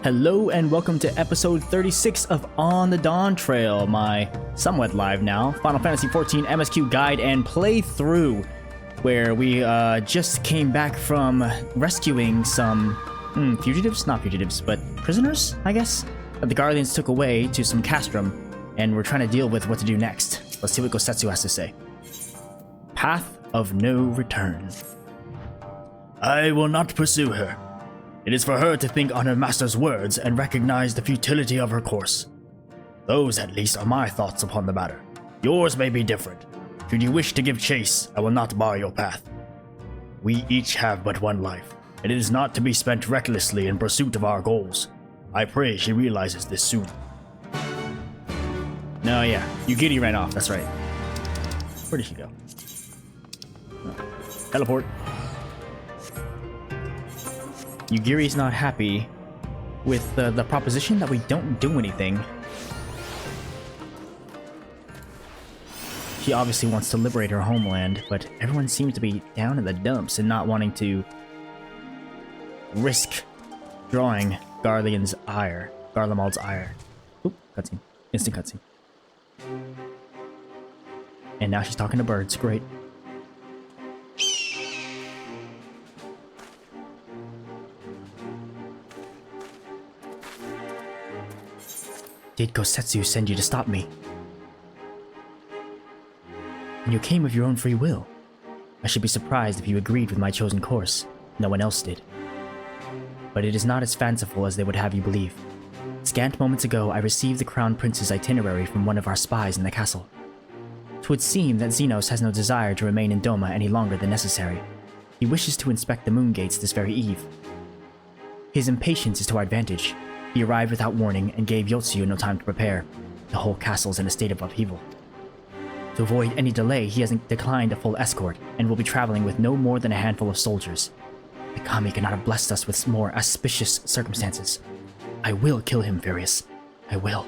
Hello and welcome to episode 36 of On the Dawntrail, my somewhat live now Final Fantasy XIV MSQ guide and playthrough, where we just came back from rescuing some fugitives? Not fugitives, but prisoners, I guess, that the Guardians took away to some castrum, and we're trying to deal with what to do next. Let's see what Gosetsu has to say. Path of no return. I will not pursue her. It is for her to think on her master's words and recognize the futility of her course. Those, at least, are my thoughts upon the matter. Yours may be different. Should you wish to give chase, I will not bar your path. We each have but one life, and it is not to be spent recklessly in pursuit of our goals. I pray she realizes this soon. No, yeah, Yugiri ran off, that's right. Where did she go? Oh. Teleport. Yugiri's not happy with the proposition that we don't do anything. She obviously wants to liberate her homeland, but everyone seems to be down in the dumps and not wanting to risk drawing Garlemon's ire. Oop, cutscene. Instant cutscene. And now she's talking to birds. Great. Did Gosetsu send you to stop me? And you came of your own free will. I should be surprised if you agreed with my chosen course. No one else did. But it is not as fanciful as they would have you believe. Scant moments ago, I received the Crown Prince's itinerary from one of our spies in the castle. 'Twould seem that Xenos has no desire to remain in Doma any longer than necessary. He wishes to inspect the moon gates this very eve. His impatience is to our advantage. He arrived without warning and gave Yotsuyu no time to prepare. The whole castle's in a state of upheaval. To avoid any delay, he has declined a full escort and will be traveling with no more than a handful of soldiers. The kami cannot have blessed us with more auspicious circumstances. I will kill him, Furious. I will.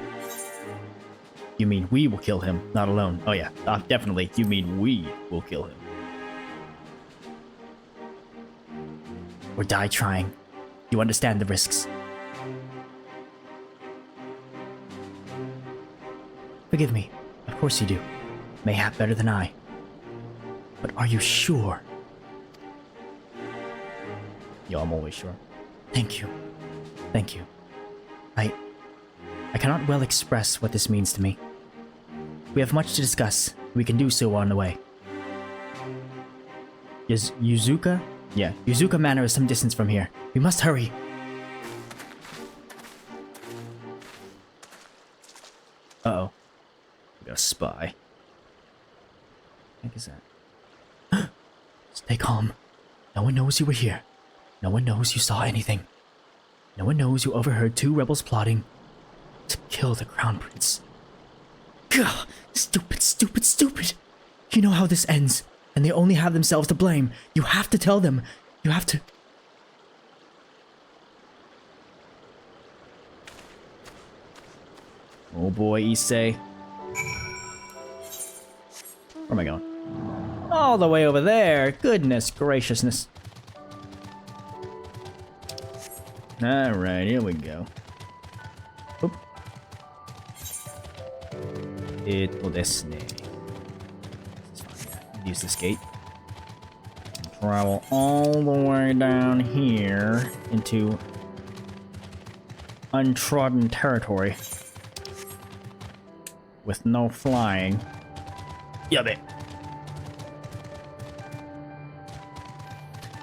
You mean we will kill him, not alone? Oh yeah, definitely. You mean we will kill him. Or die trying. You understand the risks. Forgive me. Of course you do. Mayhap better than I. But are you sure? Yo, I'm always sure. Thank you. Thank you. I cannot well express what this means to me. We have much to discuss. We can do so on the way. Is Yuzuka? Yeah, Yuzuka Manor is some distance from here. We must hurry. Uh-oh. We got a spy. What is that? Stay calm. No one knows you were here. No one knows you saw anything. No one knows you overheard two rebels plotting to kill the Crown Prince. Gah! Stupid, stupid, stupid! You know how this ends, and they only have themselves to blame. You have to tell them. You have to... Oh boy, Issei. Where am I going? All the way over there. Goodness graciousness. Alright, here we go. Oop. Ito desu ne. Use this gate. Travel all the way down here into untrodden territory. With no flying. Yubby.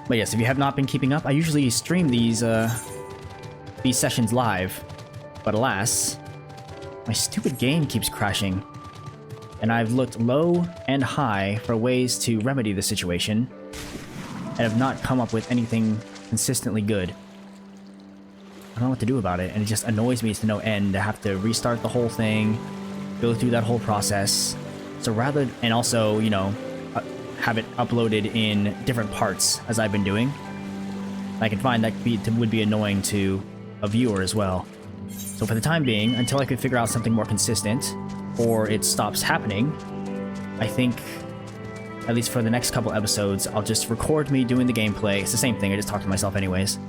But yes, if you have not been keeping up, I usually stream these sessions live. But alas, my stupid game keeps crashing. And I've looked low and high for ways to remedy the situation, and have not come up with anything consistently good. I don't know what to do about it, and it just annoys me to no end to have to restart the whole thing, go through that whole process. So rather, and also, you know, have it uploaded in different parts as I've been doing. I can find that would be annoying to a viewer as well. So for the time being, until I could figure out something more consistent, or it stops happening, I think, at least for the next couple episodes, I'll just record me doing the gameplay. It's the same thing, I just talk to myself anyways.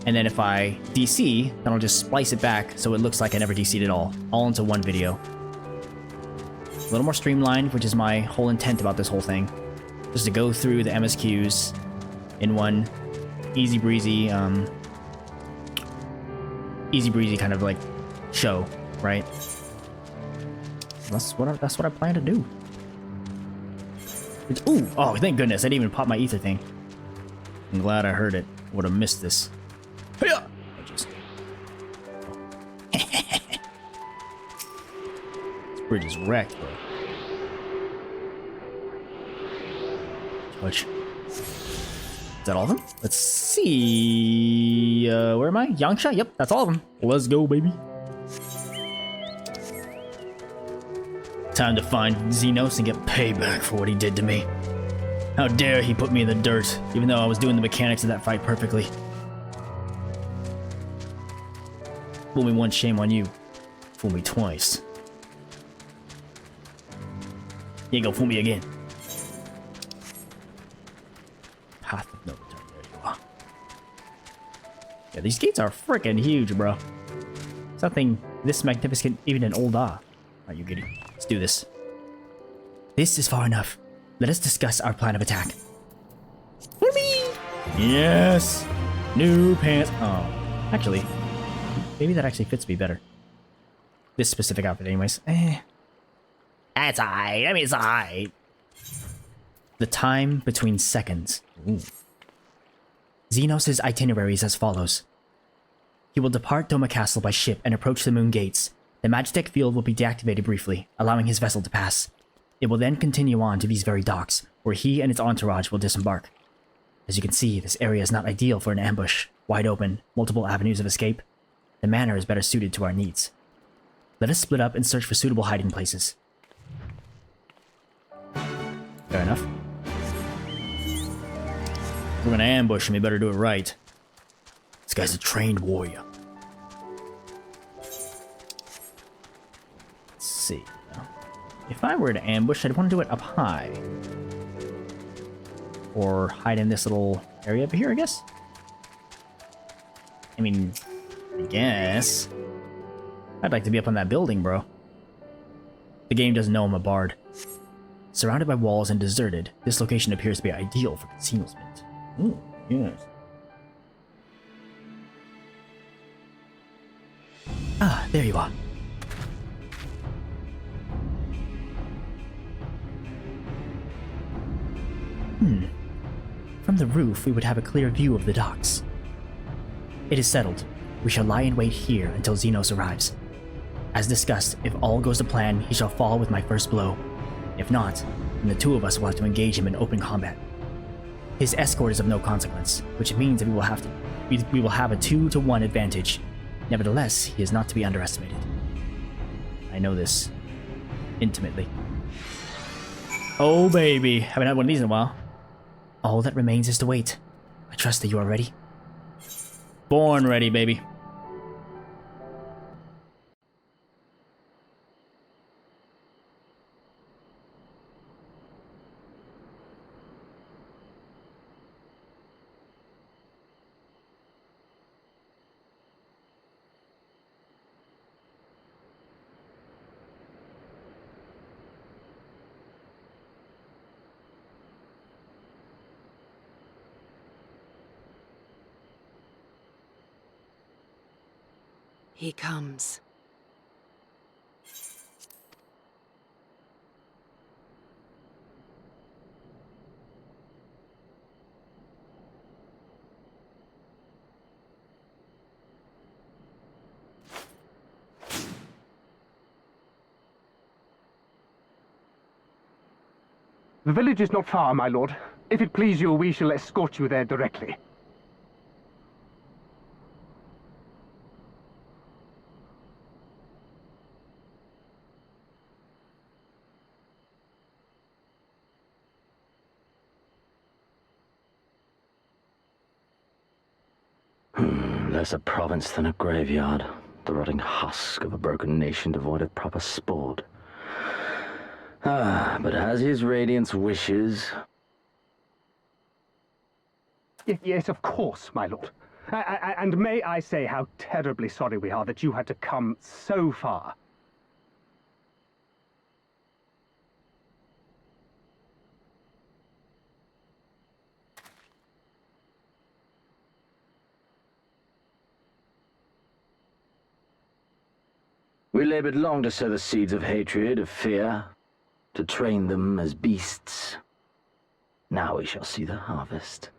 And then if I DC, then I'll just splice it back so it looks like I never DC'd at all into one video. A little more streamlined, which is my whole intent about this whole thing. Just to go through the MSQs in one easy breezy kind of like show, right? That's what I plan to do. Ooh! Oh, thank goodness! I didn't even pop my ether thing. I'm glad I heard it. Would have missed this. Hiya! This bridge is wrecked, bro. Which? Is that all of them? Let's see. Where am I? Yangsha? Yep, that's all of them. Let's go, baby. Time to find Xenos and get payback for what he did to me. How dare he put me in the dirt, even though I was doing the mechanics of that fight perfectly. Fool me once, shame on you. Fool me twice. You ain't gonna fool me again. Path of no return. There you are. Yeah, these gates are freaking huge, bro. Something this magnificent even in old Ah. Are you kidding? Let's do this. This is far enough. Let us discuss our plan of attack. For me! Yes! New pants. Oh, actually, maybe that actually fits me better. This specific outfit, anyways. That's alright. I mean, it's alright. The time between seconds. Ooh. Xenos' itinerary is as follows. He will depart Doma Castle by ship and approach the moon gates. The Magitech field will be deactivated briefly, allowing his vessel to pass. It will then continue on to these very docks, where he and its entourage will disembark. As you can see, this area is not ideal for an ambush. Wide open, multiple avenues of escape. The manor is better suited to our needs. Let us split up and search for suitable hiding places. Fair enough. We're gonna ambush him, we better do it right. This guy's a trained warrior. Let's see. If I were to ambush, I'd want to do it up high. Or hide in this little area over here, I guess? I mean, I guess. I'd like to be up on that building, bro. The game doesn't know I'm a bard. Surrounded by walls and deserted, this location appears to be ideal for concealment. Ooh, yes. Ah, there you are. From the roof, we would have a clear view of the docks. It is settled. We shall lie in wait here until Xenos arrives. As discussed, if all goes to plan, he shall fall with my first blow. If not, then the two of us will have to engage him in open combat. His escort is of no consequence, which means that we will have a 2-to-1 advantage. Nevertheless, he is not to be underestimated. I know this intimately. Oh baby, haven't had one of these in a while. All that remains is to wait. I trust that you are ready. Born ready, baby. He comes. The village is not far, my lord. If it please you, we shall escort you there directly. Less a province than a graveyard. The rotting husk of a broken nation devoid of proper sport. Ah, but as his radiance wishes... Yes, of course, my lord. And may I say how terribly sorry we are that you had to come so far. We labored long to sow the seeds of hatred, of fear, to train them as beasts. Now we shall see the harvest.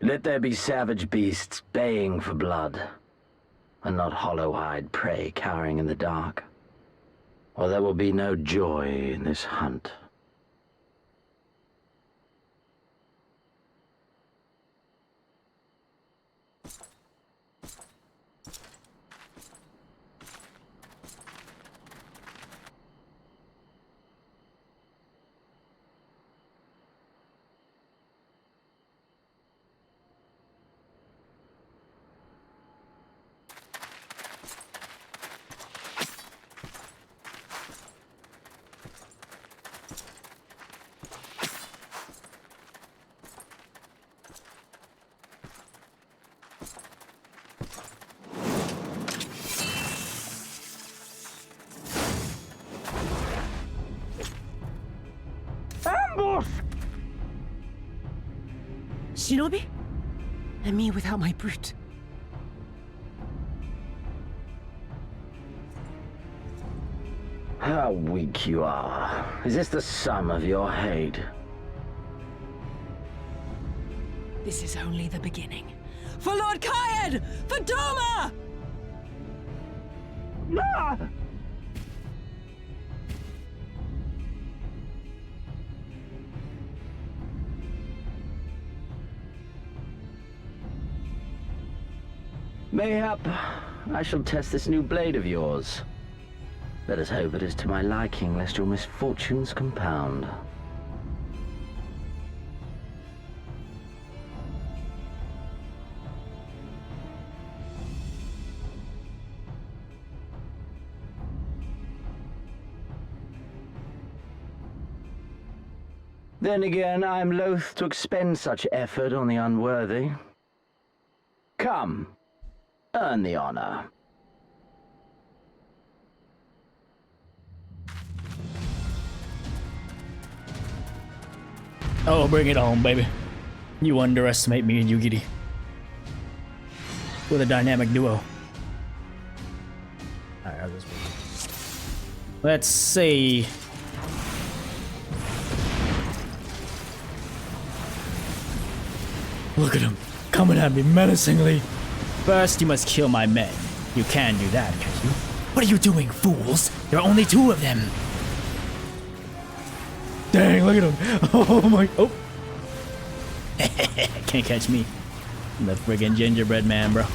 Let there be savage beasts baying for blood, and not hollow-eyed prey cowering in the dark, or there will be no joy in this hunt. Ambush! Shinobi? And me without my brute. How weak you are. Is this the sum of your hate? This is only the beginning. For Lord Hien! For Doma! Ah! Mayhap I shall test this new blade of yours. Let us hope it is to my liking, lest your misfortunes compound. Then again, I am loath to expend such effort on the unworthy. Come, earn the honor. Oh, bring it on, baby. You underestimate me and Yugiri. We're the dynamic duo. Alright, how's this work? Let's see. Look at him, coming at me menacingly. First, you must kill my men. You can do that, can't you? What are you doing, fools? There are only 2 of them. Dang, look at him. Oh my. Oh. Can't catch me. I'm the friggin' gingerbread man, bro.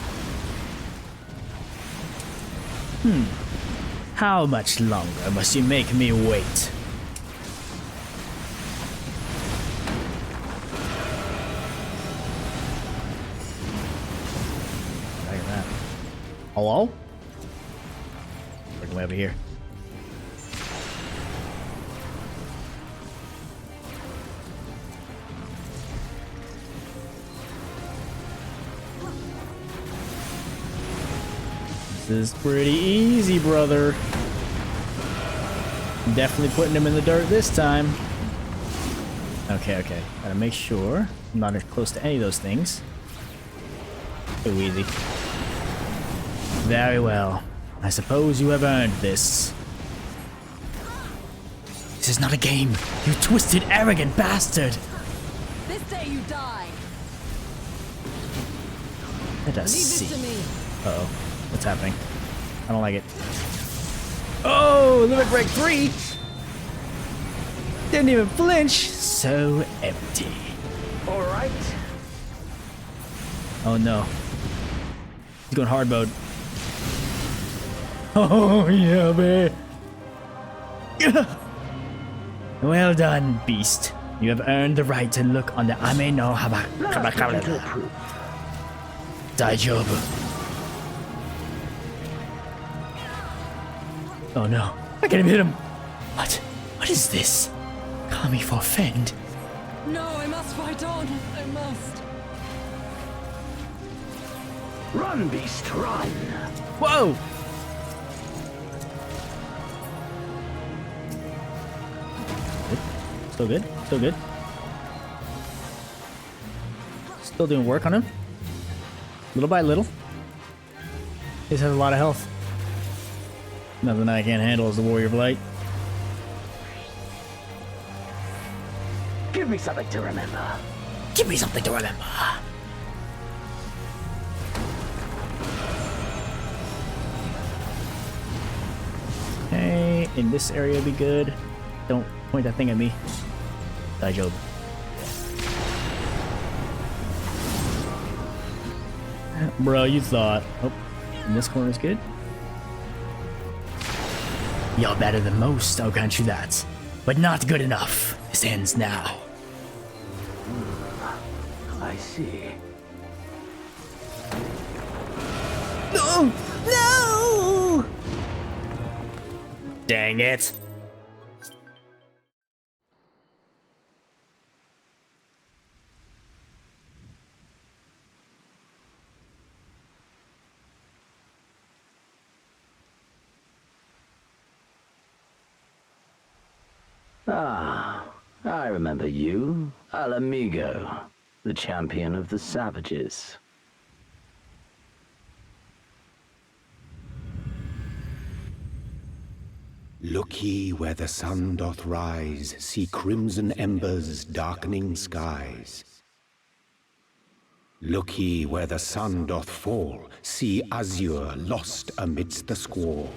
How much longer must you make me wait? Look at that. Hello? Bring me over here. This is pretty easy, brother. I'm definitely putting him in the dirt this time. Okay. Gotta make sure I'm not close to any of those things. Too easy. Very well. I suppose you have earned this. This is not a game. You twisted, arrogant bastard. This day you die. Let us Leave see. this to me. Uh-oh. What's happening? I don't like it. Oh, limit break 3! Didn't even flinch! So empty. Alright. Oh no. He's going hard mode. Oh yeah, man. Well done, beast. You have earned the right to look on the Ame no Daijoubu. Oh no, I can't even hit him. What is this? Kami forfend. No, I must fight on. I must. Run, beast, run! Whoa! Still good. Still good. Still doing work on him. Little by little. He just has a lot of health. Nothing I can't handle is the Warrior of Light. Give me something to remember. Give me something to remember. Okay, in this area would be good. Don't point that thing at me. Daijoubu. Bro, you thought. Oh, in this corner is good. You're better than most, I'll grant you that. But not good enough. This ends now. I see. No! No! Dang it. Ah, I remember you. Al Amigo, the champion of the savages. Look ye where the sun doth rise, see crimson embers darkening skies. Look ye where the sun doth fall, see azure lost amidst the squall.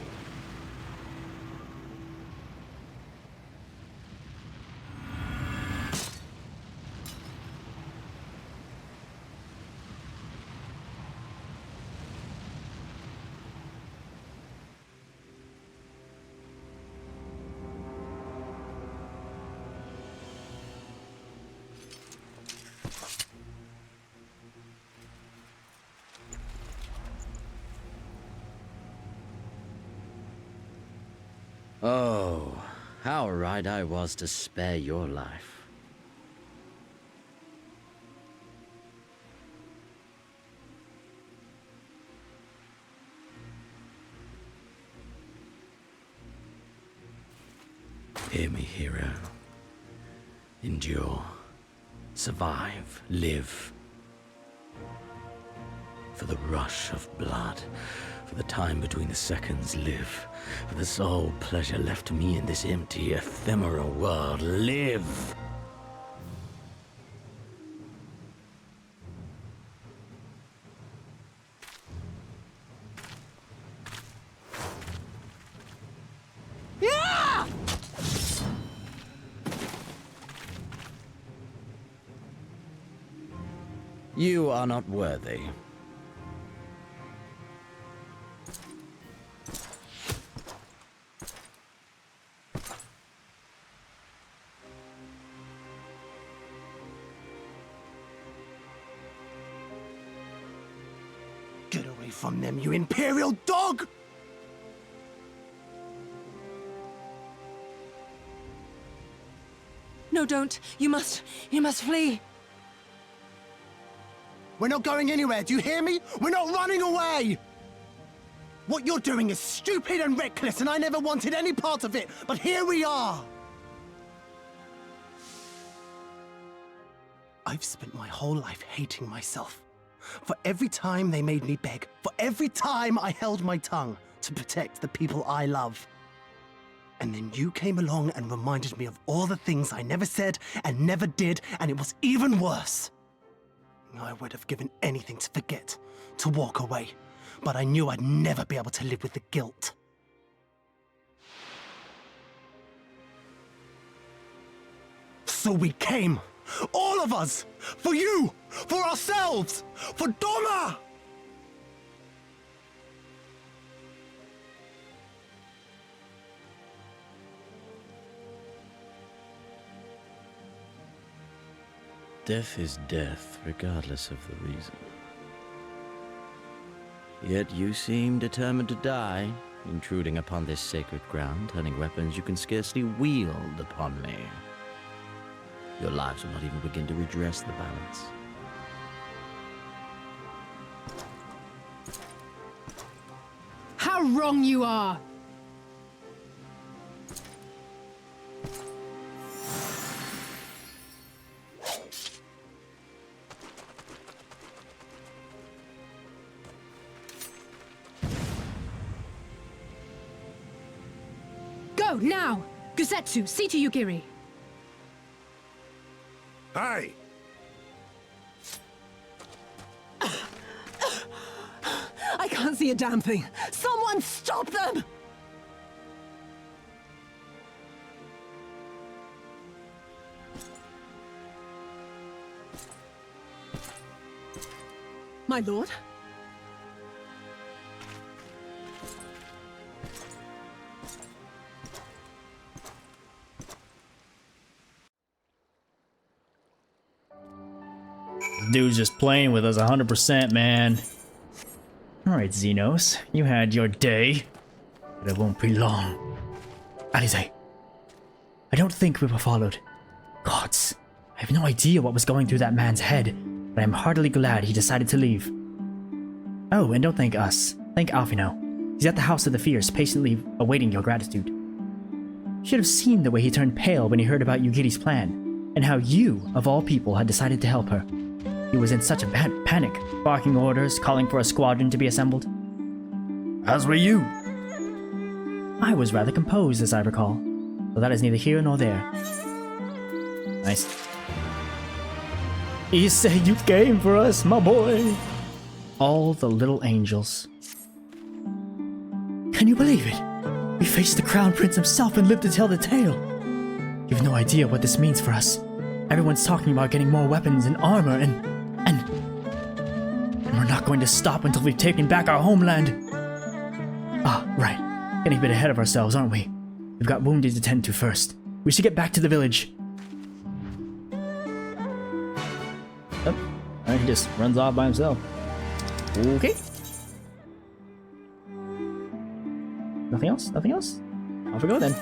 Oh, how right I was to spare your life. Hear me, hero. Endure. Survive. Live. For the rush of blood. For the time between the seconds, live. For the sole pleasure left to me in this empty, ephemeral world, live! Yeah! You are not worthy. Get away from them, you Imperial dog! No, don't. You must flee. We're not going anywhere, do you hear me? We're not running away! What you're doing is stupid and reckless, and I never wanted any part of it, but here we are! I've spent my whole life hating myself. For every time they made me beg, for every time I held my tongue to protect the people I love. And then you came along and reminded me of all the things I never said and never did, and it was even worse. I would have given anything to forget, to walk away, but I knew I'd never be able to live with the guilt. So we came, all of us, for you, for ourselves, for Doma! Death is death, regardless of the reason. Yet you seem determined to die, intruding upon this sacred ground, turning weapons you can scarcely wield upon me. Your lives will not even begin to redress the balance. how wrong you are! Go, now! Gusetsu, see to Yugiri! Hey! I can't see a damn thing! Someone stop them! My lord? Dude's just playing with us 100%, man. Alright, Xenos, you had your day, but it won't be long. Alize, I don't think we were followed. Gods, I have no idea what was going through that man's head, but I'm heartily glad he decided to leave. Oh, and don't thank us. Thank Alfino. He's at the House of the Fierce, patiently awaiting your gratitude. You should have seen the way he turned pale when he heard about Yugiri's plan, and how you, of all people, had decided to help her. He was in such a bad panic, barking orders, calling for a squadron to be assembled. As were you. I was rather composed, as I recall, so that is neither here nor there. Nice. You say you came for us, my boy. All the little angels. Can you believe it? We faced the Crown Prince himself and lived to tell the tale. You have no idea what this means for us. Everyone's talking about getting more weapons and armor and we're not going to stop until we've taken back our homeland. Ah, right. Getting a bit ahead of ourselves, aren't we? We've got wounded to tend to first. We should get back to the village. Oh, he just runs off by himself. Okay. Nothing else? Nothing else? Off we go then.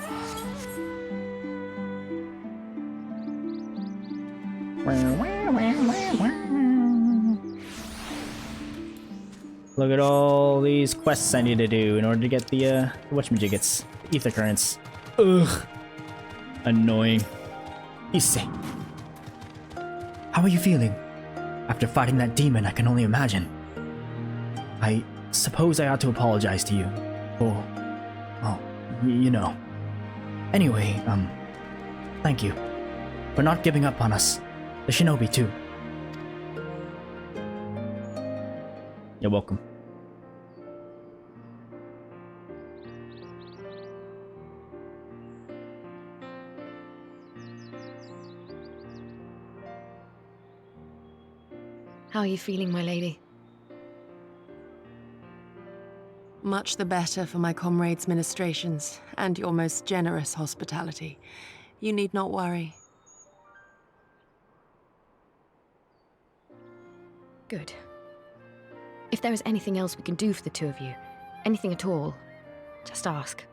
Look at all these quests I need to do in order to get the whatchamajiggets, the ether currents. Ugh. Annoying. Issei. How are you feeling? After fighting that demon, I can only imagine. I suppose I ought to apologize to you. For, oh, you know. Anyway, thank you. For not giving up on us. The shinobi, too. You're welcome. How are you feeling, my lady? Much the better for my comrades' ministrations and your most generous hospitality. You need not worry. Good. If there is anything else we can do for the two of you, anything at all, just ask.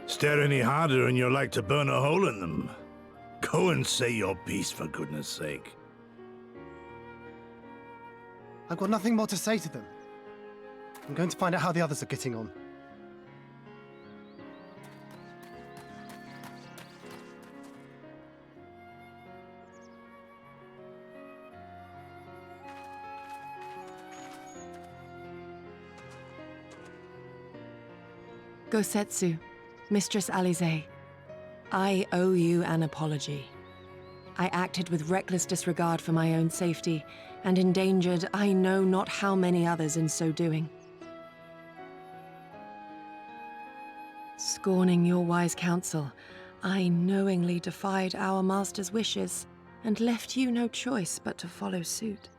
Stare any harder and you're like to burn a hole in them. Go and say your piece, for goodness sake. I've got nothing more to say to them. I'm going to find out how the others are getting on. Gosetsu, Mistress Alize, I owe you an apology. I acted with reckless disregard for my own safety, and endangered I know not how many others in so doing. Scorning your wise counsel, I knowingly defied our master's wishes, and left you no choice but to follow suit.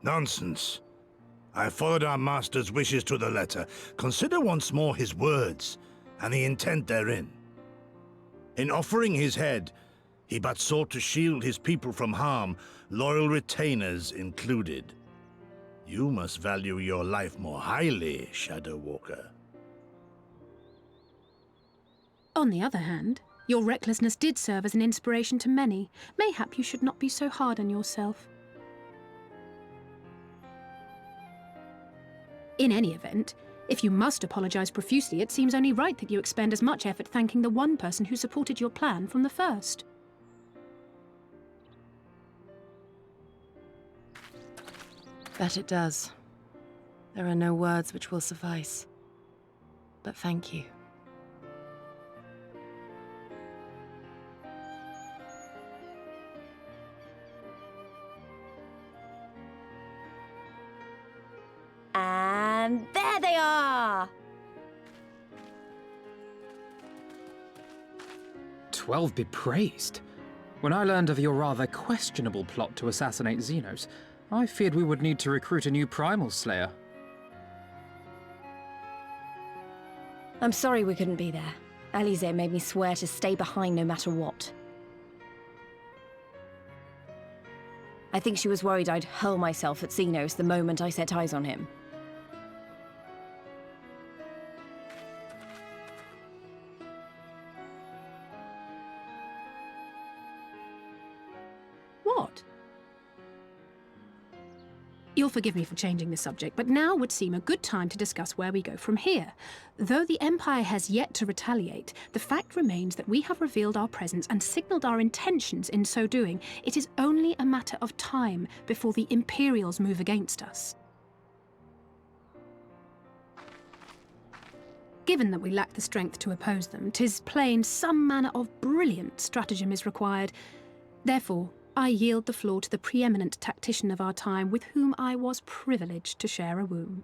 Nonsense. I followed our master's wishes to the letter. Consider once more his words, and the intent therein. In offering his head, He but sought to shield his people from harm, loyal retainers included. You must value your life more highly, Shadow Walker. On the other hand, your recklessness did serve as an inspiration to many. Mayhap you should not be so hard on yourself. In any event, if you must apologize profusely, it seems only right that you expend as much effort thanking the one person who supported your plan from the first. That it does. There are no words which will suffice. But thank you. And there they are! 12 be praised. When I learned of your rather questionable plot to assassinate Xenos, I feared we would need to recruit a new Primal Slayer. I'm sorry we couldn't be there. Alize made me swear to stay behind no matter what. I think she was worried I'd hurl myself at Xenos the moment I set eyes on him. What? You'll forgive me for changing the subject, but now would seem a good time to discuss where we go from here. Though the Empire has yet to retaliate, the fact remains that we have revealed our presence and signaled our intentions in so doing. It is only a matter of time before the Imperials move against us. Given that we lack the strength to oppose them, 'tis plain some manner of brilliant stratagem is required. Therefore, I yield the floor to the preeminent tactician of our time, with whom I was privileged to share a womb.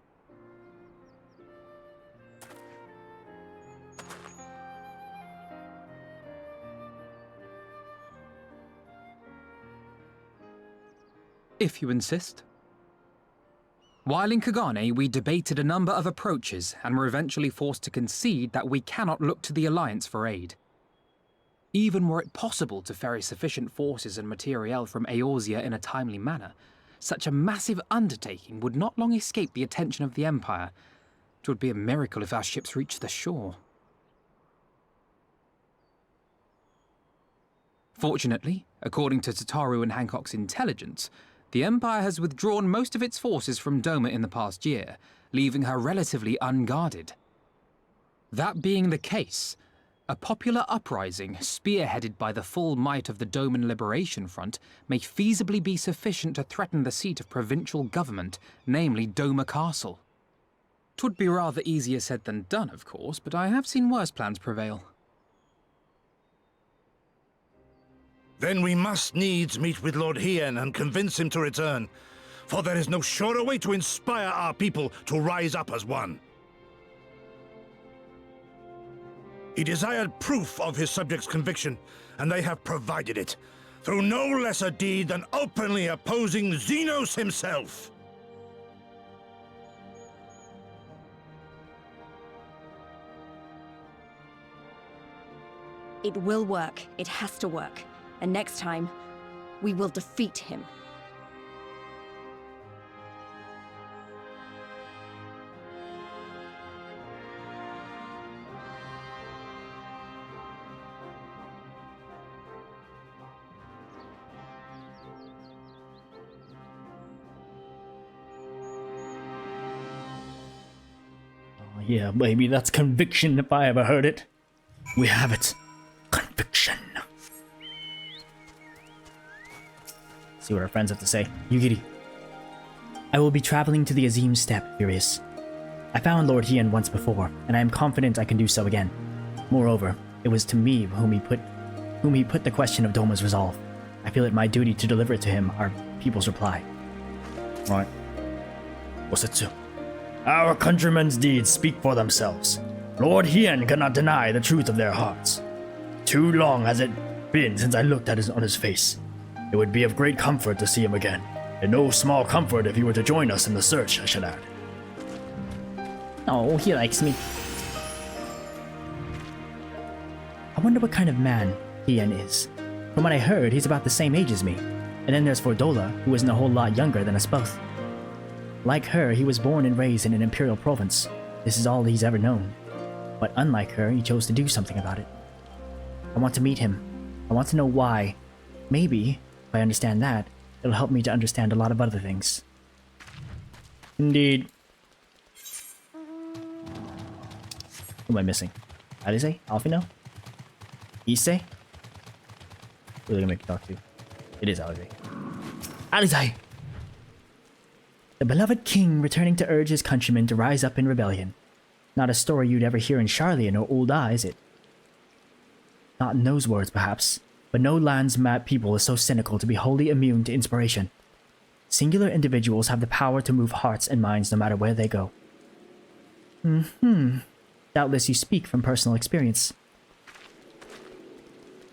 If you insist. While in Kagane, we debated a number of approaches and were eventually forced to concede that we cannot look to the Alliance for aid. Even were it possible to ferry sufficient forces and materiel from Eorzea in a timely manner, such a massive undertaking would not long escape the attention of the Empire. It would be a miracle if our ships reached the shore. Fortunately, according to Tataru and Hancock's intelligence, the Empire has withdrawn most of its forces from Doma in the past year, leaving her relatively unguarded. That being the case, a popular uprising, spearheaded by the full might of the Doman Liberation Front, may feasibly be sufficient to threaten the seat of provincial government, namely Doma Castle. 'Twould be rather easier said than done, of course, but I have seen worse plans prevail. Then we must needs meet with Lord Hien and convince him to return, for there is no surer way to inspire our people to rise up as one. He desired proof of his subjects' conviction, and they have provided it, through no less a deed than openly opposing Xenos himself. It will work. It has to work. And next time, we will defeat him. Yeah, baby, that's conviction if I ever heard it. We have it. Conviction. See what our friends have to say. Yugiri. I will be traveling to the Azim Steppe, Furious. I found Lord Hien once before, and I am confident I can do so again. Moreover, it was to me whom he put the question of Doma's resolve. I feel it my duty to deliver it to him, our people's reply. Right. Wasetsu. Our countrymen's deeds speak for themselves. Lord Hien cannot deny the truth of their hearts. Too long has it been since I looked at on his face. It would be of great comfort to see him again, and no small comfort if he were to join us in the search, I should add. Oh, he likes me. I wonder what kind of man Hien is. From what I heard, he's about the same age as me. And then there's Fordola, who isn't a whole lot younger than us both. Like her, he was born and raised in an imperial province. This is all he's ever known. But unlike her, he chose to do something about it. I want to meet him. I want to know why. Maybe, if I understand that, it'll help me to understand a lot of other things. Indeed. Who am I missing? Alize? Alfino? Issei? Who are they gonna make you talk to? It is Alize. Alize! The beloved king returning to urge his countrymen to rise up in rebellion. Not a story you'd ever hear in Charlian or Ul'dah, is it? Not in those words, perhaps, but no land's mad people is so cynical to be wholly immune to inspiration. Singular individuals have the power to move hearts and minds no matter where they go. Doubtless you speak from personal experience.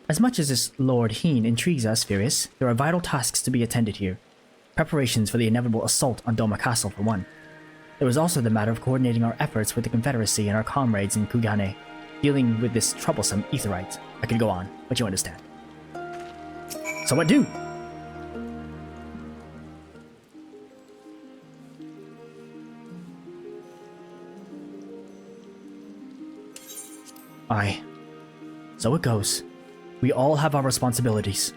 As much as this Lord Hien intrigues us, Furious, there are vital tasks to be attended here. Preparations for the inevitable assault on Doma Castle, for one. There was also the matter of coordinating our efforts with the Confederacy and our comrades in Kugane, dealing with this troublesome Aetheryte. I could go on, but you understand. So what do? Aye. So it goes. We all have our responsibilities.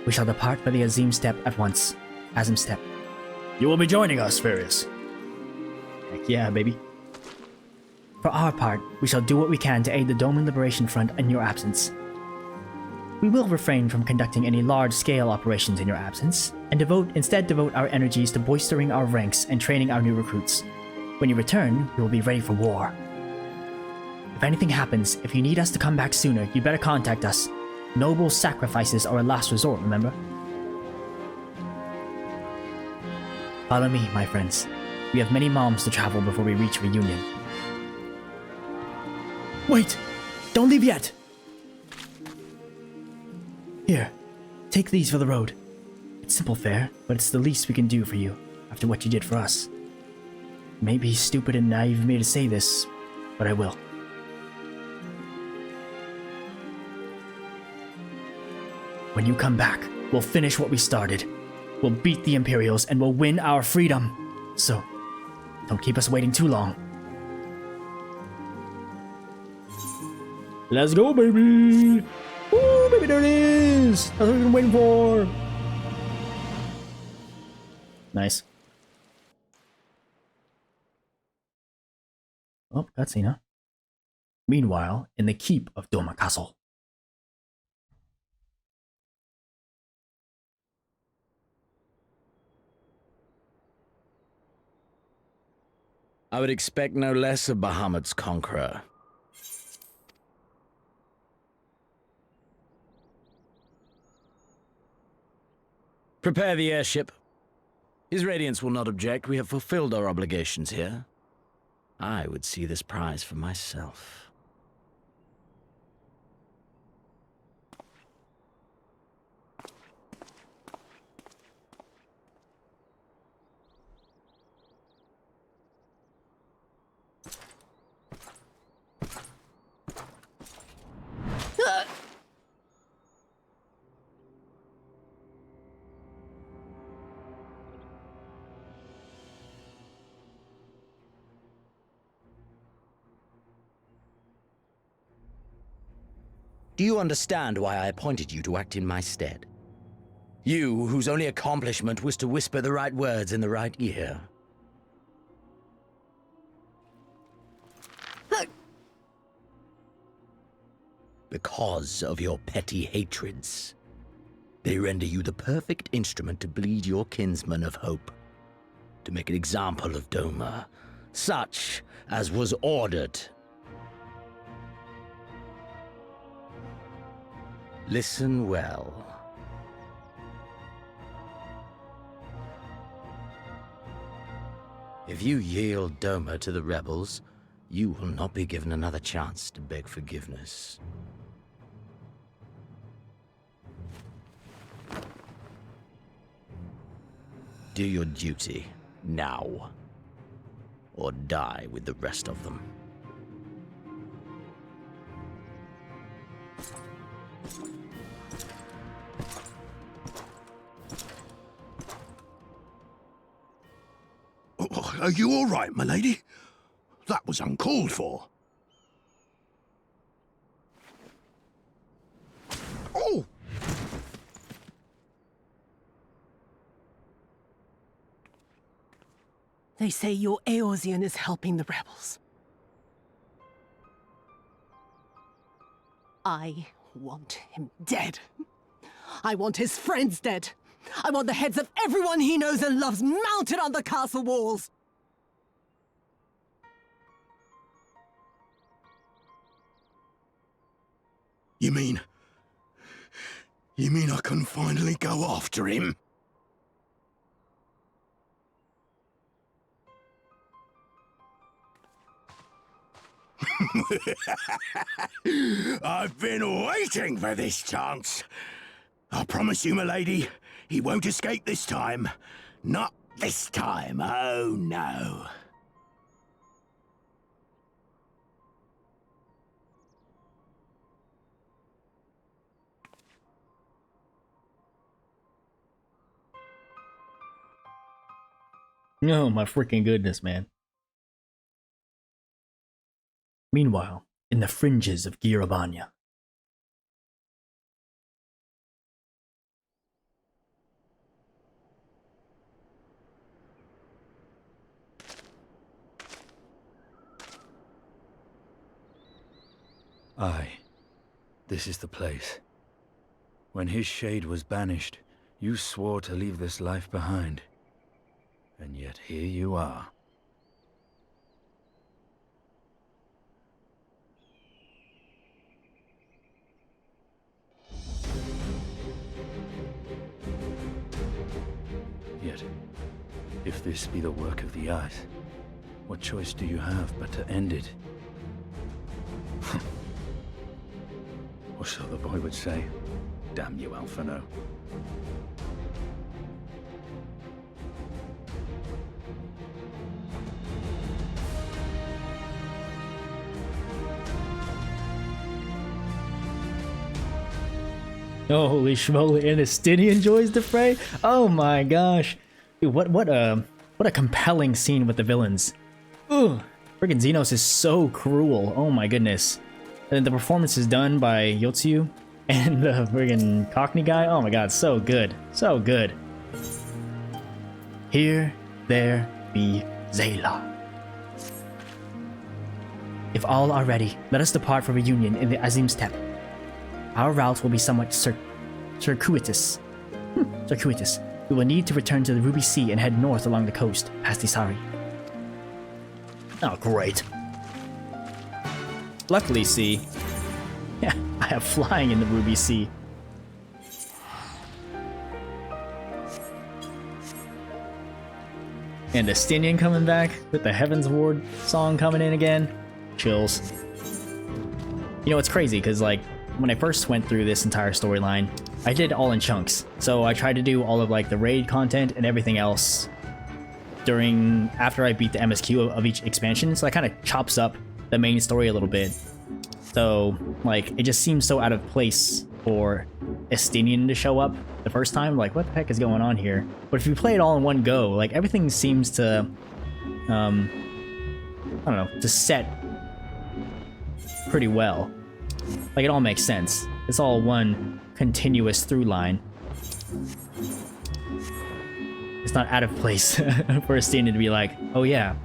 We shall depart for the Azim Step at once. Azim Step. You will be joining us, Furious. Heck yeah, baby. For our part, we shall do what we can to aid the Doman Liberation Front in your absence. We will refrain from conducting any large-scale operations in your absence, and instead devote our energies to bolstering our ranks and training our new recruits. When you return, we will be ready for war. If anything happens, if you need us to come back sooner, you better contact us. Noble sacrifices are a last resort, remember? Follow me, my friends. We have many moms to travel before we reach reunion. Wait! Don't leave yet! Here, take these for the road. It's simple fare, but it's the least we can do for you after what you did for us. It may be stupid and naive of me to say this, but I will. When you come back, we'll finish what we started. We'll beat the Imperials and we'll win our freedom. So, don't keep us waiting too long. Let's go, baby! Woo, baby, there it is! That's what we've been waiting for! Nice. Oh, cutscene, huh? Meanwhile, in the keep of Doma Castle. I would expect no less of Bahamut's conqueror. Prepare the airship. His Radiance will not object. We have fulfilled our obligations here. I would see this prize for myself. Do you understand why I appointed you to act in my stead? You, whose only accomplishment was to whisper the right words in the right ear. Because of your petty hatreds, they render you the perfect instrument to bleed your kinsmen of hope, to make an example of Doma, such as was ordered. Listen well. If you yield Doma to the rebels, you will not be given another chance to beg forgiveness. Do your duty, now, or die with the rest of them. Are you all right, my lady? That was uncalled for. Oh! They say your Eorzean is helping the rebels. I want him dead. I want his friends dead. I want the heads of everyone he knows and loves mounted on the castle walls. You mean I can finally go after him? I've been waiting for this chance. I promise you, milady, he won't escape this time. Not this time, oh no. Oh my freaking goodness, man. Meanwhile, in the fringes of Girabanya. Aye, this is the place. When his shade was banished, you swore to leave this life behind. And yet here you are. Yet, if this be the work of the eyes, what choice do you have but to end it? Or so the boy would say. Damn you, Alphino. Holy schmoly, and Estini enjoys the fray? Oh my gosh. Dude, what a compelling scene with the villains. Ugh. Friggin' Xenos is so cruel. Oh my goodness. And the performance is done by Yotsuyu and the friggin' Cockney guy. Oh my god, so good. So good. Here, there be Xaela. If all are ready, let us depart for reunion in the Azim Steppe. Our route will be somewhat circuitous. Circuitous. We will need to return to the Ruby Sea and head north along the coast, past Isari. Oh, great. Luckily, see, yeah, I have flying in the Ruby Sea. And Estinian coming back with the Heaven's Ward song coming in again. Chills. You know, it's crazy because, like, when I first went through this entire storyline, I did it all in chunks. So I tried to do all of, like, the raid content and everything else after I beat the MSQ of each expansion. So that kind of chops up the main story a little bit. So, like, it just seems so out of place for Estinian to show up the first time. Like, what the heck is going on here? But if you play it all in one go, like, everything seems to, I don't know, to set pretty well. Like, it all makes sense. It's all one continuous through line. It's not out of place for Estinian to be like, oh yeah,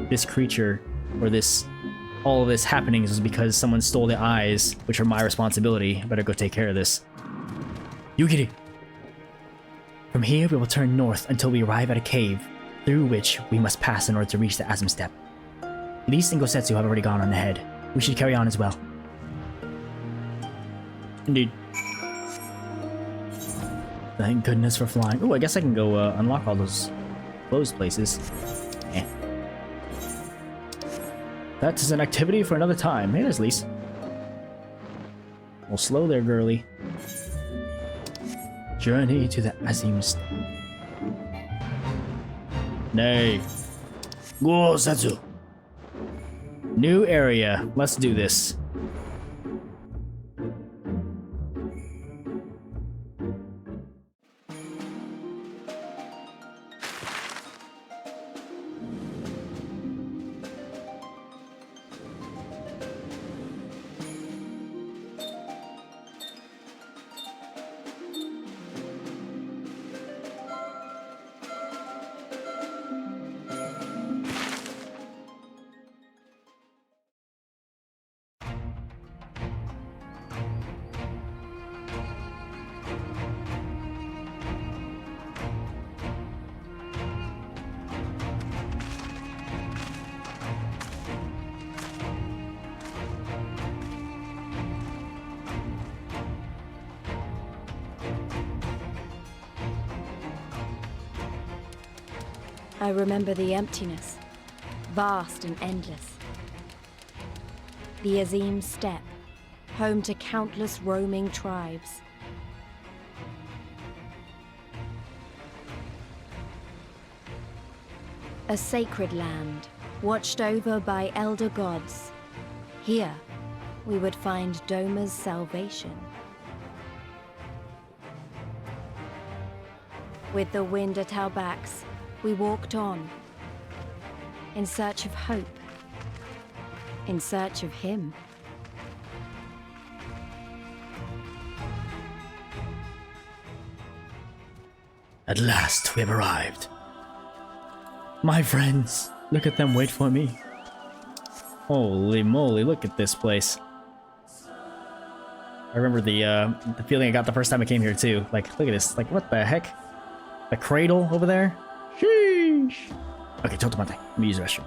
this creature, or all of this happenings was because someone stole the eyes, which are my responsibility. I better go take care of this. Yugiri! From here, we will turn north until we arrive at a cave, through which we must pass in order to reach the Azim Steppe. Lise and Gosetsu have already gone on ahead. We should carry on as well. Indeed. Thank goodness for flying. Oh, I guess I can go unlock all those closed places. Eh. That is an activity for another time. Hey, there's Lise. Well, slow there, girly. Journey to the Azim Steppe. Nay. Gosetsu. New area. Let's do this. I remember the emptiness, vast and endless. The Azim steppe, home to countless roaming tribes. A sacred land, watched over by elder gods. Here, we would find Doma's salvation. With the wind at our backs, we walked on, in search of hope, in search of him. At last, we have arrived. My friends, look at them wait for me. Holy moly, look at this place. I remember the feeling I got the first time I came here too. Like, look at this. Like, what the heck? The cradle over there? Sheesh. Okay, Totemate. Let me use the restroom.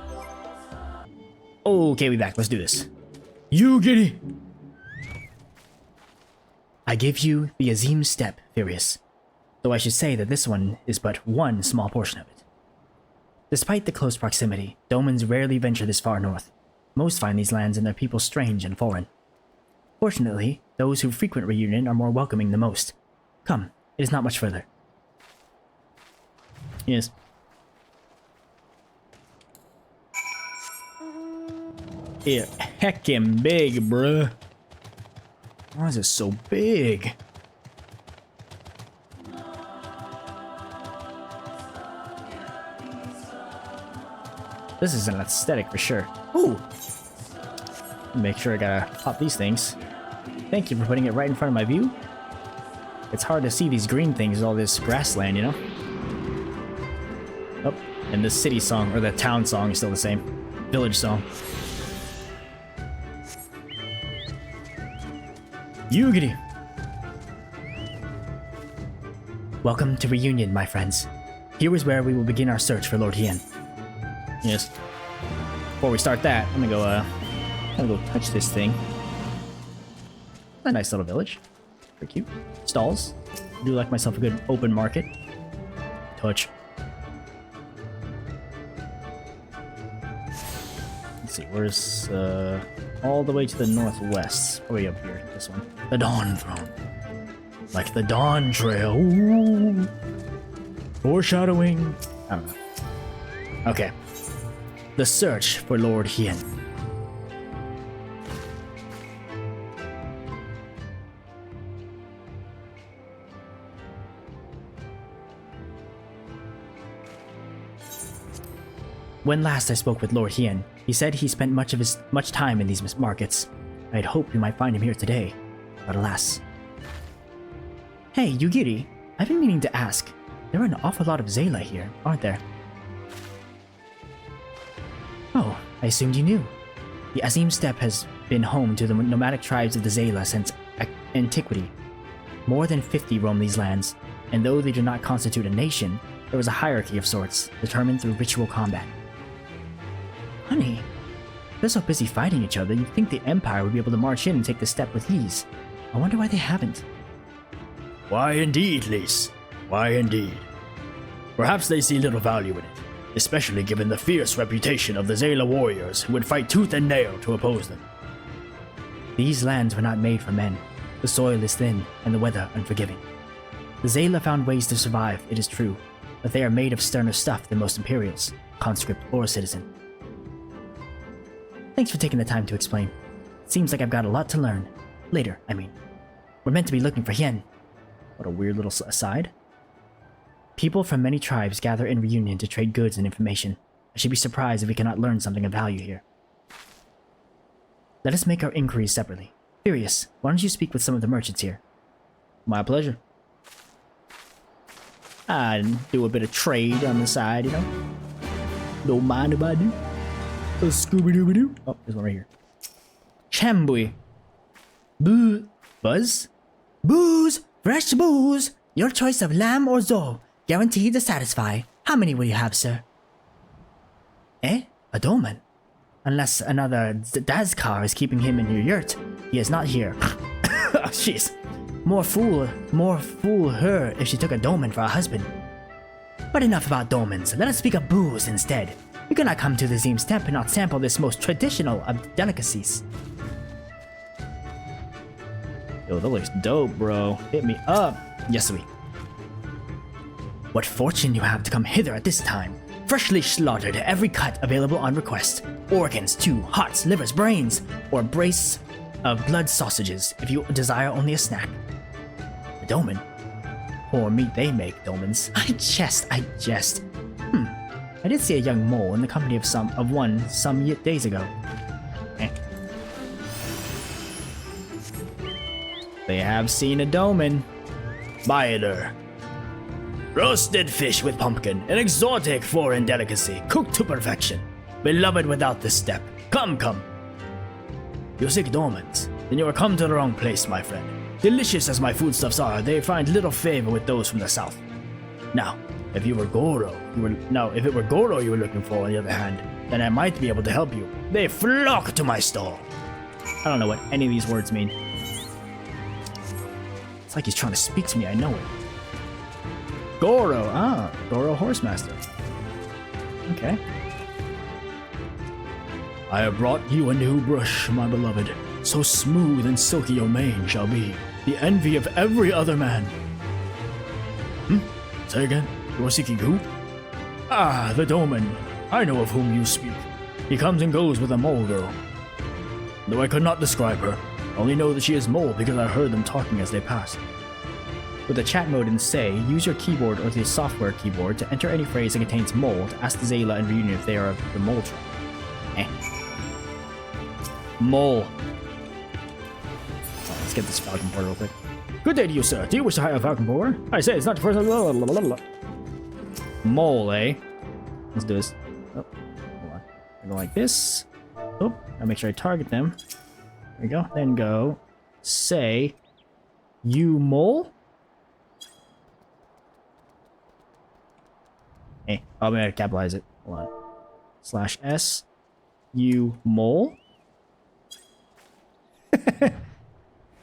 Okay, we back. Let's do this. You giddy! I give you the Azim steppe, Furious. Though I should say that this one is but one small portion of it. Despite the close proximity, Domans rarely venture this far north. Most find these lands and their people strange and foreign. Fortunately, those who frequent Reunion are more welcoming than most. Come, it is not much further. Yes. Yeah, heckin' big, bruh. Why is it so big? This is an aesthetic for sure. Ooh! Make sure I gotta pop these things. Thank you for putting it right in front of my view. It's hard to see these green things, all this grassland, you know? Oh, and the city song, or the town song is still the same. Village song. Yugiri! Welcome to Reunion, my friends. Here is where we will begin our search for Lord Hien. Yes. Before we start that, I'm gonna go touch this thing. A nice little village. Pretty cute. Stalls. I do like myself a good open market. Touch. Let's see, where's all the way to the northwest. Way up here, this one. The Dawn Throne. Like the Dawntrail. Ooh. Foreshadowing. I don't know. Okay. The search for Lord Hien. When last I spoke with Lord Hien, he said he spent much time in these markets. I had hoped we might find him here today, but alas. Hey, Yugiri, I've been meaning to ask. There are an awful lot of Xaela here, aren't there? Oh, I assumed you knew. The Azim steppe has been home to the nomadic tribes of the Xaela since antiquity. More than 50 roam these lands, and though they do not constitute a nation, there was a hierarchy of sorts, determined through ritual combat. Honey, they're so busy fighting each other, you'd think the Empire would be able to march in and take the steppe with ease. I wonder why they haven't. Why indeed, Lys. Why indeed. Perhaps they see little value in it, especially given the fierce reputation of the Xaela warriors who would fight tooth and nail to oppose them. These lands were not made for men. The soil is thin, and the weather unforgiving. The Xaela found ways to survive, it is true, but they are made of sterner stuff than most Imperials, conscript or citizen. Thanks for taking the time to explain. It seems like I've got a lot to learn. Later, I mean. We're meant to be looking for Hien. What a weird little aside. People from many tribes gather in Reunion to trade goods and information. I should be surprised if we cannot learn something of value here. Let us make our inquiries separately. Furious, why don't you speak with some of the merchants here? My pleasure. I do a bit of trade on the side, you know? Don't mind if I do. A Scooby-Dooby-Doo. Oh, there's one right here. Chambui. Boo. Buzz? Booze! Fresh booze! Your choice of lamb or zo. Guaranteed to satisfy. How many will you have, sir? Eh? A doman? Unless another Dazkar is keeping him in your yurt. He is not here. Oh, jeez. More fool her if she took a doman for a husband. But enough about dolmens. Let us speak of booze instead. You cannot come to the Azim Steppe and not sample this most traditional of delicacies. Yo, that looks dope, bro. Hit me up. Yes, sweet. What fortune you have to come hither at this time. Freshly slaughtered, every cut available on request. Organs, too, hearts, livers, brains, or a brace of blood sausages if you desire only a snack. The dolmen? Poor meat they make, dolmens. I jest. I did see a young mole in the company of one some days ago. They have seen a dolmen. Biter. Roasted fish with pumpkin, an exotic foreign delicacy, cooked to perfection. Beloved without the step. Come. You seek dolmens? Then you are come to the wrong place, my friend. Delicious as my foodstuffs are, they find little favor with those from the south. Now, if it were Goro you were looking for, on the other hand, then I might be able to help you. They flock to my stall. I don't know what any of these words mean. It's like he's trying to speak to me, I know it. Goro, Goro Horsemaster. Okay. I have brought you a new brush, my beloved. So smooth and silky your mane shall be, the envy of every other man. Say again, you are seeking who? Ah, the dolmen. I know of whom you speak. He comes and goes with a mole girl. Though I could not describe her, I only know that she is mole because I heard them talking as they passed. With the chat mode in Say, use your keyboard or the software keyboard to enter any phrase that contains mole to ask the Xaela and Reunion if they are of the mole tribe. Mole. Oh, let's get this Falcon Board real quick. Good day to you, sir. Do you wish to hire a Falcon Board? I say it's not the first. Mole, eh? Let's do this. Oh, hold on. I go like this. Oh, I'll make sure I target them. There we go. Then go. Say, you mole? Hey, I'm gonna capitalize it. Hold on. /S, you mole?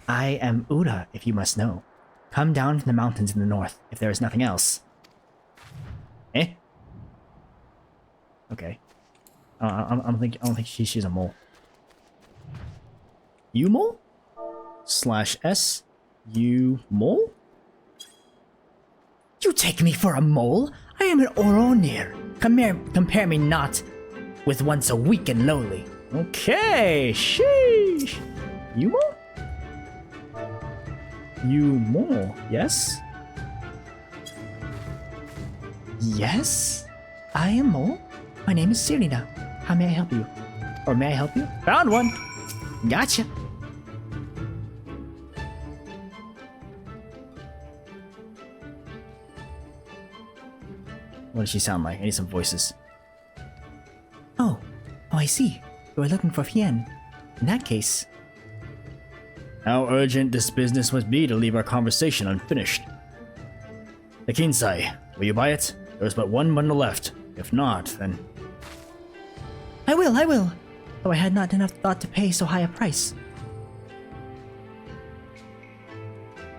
I am Uda, if you must know. Come down from the mountains in the north, if there is nothing else. Okay. I don't think she's a mole. You mole? /S, you mole? You take me for a mole? I am an Oronir. Compare me not with one so weak and lowly. Okay, sheesh. You mole? You mole, yes? Yes? I am mole? My name is Sirina. How may I help you? Or may I help you? Found one! Gotcha! What does she sound like? I need some voices. Oh, I see. You are looking for Hien. In that case... How urgent this business must be to leave our conversation unfinished. The Kinsai, will you buy it? There is but one bundle left. If not, then... I will! Though I had not enough thought to pay so high a price.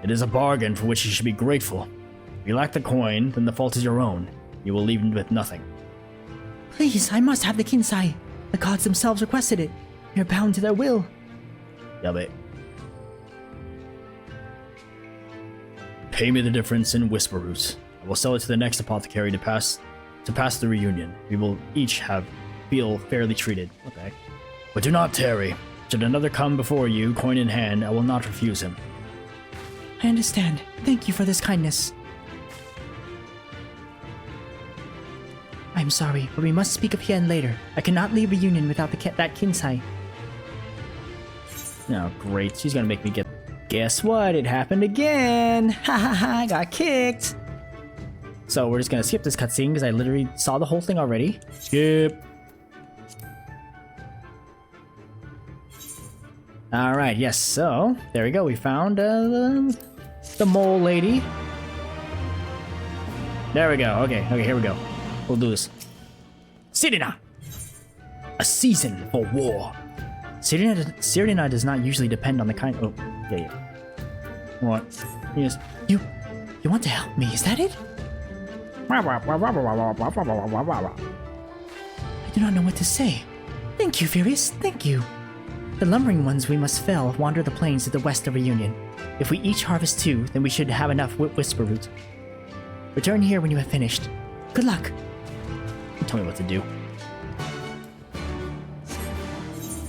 It is a bargain for which you should be grateful. If you lack the coin, then the fault is your own. You will leave with nothing. Please, I must have the Kinsai. The gods themselves requested it. You're bound to their will. Yabe. Pay me the difference in whisper roots. I will sell it to the next apothecary to pass the reunion. We will each feel fairly treated. Okay. But do not tarry. Should another come before you, coin in hand, I will not refuse him. I understand. Thank you for this kindness. I'm sorry, but we must speak of Hien later. I cannot leave reunion without that Kinsai. Oh, great. She's gonna make me get... Guess what? It happened again! Ha ha ha, I got kicked! So we're just gonna skip this cutscene because I literally saw the whole thing already. Skip! Alright, yes, so... There we go, we found the mole lady. There we go, okay, here we go. We'll do this. Sirina! A season for war. Sirina does not usually depend on the kind... Oh, yeah. What? Yes. You want to help me, is that it? I do not know what to say. Thank you, Furious, thank you. The lumbering ones we must fell wander the plains to the west of Reunion. If we each harvest 2, then we should have enough whisper root. Return here when you have finished. Good luck. Tell me what to do.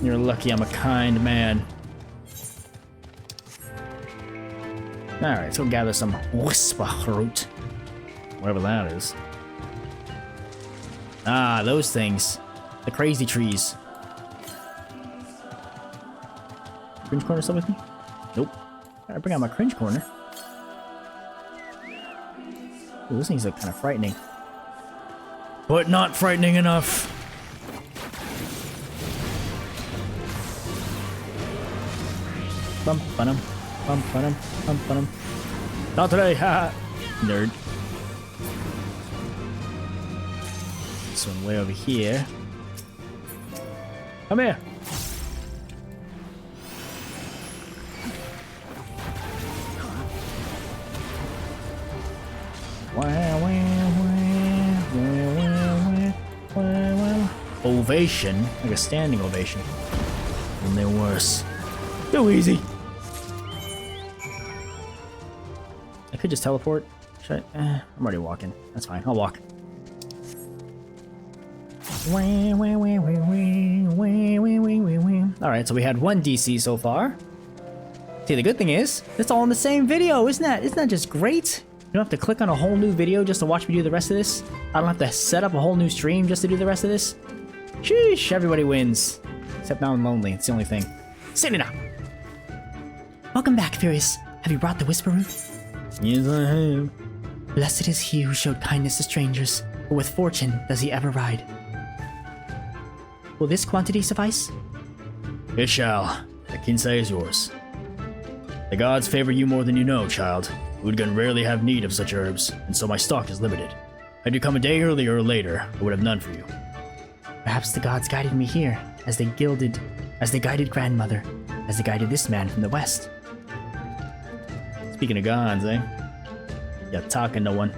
You're lucky I'm a kind man. Alright, let's go gather some whisper root. Whatever that is. Ah, those things. The crazy trees. Cringe corner still with me? Nope. Gotta bring out my cringe corner. Ooh, those things look kind of frightening. But not frightening enough. Bum ba-dum, bum ba-dum, bum ba-dum. Not today, haha. Nerd. This one way over here. Come here. Ovation, like a standing ovation. And they're worse. Too easy. I could just teleport. Should I? I'm already walking. That's fine. I'll walk. Alright, so we had 1 DC so far. See, the good thing is, it's all in the same video, isn't that just great? You don't have to click on a whole new video just to watch me do the rest of this. I don't have to set up a whole new stream just to do the rest of this. Sheesh, everybody wins. Except now I'm lonely, it's the only thing. Sit it up! Welcome back, Furious. Have you brought the Whisper Root? Yes, I have. Blessed is he who showed kindness to strangers, but with fortune does he ever ride. Will this quantity suffice? It shall. The Kinsei is yours. The gods favor you more than you know, child. Udgun rarely have need of such herbs, and so my stock is limited. Had you come a day earlier or later, I would have none for you. Perhaps the gods guided me here, as they guided grandmother, as they guided this man from the west. Speaking of gods, eh? You're talking to one.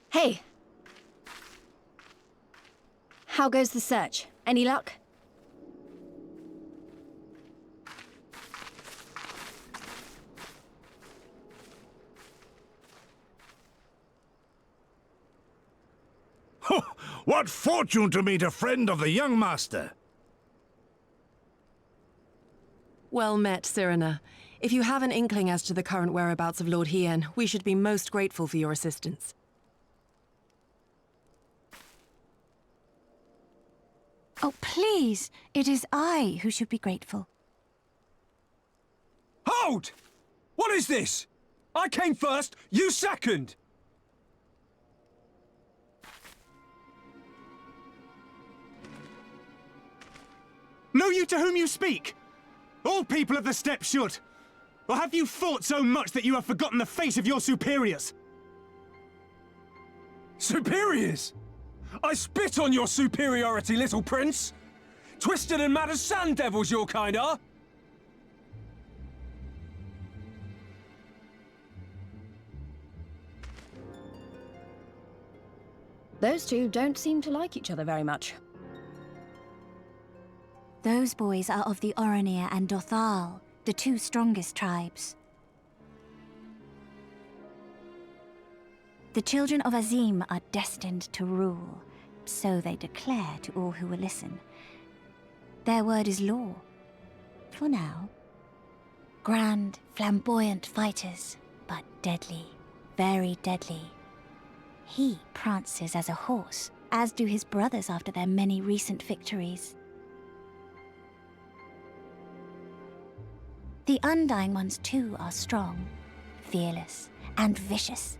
Hey! How goes the search? Any luck? What fortune to meet a friend of the young master! Well met, Cyrena. If you have an inkling as to the current whereabouts of Lord Hien, we should be most grateful for your assistance. Oh, please! It is I who should be grateful. Hold! What is this? I came first, you second! Know you to whom you speak? All people of the steppe should. Or have you fought so much that you have forgotten the face of your superiors? Superiors? I spit on your superiority, little prince! Twisted and mad as sand devils your kind are! Those two don't seem to like each other very much. Those boys are of the Oranir and Dothal, the 2 strongest tribes. The Children of Azim are destined to rule, so they declare to all who will listen. Their word is law, for now. Grand, flamboyant fighters, but deadly, very deadly. He prances as a horse, as do his brothers after their many recent victories. The Undying ones too are strong, fearless, and vicious.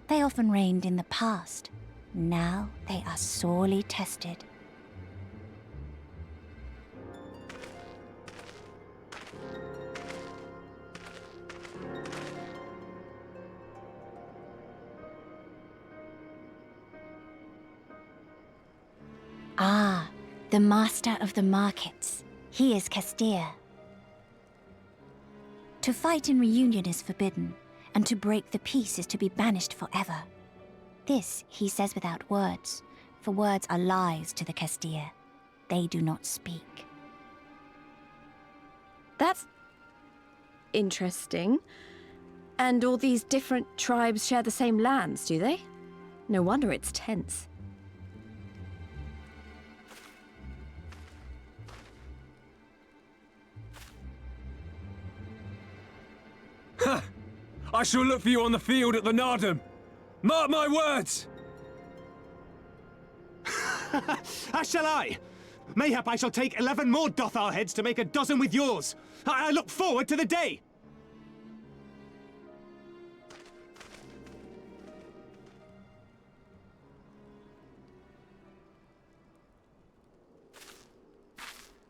They often reigned in the past. Now they are sorely tested. Ah, the master of the markets. He is Castir. To fight in reunion is forbidden, and to break the peace is to be banished forever. This he says without words, for words are lies to the Kestir. They do not speak. That's interesting. And all these different tribes share the same lands, do they? No wonder it's tense. Ha! I shall look for you on the field at the Nardum. Mark my words! As shall I. Mayhap I shall take 11 more Dothar heads to make a dozen with yours. I look forward to the day.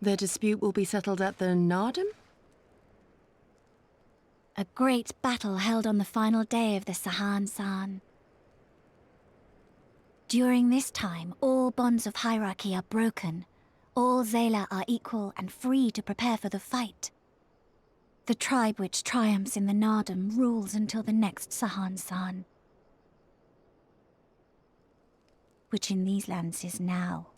The dispute will be settled at the Nardum? A great battle held on the final day of the Sahan San. During this time, all bonds of hierarchy are broken. All Xaela are equal and free to prepare for the fight. The tribe which triumphs in the Nardum rules until the next Sahan San, which in these lands is now.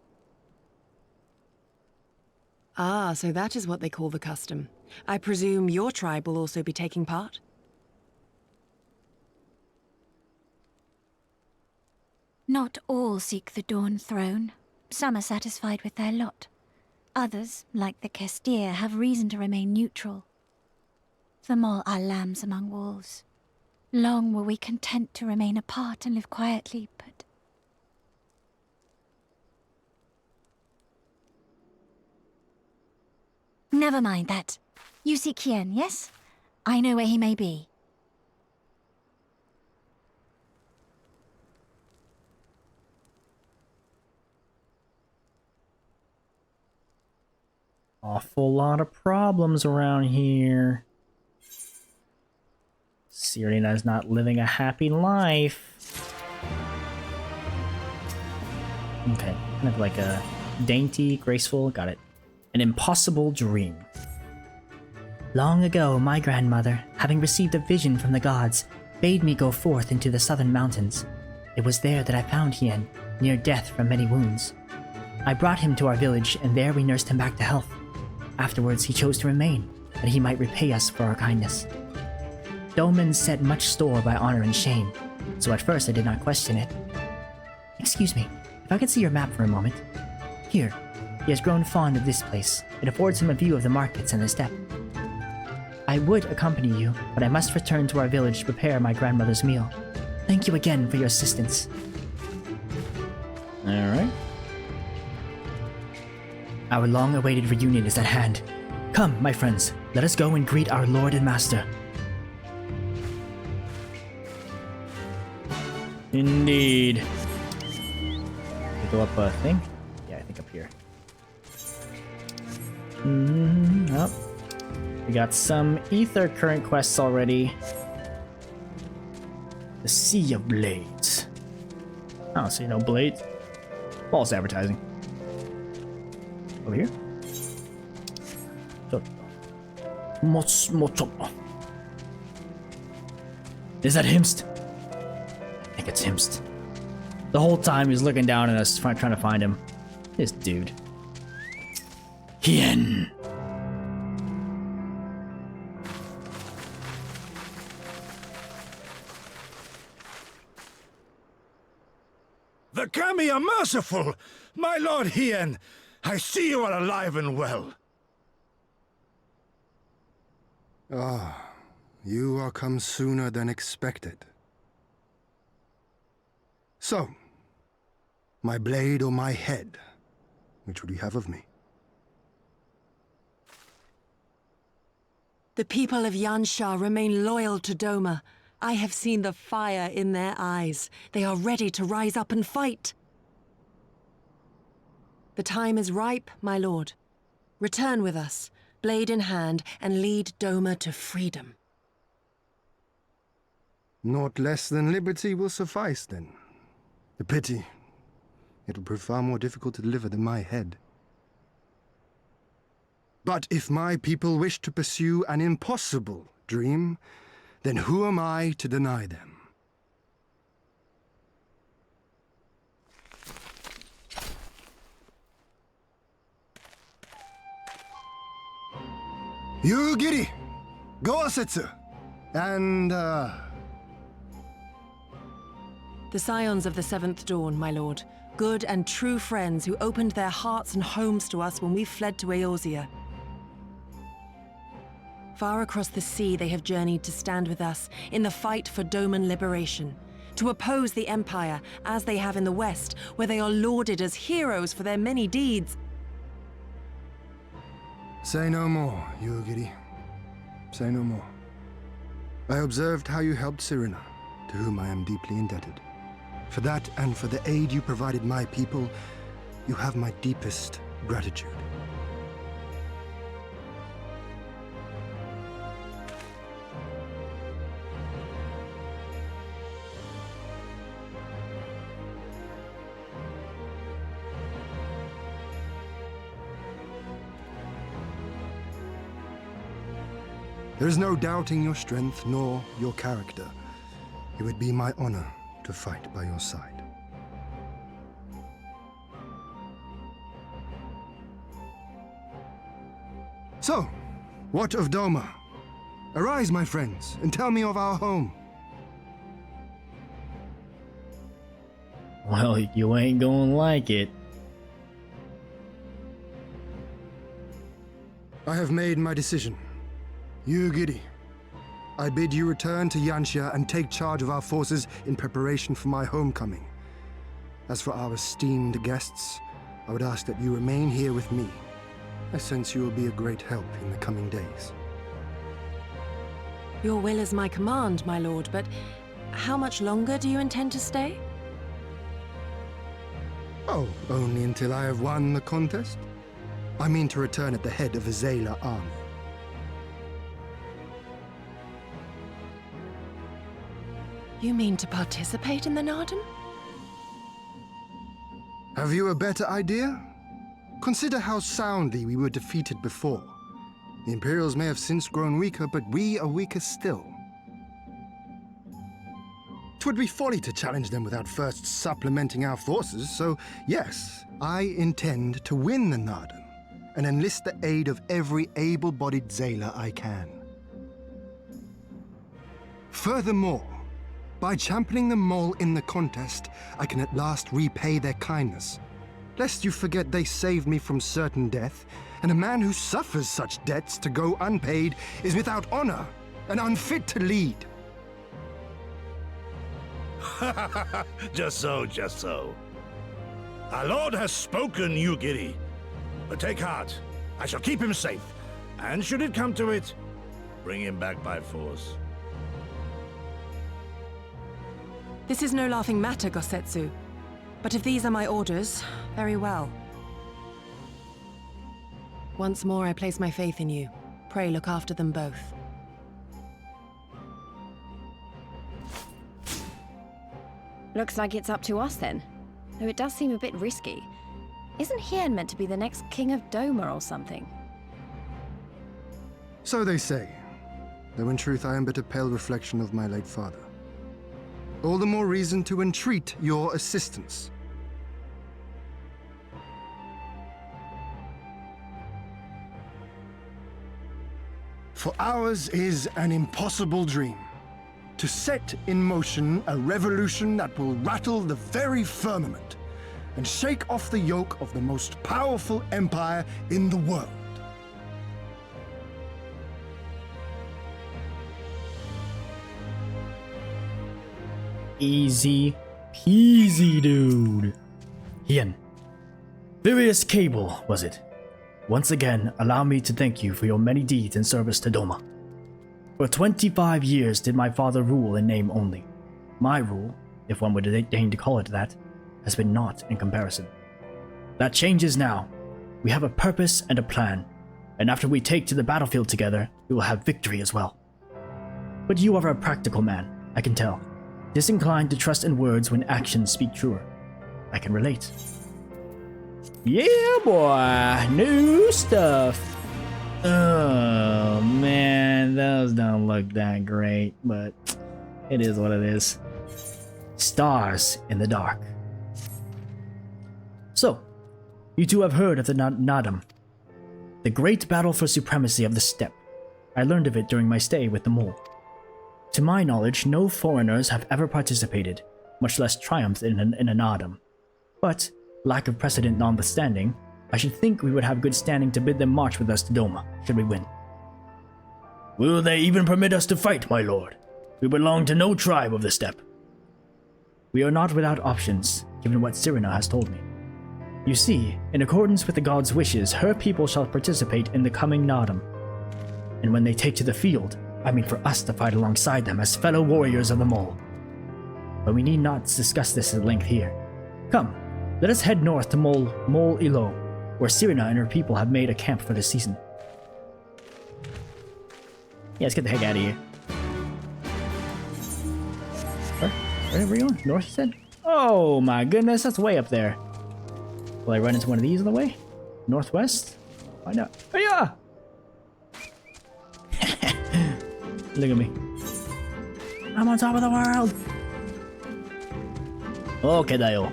Ah, so that is what they call the custom. I presume your tribe will also be taking part? Not all seek the Dawn Throne. Some are satisfied with their lot. Others, like the Kestir, have reason to remain neutral. Them all are lambs among wolves. Long were we content to remain apart and live quietly, but... Never mind that. You seek Hien, yes? I know where he may be. Awful lot of problems around here. Serena is not living a happy life. Okay, kind of like a dainty, graceful, got it. An impossible dream. Long ago, my grandmother, having received a vision from the gods, bade me go forth into the southern mountains. It was there that I found Hien, near death from many wounds. I brought him to our village, and there we nursed him back to health. Afterwards, he chose to remain, that he might repay us for our kindness. Domans set much store by honor and shame, so at first I did not question it. Excuse me, if I could see your map for a moment. Here, he has grown fond of this place. It affords him a view of the markets and the steppe. I would accompany you, but I must return to our village to prepare my grandmother's meal. Thank you again for your assistance. Alright. Our long-awaited reunion is at hand. Come, my friends, let us go and greet our lord and master. Indeed. We go up a thing? Yeah, I think up here. Oh. We got some ether current quests already. The Sea of Blades. I don't see no blades. False advertising. Over here? Is that Himst? I think it's Himst. The whole time he's looking down at us trying to find him. This dude. Hien. The Kami are merciful! My lord Hien, I see you are alive and well. Ah, you are come sooner than expected. So, my blade or my head? Which would you have of me? The people of Yansha remain loyal to Doma. I have seen the fire in their eyes. They are ready to rise up and fight. The time is ripe, my lord. Return with us, blade in hand, and lead Doma to freedom. Naught less than liberty will suffice, then. A pity. It will prove far more difficult to deliver than my head. But if my people wish to pursue an impossible dream, then who am I to deny them? You giri, Gosetsu, and The scions of the Seventh Dawn, my lord. Good and true friends who opened their hearts and homes to us when we fled to Eorzea. Far across the sea they have journeyed to stand with us in the fight for Doman liberation, to oppose the Empire as they have in the West, where they are lauded as heroes for their many deeds. Say no more, Yugiri. Say no more. I observed how you helped Serena, to whom I am deeply indebted. For that and for the aid you provided my people, you have my deepest gratitude. There is no doubting your strength nor your character. It would be my honor to fight by your side. So, what of Doma? Arise, my friends, and tell me of our home. Well, you ain't gonna like it. I have made my decision. Yugiri, I bid you return to Yanxia and take charge of our forces in preparation for my homecoming. As for our esteemed guests, I would ask that you remain here with me. I sense you will be a great help in the coming days. Your will is my command, my lord, but how much longer do you intend to stay? Oh, only until I have won the contest? I mean to return at the head of a Xaela army. You mean to participate in the Nardum? Have you a better idea? Consider how soundly we were defeated before. The Imperials may have since grown weaker, but we are weaker still. 'Twould be folly to challenge them without first supplementing our forces, so yes, I intend to win the Nardum and enlist the aid of every able-bodied Xaela I can. Furthermore, by championing the mole in the contest, I can at last repay their kindness. Lest you forget they saved me from certain death, and a man who suffers such debts to go unpaid is without honor and unfit to lead. Just so, just so. Our lord has spoken, Yugiri. But take heart. I shall keep him safe. And should it come to it, bring him back by force. This is no laughing matter, Gosetsu. But if these are my orders, very well. Once more I place my faith in you. Pray look after them both. Looks like it's up to us then. Though it does seem a bit risky. Isn't Hien meant to be the next king of Doma or something? So they say, though in truth I am but a pale reflection of my late father. All the more reason to entreat your assistance. For ours is an impossible dream. To set in motion a revolution that will rattle the very firmament and shake off the yoke of the most powerful empire in the world. Easy peasy, dude. Hien. Furious Cable, was it? Once again, allow me to thank you for your many deeds in service to Doma. For 25 years did my father rule in name only. My rule, if one would deign to call it that, has been naught in comparison. That changes now. We have a purpose and a plan, and after we take to the battlefield together, we will have victory as well. But you are a practical man, I can tell. Disinclined to trust in words when actions speak truer. I can relate. Yeah, boy, new stuff. Oh man, those don't look that great, but it is what it is. Stars in the dark. So, you two have heard of the Nadam, the great battle for supremacy of the steppe. I learned of it during my stay with the mole. To my knowledge, no foreigners have ever participated, much less triumphed in a Nadam. But, lack of precedent notwithstanding, I should think we would have good standing to bid them march with us to Doma, should we win. Will they even permit us to fight, my lord? We belong to no tribe of the steppe. We are not without options, given what Serena has told me. You see, in accordance with the god's wishes, her people shall participate in the coming Nadam. And when they take to the field, I mean for us to fight alongside them as fellow warriors of the mole. But we need not discuss this at length here. Come, let us head north to Mole Ilo, where Serena and her people have made a camp for the season. Yeah, let's get the heck out of here. Where are we going? North, you said? Oh my goodness, that's way up there. Will I run into one of these on the way? Northwest? Find out. Oh yeah! Look at me. I'm on top of the world! Okay, Dio.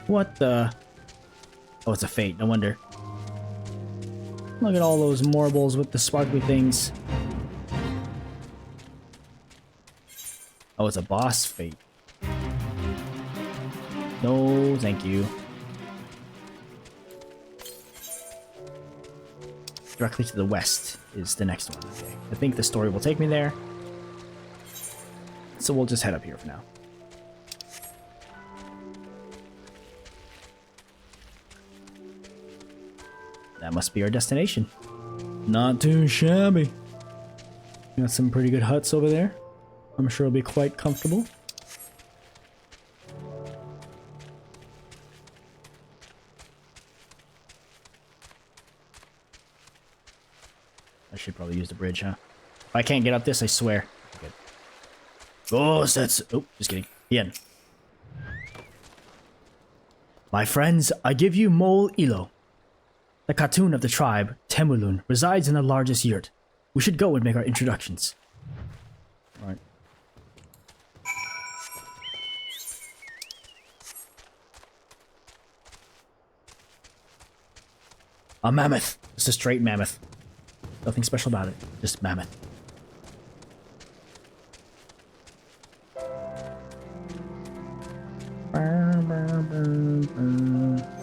What the? Oh, it's a fate, no wonder. Look at all those marbles with the sparkly things. Oh, it's a boss fate. No, thank you. Directly to the west is the next one. Okay. I think the story will take me there. So we'll just head up here for now. That must be our destination. Not too shabby. Got some pretty good huts over there. I'm sure it'll be quite comfortable. I should probably use the bridge, huh? If I can't get up this, I swear. Okay. Oh, that's... Oh, just kidding. Hien. My friends, I give you Mole Ilo. The Khatun of the tribe, Temulun, resides in the largest yurt. We should go and make our introductions. Alright. A mammoth. Just a straight mammoth. Nothing special about it. Just mammoth.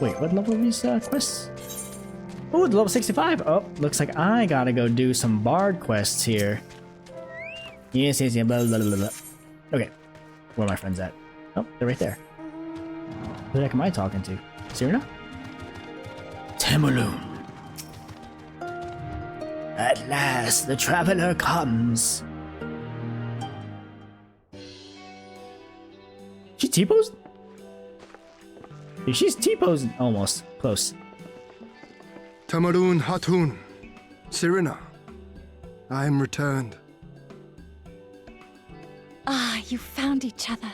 Wait, what level are these quests? Oh, level 65. Oh, looks like I gotta go do some bard quests here. Yes, blah, blah, blah, blah. Okay, where are my friends at? Oh, they're right there. Who the heck am I talking to? Serena? Temulun. At last, the traveler comes. She T-posed? She's T-posing. Almost. Close. Tamarun Hatun. Serena. I am returned. Ah, you found each other.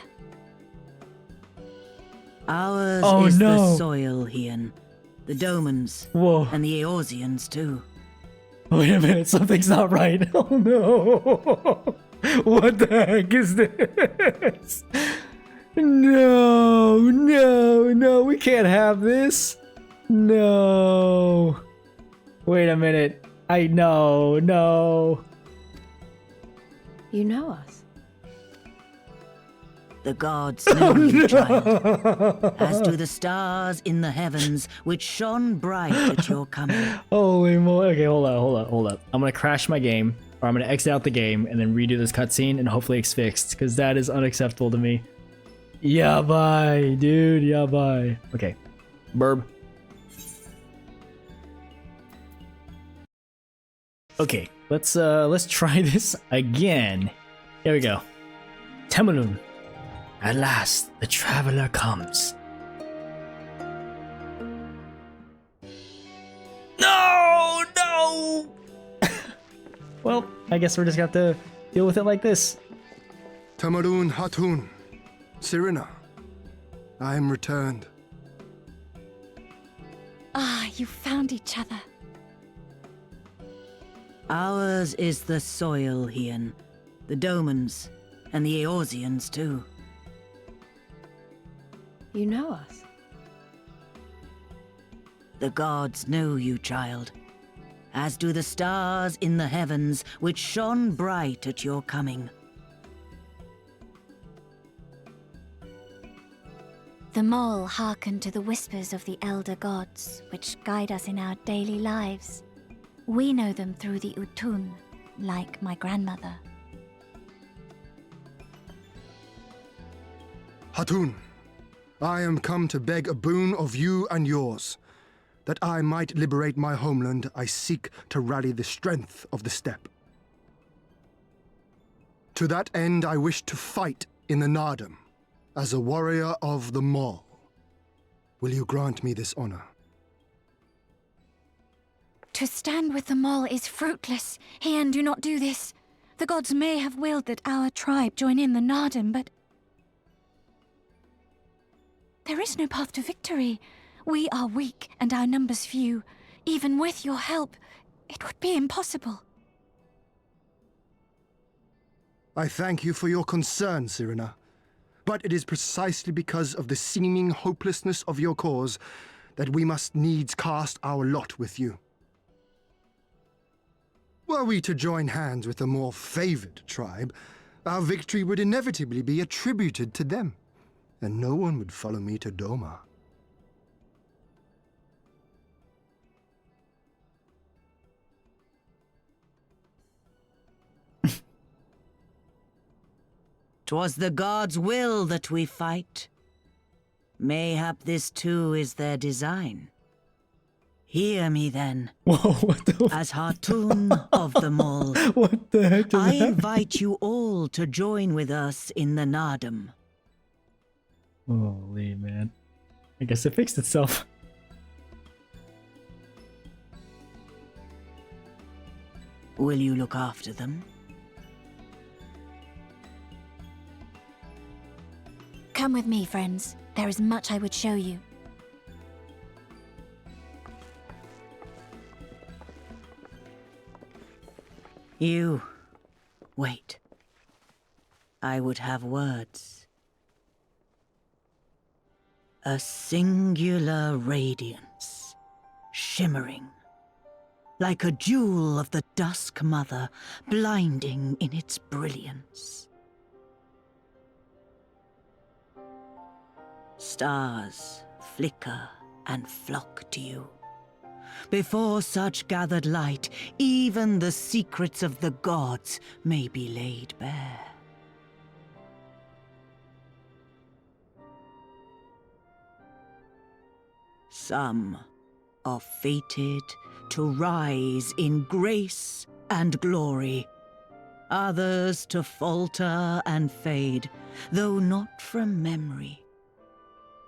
Ours Oh, is no. the soil, Hien. The Domans. Whoa. And the Eorzeans, too. Wait a minute, something's not right. Oh no. What the heck is this? No, no, no, we can't have this. No. Wait a minute. No. You know us. The gods know you, child, as do the stars in the heavens, which shone bright at your coming. Holy moly. Okay, hold up. I'm gonna crash my game, or I'm gonna exit out the game and then redo this cutscene, and hopefully it's fixed, because that is unacceptable to me. Yabai, dude, yabai. Okay, burb. Okay, let's try this again. Here we go. Temulun. At last, the traveler comes. No! Well, I guess we're just gonna have to deal with it like this. Tamarun Hatun. Serena. I am returned. You found each other. Ours is the soil, Hien. The Domans, and the Eorzeans too. You know us? The gods know you, child, as do the stars in the heavens which shone bright at your coming. The mole hearkened to the whispers of the elder gods, which guide us in our daily lives. We know them through the Utun, like my grandmother. Hatun, I am come to beg a boon of you and yours. That I might liberate my homeland, I seek to rally the strength of the steppe. To that end, I wish to fight in the Nardam, as a warrior of the Mall. Will you grant me this honor? To stand with the mole is fruitless. Hien, do not do this. The gods may have willed that our tribe join in the Nardam, but there is no path to victory. We are weak and our numbers few. Even with your help, it would be impossible. I thank you for your concern, Cyrena. But it is precisely because of the seeming hopelessness of your cause that we must needs cast our lot with you. Were we to join hands with a more favored tribe, our victory would inevitably be attributed to them, and no one would follow me to Doma. 'Twas the gods' will that we fight. Mayhap this too is their design. Hear me then. Whoa, what the As Hatun of the Mall, what the heck is I that? invite you all to join with us in the Nardam. Holy man. I guess it fixed itself. Will you look after them? Come with me, friends. There is much I would show you. You... wait. I would have words. A singular radiance, shimmering, like a jewel of the Dusk Mother, blinding in its brilliance. Stars flicker and flock to you. Before such gathered light, even the secrets of the gods may be laid bare. Some are fated to rise in grace and glory, others to falter and fade, though not from memory.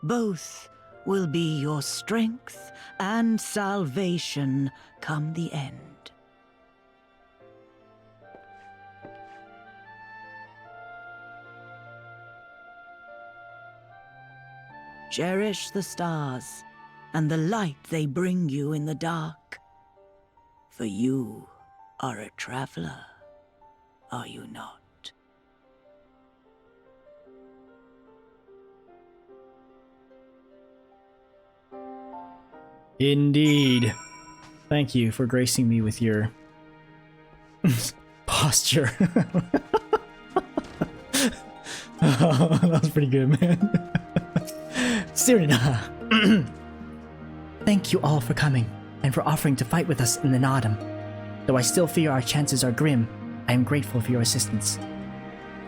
Both will be your strength and salvation come the end. Cherish the stars and the light they bring you in the dark, for you are a traveler, are you not? Indeed. Thank you for gracing me with your posture. Oh, that was pretty good, man. Cyrena. Thank you all for coming, and for offering to fight with us in the Nardam. Though I still fear our chances are grim, I am grateful for your assistance.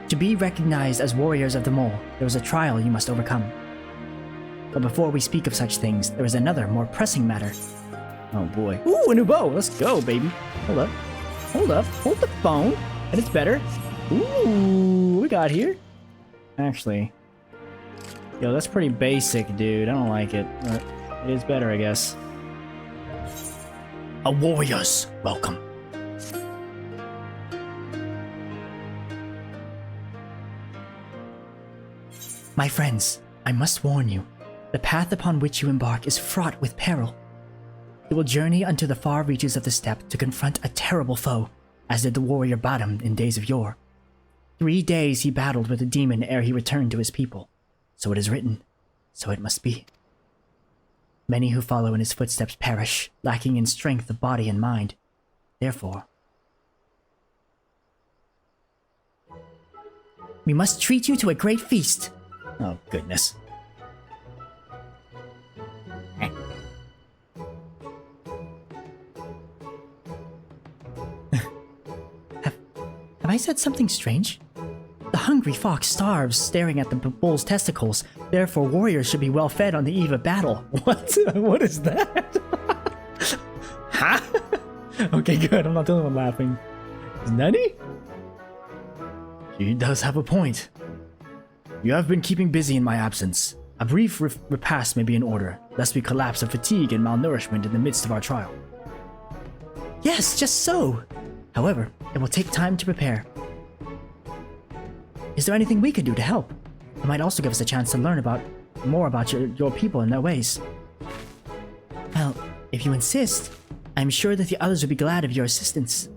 To be recognized as warriors of the Mole, there was a trial you must overcome. But before we speak of such things, there is another, more pressing matter. Oh boy. Ooh, a new bow! Let's go, baby! Hold up. Hold up. Hold the phone. And it's better. Ooh, we got here. Actually. Yo, that's pretty basic, dude. I don't like it. But it is better, I guess. A warrior's welcome. My friends, I must warn you. The path upon which you embark is fraught with peril. He will journey unto the far reaches of the steppe to confront a terrible foe, as did the warrior Bardam in days of yore. 3 days he battled with the demon ere he returned to his people. So it is written, so it must be. Many who follow in his footsteps perish, lacking in strength of body and mind. Therefore, we must treat you to a great feast. Oh, goodness. Have I said something strange? The hungry fox starves staring at the bull's testicles. Therefore, warriors should be well fed on the eve of battle. What? What is that? Huh? Okay, good. I'm not the only one laughing. Is Nani? She does have a point. You have been keeping busy in my absence. A brief repast may be in order, lest we collapse of fatigue and malnourishment in the midst of our trial. Yes, just so. However, it will take time to prepare. Is there anything we could do to help? It might also give us a chance to learn more about your people and their ways. Well, if you insist, I'm sure that the others would be glad of your assistance.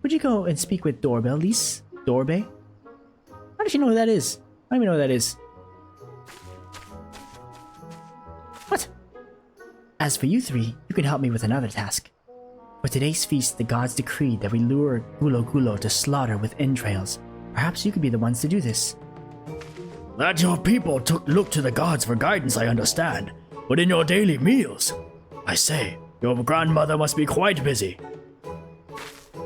Would you go and speak with Doorbell, Lise? Dorbe? How does she know who that is? I don't even know who that is. What? As for you three, you can help me with another task. For today's feast, the gods decreed that we lure Gulo Gulo to slaughter with entrails. Perhaps you could be the ones to do this. That your people look to the gods for guidance, I understand. But in your daily meals, I say, your grandmother must be quite busy.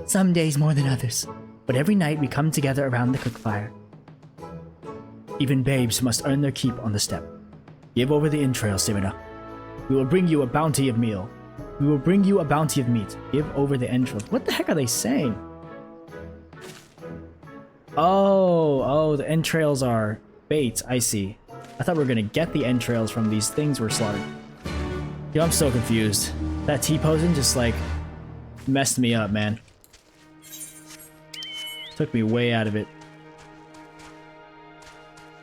Some days more than others, but every night we come together around the cook fire. Even babes must earn their keep on the steppe. Give over the entrails, Simina. We will bring you a bounty of meal. We will bring you a bounty of meat. Give over the entrails. What the heck are they saying? Oh, the entrails are bait. I see. I thought we were gonna get the entrails from these things we're slaughtered. Yo, I'm so confused. That T-posing just like messed me up, man. Took me way out of it.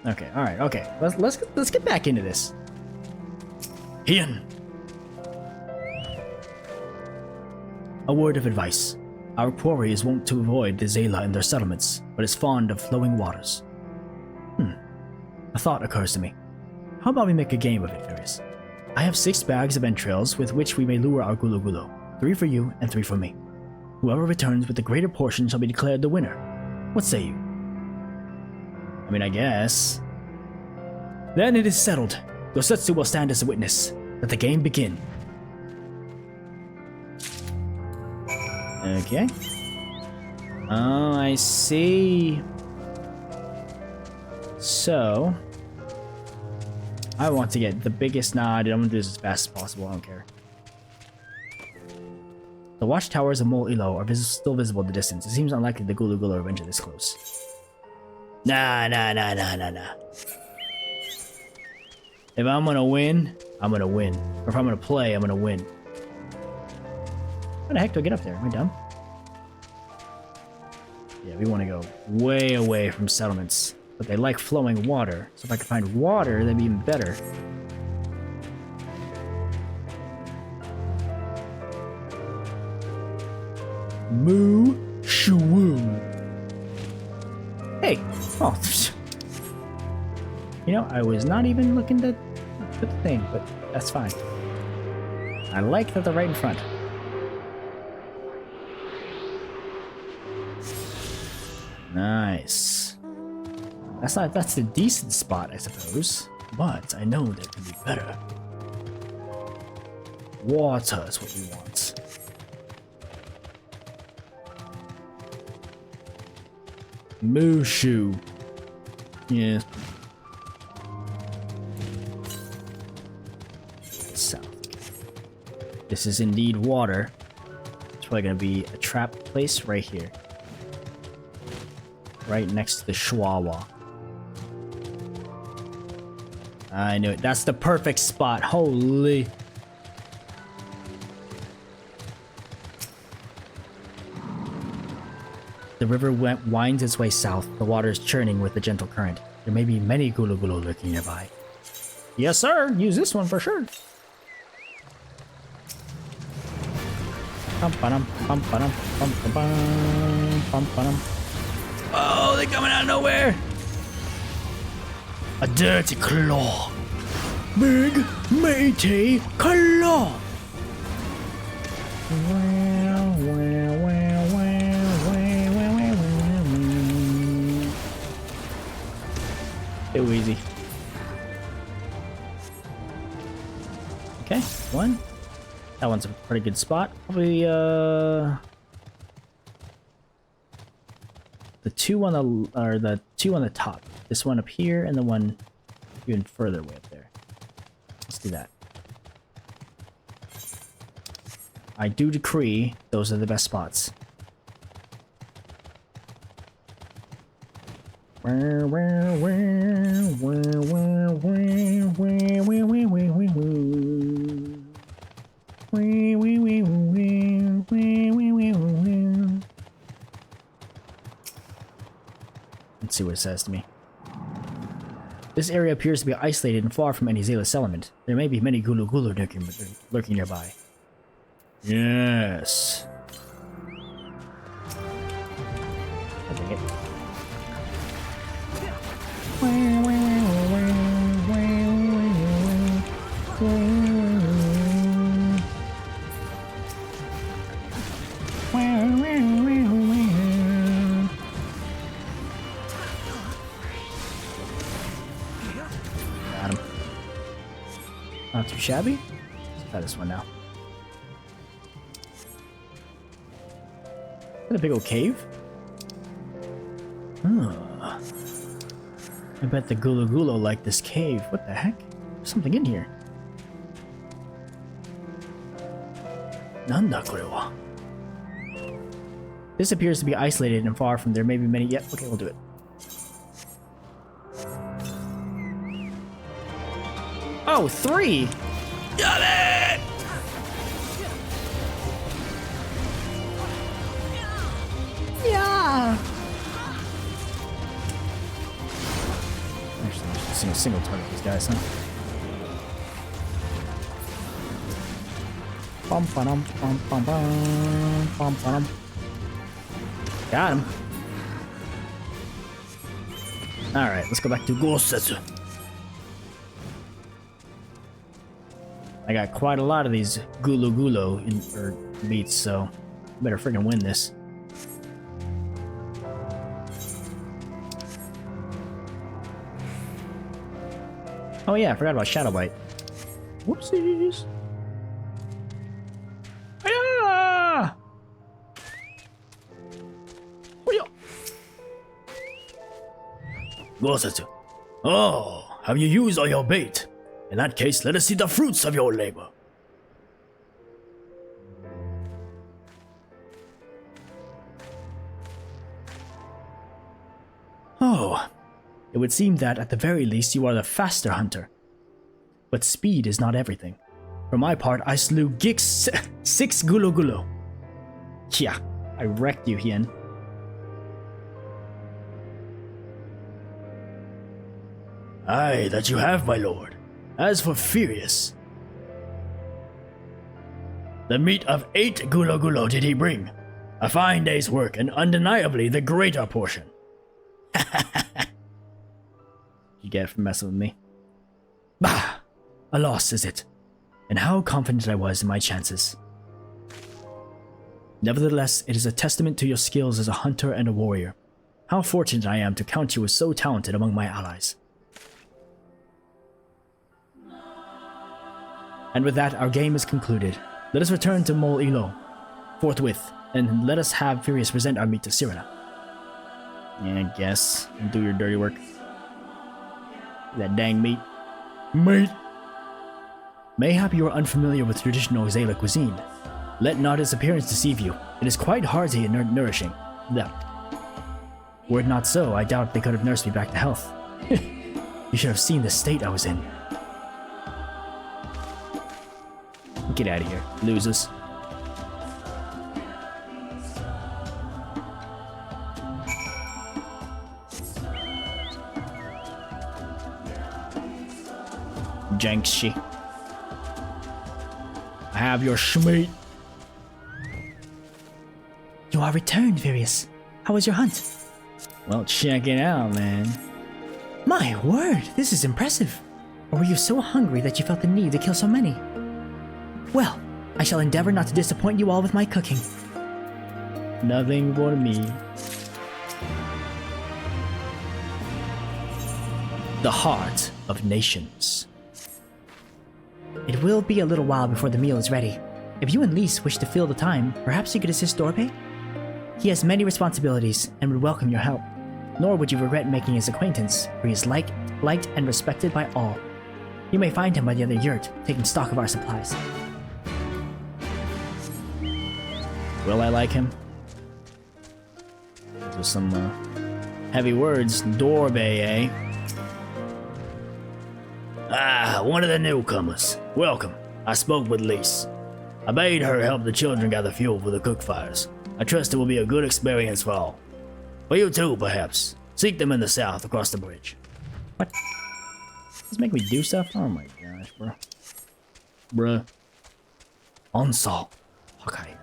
Okay, all right, okay. Let's get back into this. Hien. A word of advice. Our quarry is wont to avoid the Xaela in their settlements, but is fond of flowing waters. A thought occurs to me. How about we make a game of it, Furious? I have 6 bags of entrails with which we may lure our Gulo Gulo. 3 for you and 3 for me. Whoever returns with the greater portion shall be declared the winner. What say you? I mean, I guess. Then it is settled. Yosetsu will stand as a witness. Let the game begin. Okay. Oh, I see. So, I want to get the biggest. Nah, I'm gonna do this as fast as possible. I don't care. The watchtowers of Mol Ilo are still visible in the distance. It seems unlikely the Gulo Gulo will venture this close. Nah. If I'm gonna win, I'm gonna win. Or if I'm gonna play, I'm gonna win. How the heck do I get up there? Am I dumb? Yeah, we want to go way away from settlements. But they like flowing water. So if I could find water, that'd be even better. Moo shoo. Hey! Oh, you know, I was not even looking to put the thing, but that's fine. I like that they're right in front. Nice. That's the decent spot, I suppose. But I know there can be better. Water is what we want. Mushu. Yeah. South. This is indeed water. It's probably gonna be a trap place right here. Right next to the Schwawa. I knew it. That's the perfect spot. Holy. The river winds its way south, the water is churning with the gentle current. There may be many Gulu Gulu lurking nearby. Yes, sir. Use this one for sure. Oh, they're coming out of nowhere. A dirty claw. Big, meaty claw. Too easy. Okay, one. That one's a pretty good spot. Probably the two on the two on the top. This one up here and the one even further way up there. Let's do that. I do decree those are the best spots. Let's see what it says to me. This area appears to be isolated and far from any Xaela settlement. There may be many Gulu Gulu lurking nearby. Yes. I think it. Got him. Not too shabby. Let's try this one now. Is that a big old cave? Oh. I bet the Gulu Gulu like this cave. What the heck? There's something in here. Nanda kore wa? This appears to be isolated and far from there may be many. Yep, okay, we'll do it. Oh, 3! Got it! Yeah! Actually, I should single target these guys, huh? Bum bum bum bum bum bum bum. Got him. Alright, let's go back to Gosetsu. I got quite a lot of these Gulu Gulu beats, so I better freaking win this. Oh yeah, I forgot about Shadow Bite. Whoopsies. Hiya! Gosetsu. Oh, have you used all your bait? In that case, let us see the fruits of your labor. Oh, it would seem that at the very least you are the faster hunter. But speed is not everything. For my part, I slew 6 Gulu Gulu. Yeah, I wrecked you, Hien. Aye, that you have, my lord. As for Furious, the meat of 8 Gulu Gulu did he bring. A fine day's work, and undeniably the greater portion. You get it for messing with me. Bah! A loss, is it? And how confident I was in my chances. Nevertheless, it is a testament to your skills as a hunter and a warrior. How fortunate I am to count you as so talented among my allies. And with that, our game is concluded. Let us return to Mol Ilo forthwith, and let us have Furious present our meat to Sirena. Yeah, I guess. Do your dirty work. That dang meat. Meat! Mayhap you are unfamiliar with traditional Xaela cuisine. Let not its appearance deceive you. It is quite hearty and nourishing. Were it not so, I doubt they could have nursed me back to health. You should have seen the state I was in. Get out of here, losers. Jankshi. I have your schmeat. You are returned, Virius. How was your hunt? Well, check it out, man. My word, this is impressive. Or were you so hungry that you felt the need to kill so many? Well, I shall endeavor not to disappoint you all with my cooking. Nothing for me. The Heart of Nations. It will be a little while before the meal is ready. If you and Lise wish to fill the time, perhaps you could assist Dorbe? He has many responsibilities and would welcome your help. Nor would you regret making his acquaintance, for he is liked and respected by all. You may find him by the other yurt, taking stock of our supplies. Will I like him? Those are some heavy words. Dorbe, eh? Ah, one of the newcomers. Welcome. I spoke with Lise. I bade her help the children gather fuel for the cook fires. I trust it will be a good experience for all. For you too, perhaps. Seek them in the south, across the bridge. What? Does make me do stuff? Oh my gosh, bro. Bruh. Onslaught. Okay.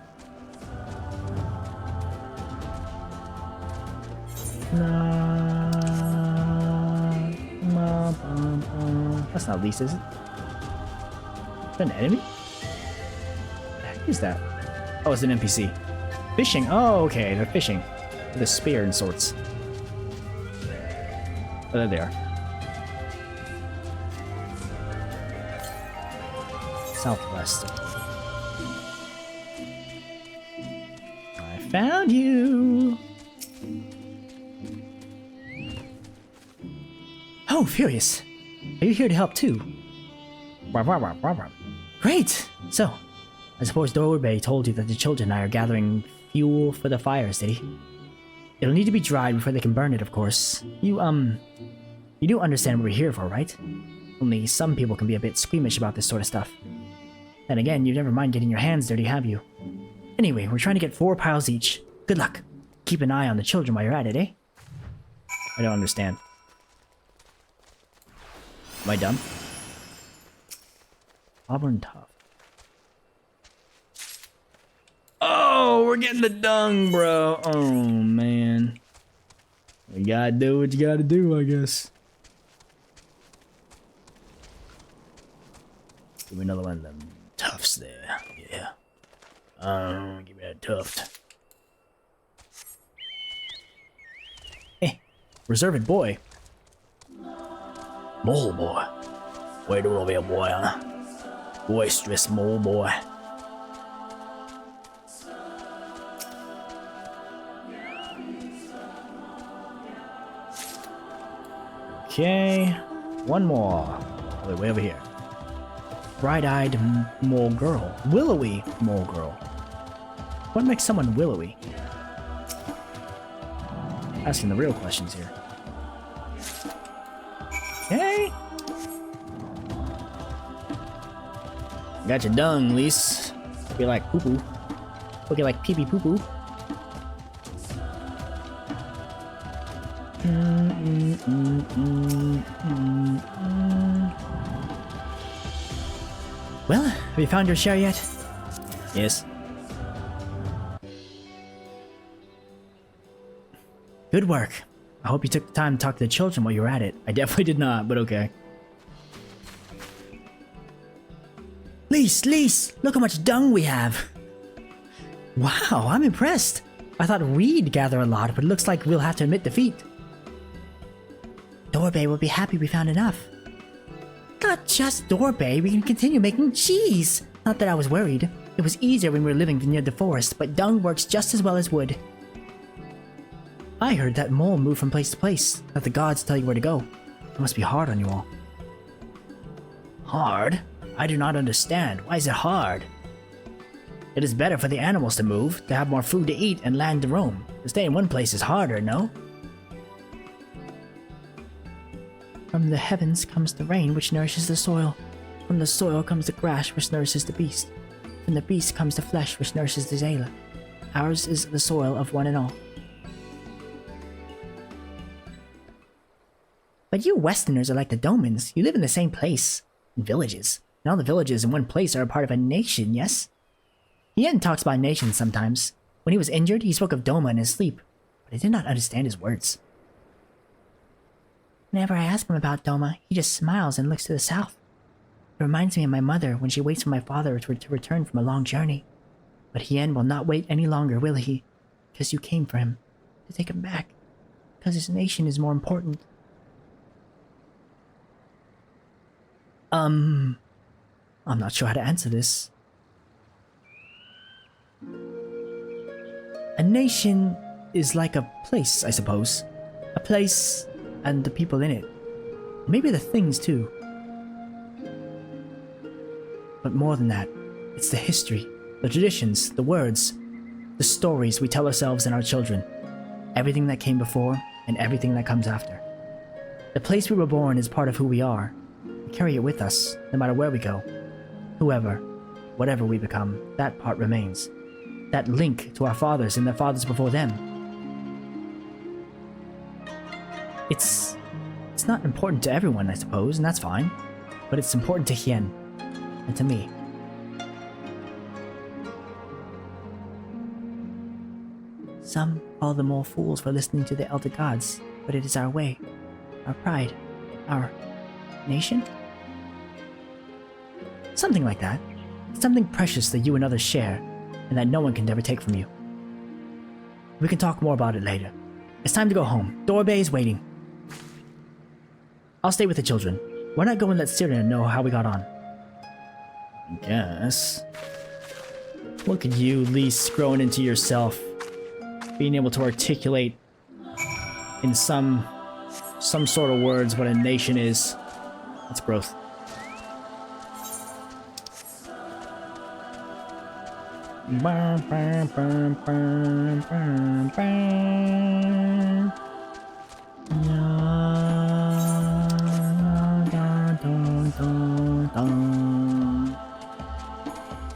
That's not Lisa, is it? Is that an enemy? What the heck is that? Oh, it's an NPC. Fishing. Oh, okay, they're fishing. With a spear and sorts. Oh, there they are. Southwest. I found you! Oh, Furious! Are you here to help too? Great! So, I suppose Dorbe told you that the children and I are gathering fuel for the fires, did he? It'll need to be dried before they can burn it, of course. You do understand what we're here for, right? Only some people can be a bit squeamish about this sort of stuff. Then again, you never mind getting your hands dirty, have you? Anyway, we're trying to get 4 piles each. Good luck. Keep an eye on the children while you're at it, eh? I don't understand. Am I dumb? Auburn tough. Oh, we're getting the dung, bro. Oh, man. You gotta do what you gotta do, I guess. Give me another one of them tufts there. Yeah. Give me that tuft. Hey, reserved boy. Mole boy. Way to over here, boy, huh? Boisterous mole boy. Okay, one more. Wait, way over here. Bright-eyed mole girl. Willowy mole girl. What makes someone willowy? Asking the real questions here. Okay. Got your dung, Lise. Hope you like poo-poo. Hope you like pee-pee poo-poo. Well, have you found your share yet? Yes. Good work. I hope you took the time to talk to the children while you were at it. I definitely did not, but okay. Lise, look how much dung we have. Wow, I'm impressed. I thought we'd gather a lot, but it looks like we'll have to admit defeat. Dorbe will be happy we found enough. Not just Dorbe, we can continue making cheese. Not that I was worried. It was easier when we were living near the forest, but dung works just as well as wood. I heard that mole moved from place to place. Let the gods tell you where to go. It must be hard on you all. Hard? I do not understand. Why is it hard? It is better for the animals to move, to have more food to eat and land to roam. To stay in one place is harder, no? From the heavens comes the rain, which nourishes the soil. From the soil comes the grass, which nourishes the beast. From the beast comes the flesh, which nourishes the Xaela. Ours is the soil of one and all. But you Westerners are like the Domans. You live in the same place. Villages? And all the villages in one place are a part of a nation, yes? Hien talks about nations sometimes. When he was injured, he spoke of Doma in his sleep, but I did not understand his words. Whenever I ask him about Doma, he just smiles and looks to the south. It reminds me of my mother when she waits for my father to return from a long journey. But Hien will not wait any longer, will he? Because you came for him, to take him back. Because his nation is more important. I'm not sure how to answer this. A nation is like a place, I suppose. A place and the people in it. Maybe the things too. But more than that, it's the history, the traditions, the words, the stories we tell ourselves and our children. Everything that came before and everything that comes after. The place we were born is part of who we are. We carry it with us, no matter where we go. Whoever, whatever we become, that part remains. That link to our fathers and their fathers before them. It's not important to everyone, I suppose, and that's fine. But it's important to Hien, and to me. Some call them all fools for listening to the elder gods, but it is our way, our pride, our nation? Something like that. Something precious that you and others share, and that no one can ever take from you. We can talk more about it later. It's time to go home. Dorbe is waiting. I'll stay with the children. Why not go and let Cyrena know how we got on? I guess. Look at you, Lise, growing into yourself. Being able to articulate in some sort of words what a nation is. That's growth.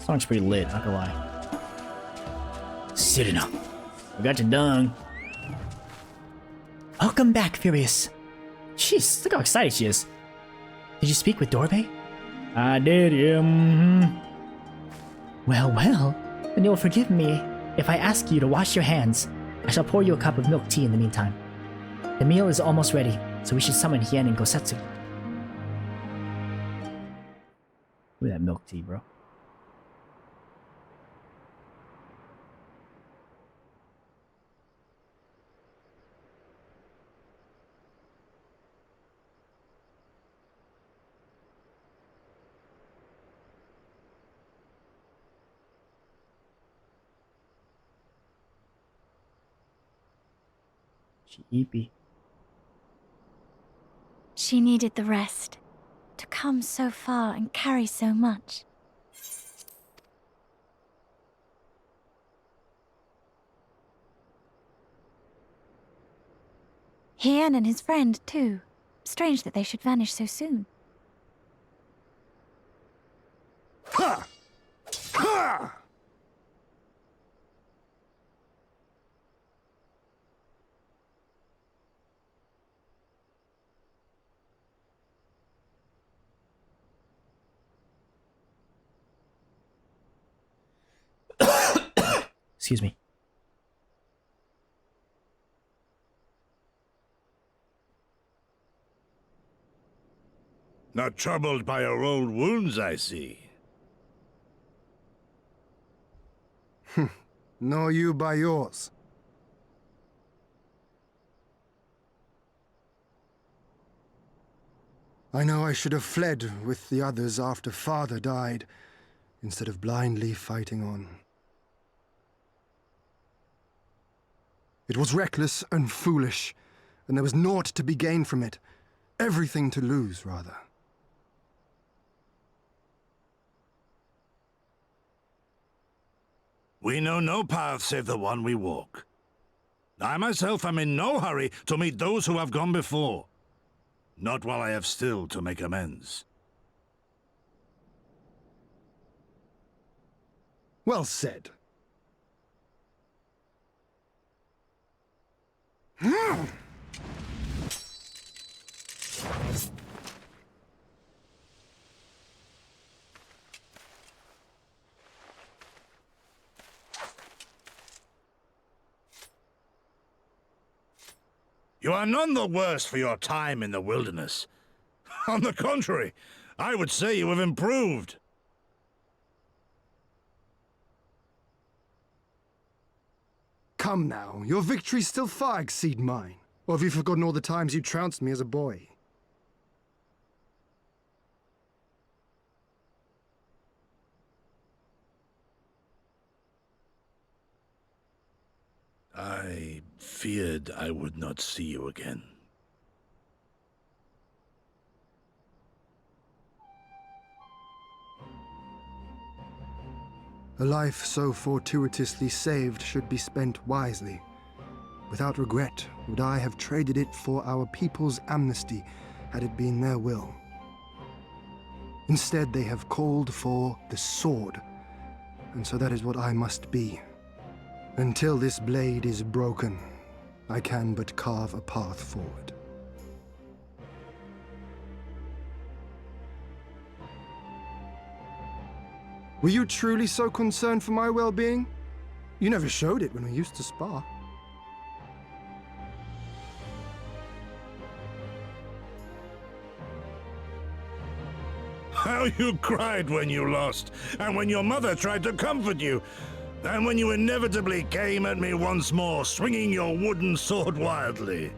Song's pretty lit, not gonna lie. Cyrena, we got you done. Welcome back, Furious. Jeez, look how excited she is. Did you speak with Dorbe? I did, yeah. Well, then you'll forgive me if I ask you to wash your hands. I shall pour you a cup of milk tea in the meantime. The meal is almost ready, so we should summon Hien and Gosetsu. Look at that milk tea, bro. Eepy. She needed the rest. To come so far and carry so much. Hien and his friend, too. Strange that they should vanish so soon. Ha! Ha! Excuse me. Not troubled by your old wounds, I see. Nor you by yours. I know I should have fled with the others after Father died, instead of blindly fighting on. It was reckless and foolish, and there was naught to be gained from it. Everything to lose, rather. We know no path save the one we walk. I myself am in no hurry to meet those who have gone before. Not while I have still to make amends. Well said. You are none the worse for your time in the wilderness. On the contrary, I would say you have improved. Come now, your victories still far exceed mine. Or have you forgotten all the times you trounced me as a boy? I feared I would not see you again. A life so fortuitously saved should be spent wisely. Without regret would I have traded it for our people's amnesty had it been their will. Instead, they have called for the sword, and so that is what I must be. Until this blade is broken, I can but carve a path forward. Were you truly so concerned for my well-being? You never showed it when we used to spar. How you cried when you lost, and when your mother tried to comfort you, and when you inevitably came at me once more, swinging your wooden sword wildly.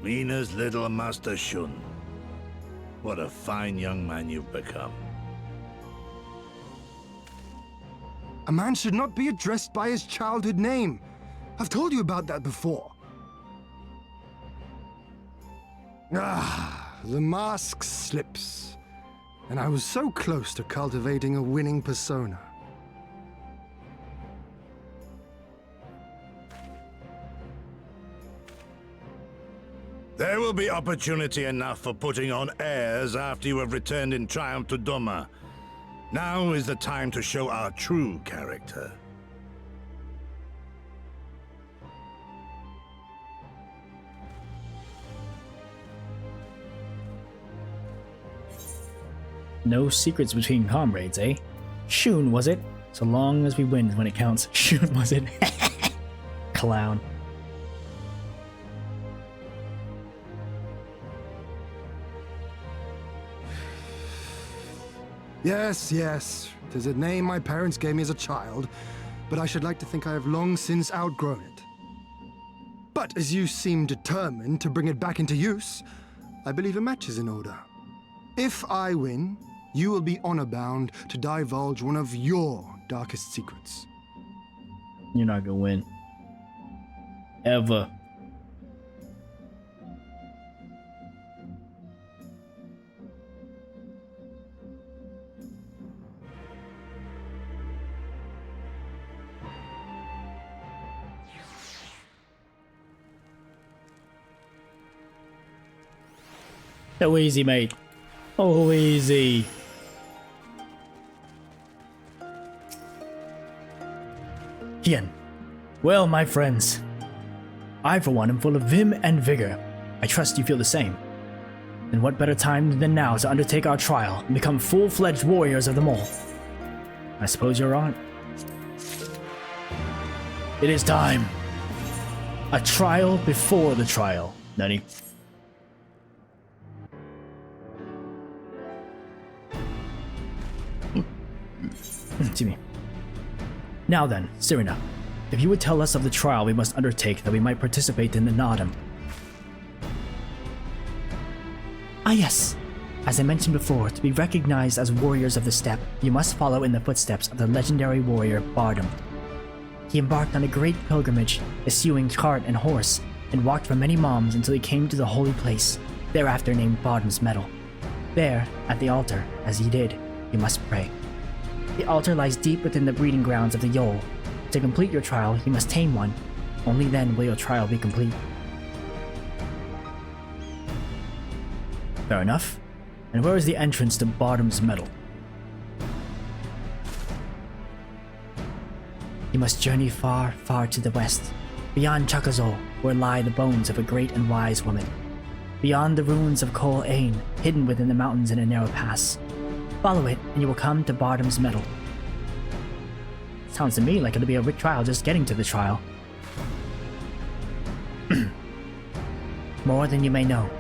Mina's little Master Shun. What a fine young man you've become. A man should not be addressed by his childhood name. I've told you about that before. The mask slips. And I was so close to cultivating a winning persona. There will be opportunity enough for putting on airs after you have returned in triumph to Doma. Now is the time to show our true character. No secrets between comrades, eh? Shun, was it? So long as we win when it counts. Shun, was it? Clown. Yes, yes. 'Tis a name my parents gave me as a child, but I should like to think I have long since outgrown it. But as you seem determined to bring it back into use, I believe a match is in order. If I win, you will be honor-bound to divulge one of your darkest secrets. You're not gonna win. Ever. Oh, easy, mate. Oh, easy. Hien. Well, my friends, I for one am full of vim and vigor. I trust you feel the same. And what better time than now to undertake our trial and become full-fledged warriors of the mole? I suppose you're on. It is time. A trial before the trial, Nani. Excuse me. Now then, Serena, if you would tell us of the trial we must undertake that we might participate in the Nardum. Ah yes, as I mentioned before, to be recognized as warriors of the steppe, you must follow in the footsteps of the legendary warrior Bardam. He embarked on a great pilgrimage, eschewing cart and horse, and walked for many moms until he came to the holy place, thereafter named Bardam's Mettle. There, at the altar, as he did, you must pray. The altar lies deep within the breeding grounds of the Yol. To complete your trial, you must tame one. Only then will your trial be complete. Fair enough. And where is the entrance to Bardam's Mettle? You must journey far, far to the west, beyond Chakazol, where lie the bones of a great and wise woman. Beyond the ruins of Kol Ain, hidden within the mountains in a narrow pass. Follow it, and you will come to Bardam's Mettle. Sounds to me like it'll be a trial just getting to the trial. More than you may know.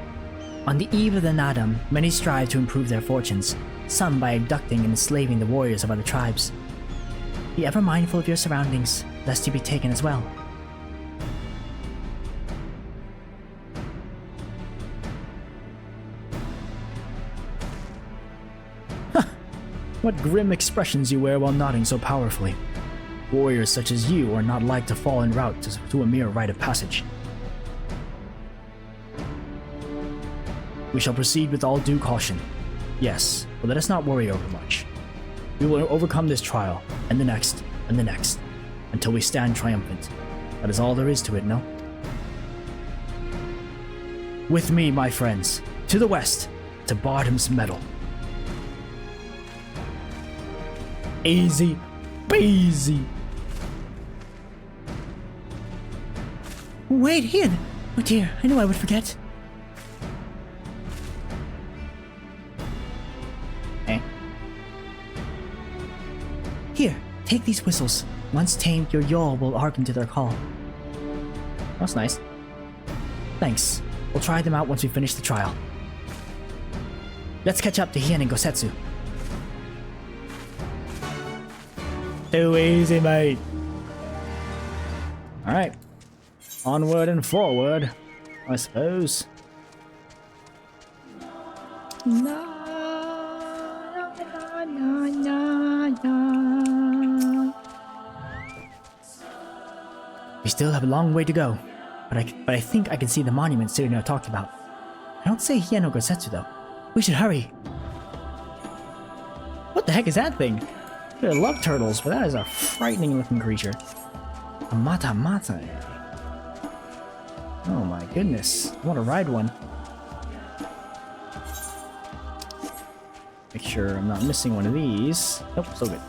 On the eve of the Nadam, many strive to improve their fortunes, some by abducting and enslaving the warriors of other tribes. Be ever mindful of your surroundings, lest you be taken as well. What grim expressions you wear while nodding so powerfully. Warriors such as you are not like to fall en route to a mere rite of passage. We shall proceed with all due caution. Yes, but let us not worry over much. We will overcome this trial, and the next, until we stand triumphant. That is all there is to it, no? With me, my friends, to the west, to Bardam's Mettle. Easy peasy. Wait, Hien! Oh dear, I knew I would forget. Here, take these whistles. Once tamed, your yawl will hearken to their call. That's nice. Thanks. We'll try them out once we finish the trial. Let's catch up to Hien and Gosetsu. Too easy, mate. Alright. Onward and forward, I suppose. No. We still have a long way to go, but I think I can see the monument Cyrano talked about. I don't say Hien or Gosetsu though. We should hurry. What the heck is that thing? I love turtles, but that is a frightening looking creature. A mata. Oh my goodness. I want to ride one. Make sure I'm not missing one of these. Nope, so good.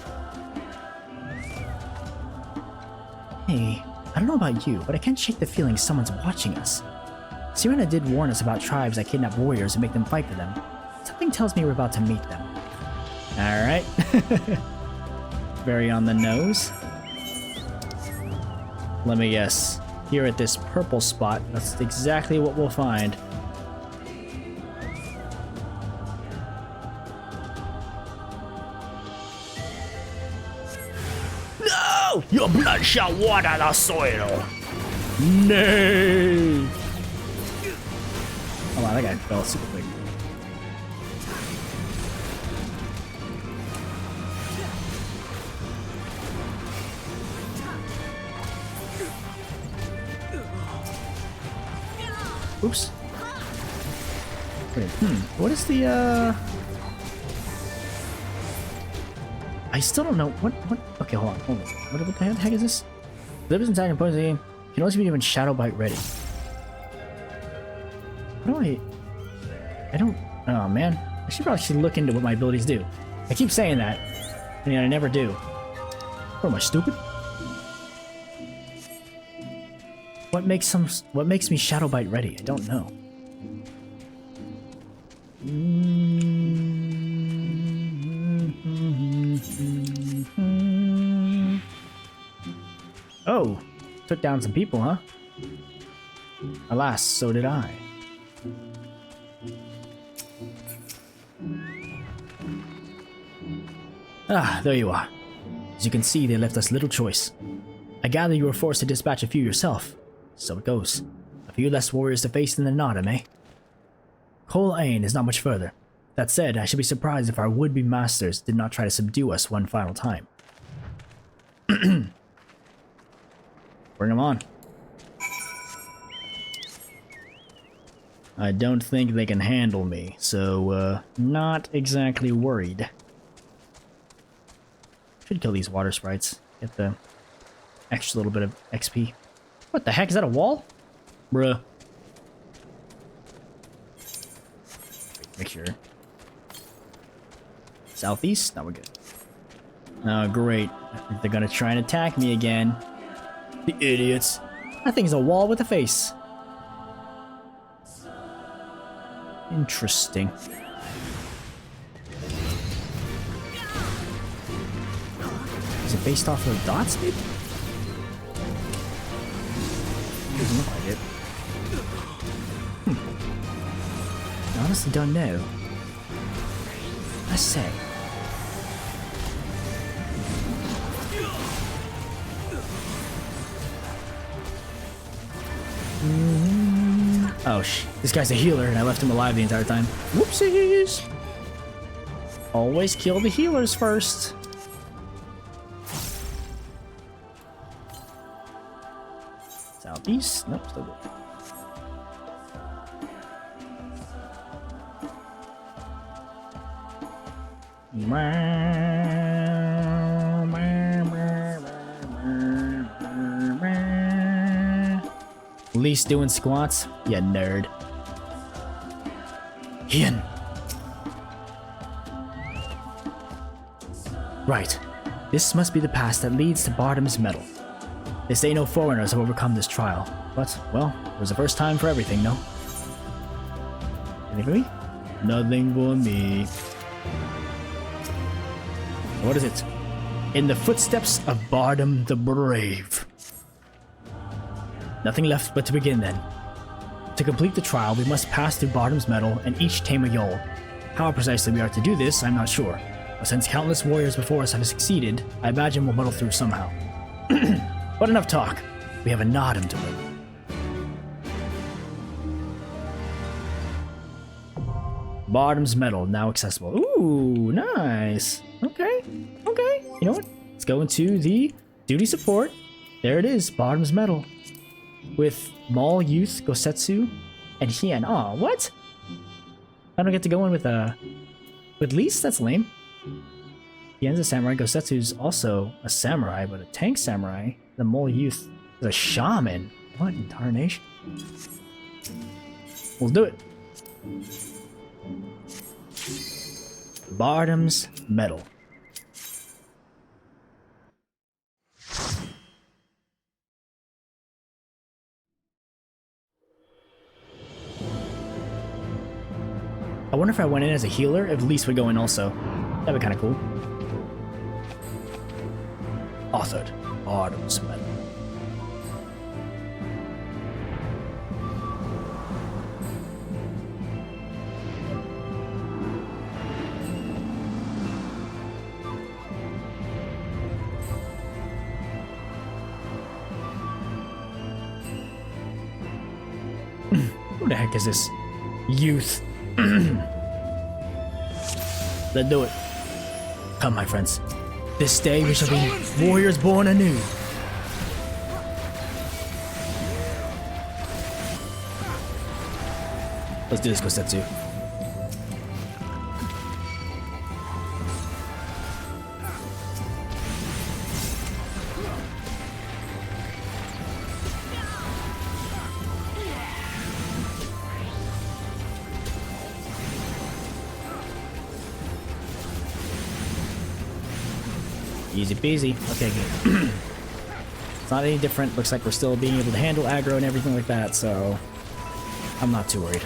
Hey, I don't know about you, but I can't shake the feeling someone's watching us. Cyrano did warn us about tribes that kidnap warriors and make them fight for them. Something tells me we're about to meet them. Alright. Very on the nose. Let me guess. Here at this purple spot, that's exactly what we'll find. No! Your blood shall water the soil! Nay! Oh wow, that guy fell super quick. Oops. Wait, what is the, I still don't know, what, okay, hold on. What the heck is this? Labors of Magnai opposing game can also be given Shadow Bite ready. What do I don't, oh man. I should probably look into what my abilities do. I keep saying that, and I never do. What, am I stupid? What makes me Shadow Bite ready? I don't know. Oh, took down some people, huh? Alas, so did I. Ah, there you are. As you can see, they left us little choice. I gather you were forced to dispatch a few yourself. So it goes. A few less warriors to face than the Nadam, eh? Col Ain is not much further. That said, I should be surprised if our would-be masters did not try to subdue us one final time. Bring them on. I don't think they can handle me, so, not exactly worried. Should kill these water sprites. Get the extra little bit of XP. What the heck? Is that a wall? Bruh. Make sure. Southeast? Now we're good. Oh, great. I think they're gonna try and attack me again. The idiots. That thing's a wall with a face. Interesting. Is it based off of dots, maybe? Doesn't look like it. I honestly don't know. I say. Oh, this guy's a healer, and I left him alive the entire time. Whoopsies! Always kill the healers first. Southeast? Nope, still good. Least doing squats? Ya nerd. Hien. Right. This must be the pass that leads to Bardam's Mettle. They say no foreigners have overcome this trial, but, well, it was the first time for everything, no? Anything for me? Nothing for me. What is it? In the footsteps of Bardam the Brave. Nothing left but to begin then. To complete the trial, we must pass through Bardam's Mettle and each tame a Yol. How precisely we are to do this, I'm not sure. But since countless warriors before us have succeeded, I imagine we'll muddle through somehow. But enough talk. We have a Nodum to win. Bardam's Mettle, now accessible. Ooh, nice. Okay. You know what? Let's go into the duty support. There it is, Bardam's Mettle. With Maul, Youth, Gosetsu, and Hien. Aw, what? I don't get to go in with Lise? That's lame. Hien's a samurai. Gosetsu's also a samurai, but a tank samurai. The Mole Youth is a shaman. What in tarnation? We'll do it. Bardam's Mettle. I wonder if I went in as a healer, if Lise would go in also. That'd be kind of cool. Authored. Bardam's Mettle. Who the heck is this? Youth. Let's do it. Come, my friends. This day we shall be warriors born anew. Let's do this, Gosetsu. Easy peasy. Okay, good. It's not any different. Looks like we're still being able to handle aggro and everything like that, so I'm not too worried.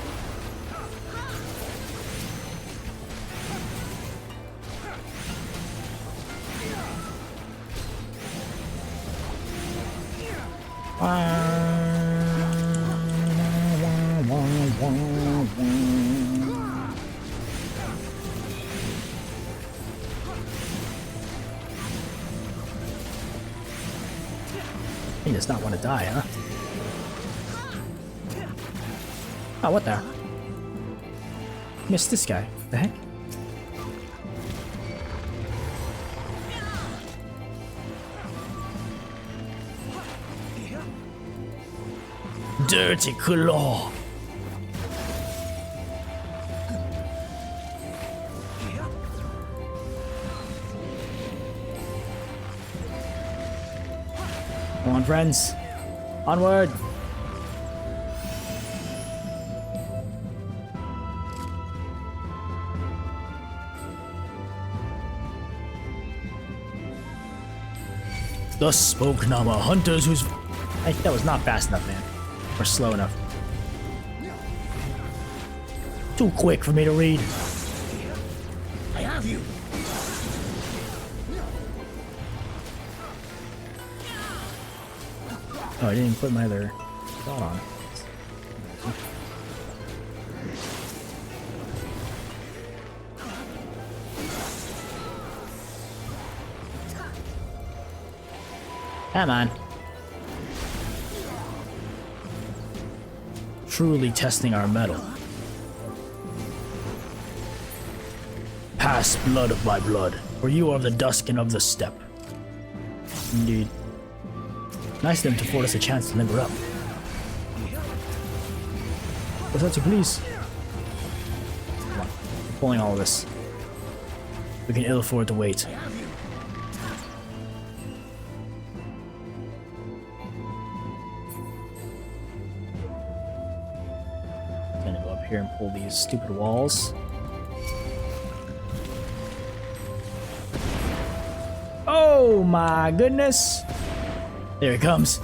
He does not want to die, huh? Oh, what the? Missed this guy. What the heck? Dirty claw. Come on, friends. Onward. Thus spoke Nama, hunters whose... that was not fast enough, man. Or slow enough. Too quick for me to read. I have you. Oh, I didn't even put my other Hold on. Come on. Truly testing our mettle. Pass blood of my blood, for you are the dusk and of the steppe. Indeed. Nice of them to afford us a chance to limber up. What's that, please? Come on. We're pulling all of this. We can ill afford to wait. Gonna go up here and pull these stupid walls. Oh my goodness! There it comes.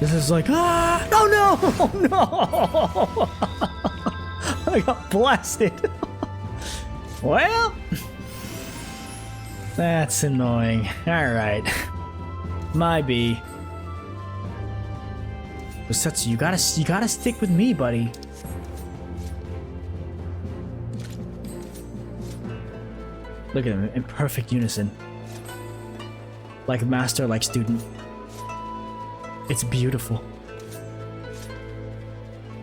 This is like, ah! Oh no! Oh no! I got blasted. Well, that's annoying. Alright. My B. Setsu, you gotta stick with me, buddy. Look at him in perfect unison. Like master, like student. It's beautiful.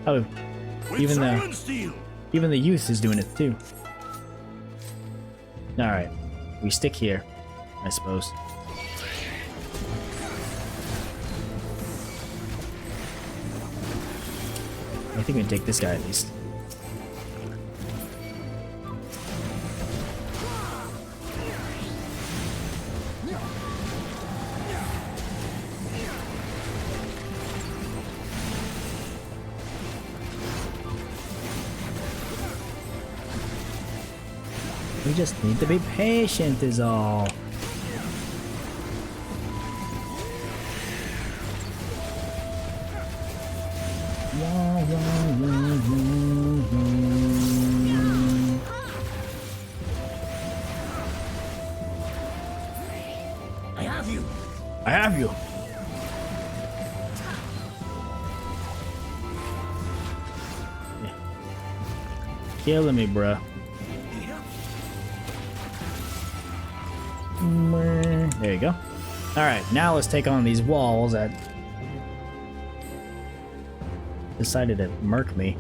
Oh, even the youth is doing it too. All right, we stick here, I suppose. I think we can take this guy at least. We just need to be patient is all. I have you. I have you. Killing me, bruh. There you go. Alright, now let's take on these walls that decided to murk me.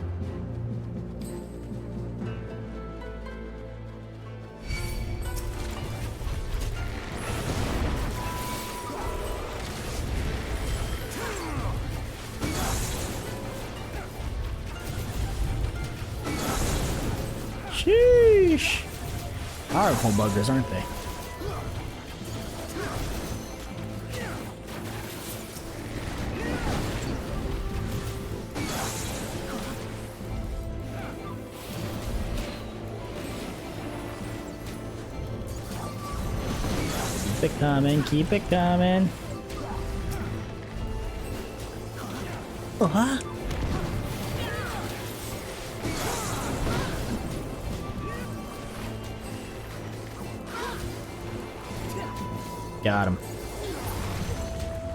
Sheesh! Powerful buggers, aren't they? Keep it coming, keep it coming. Oh, huh? Got him.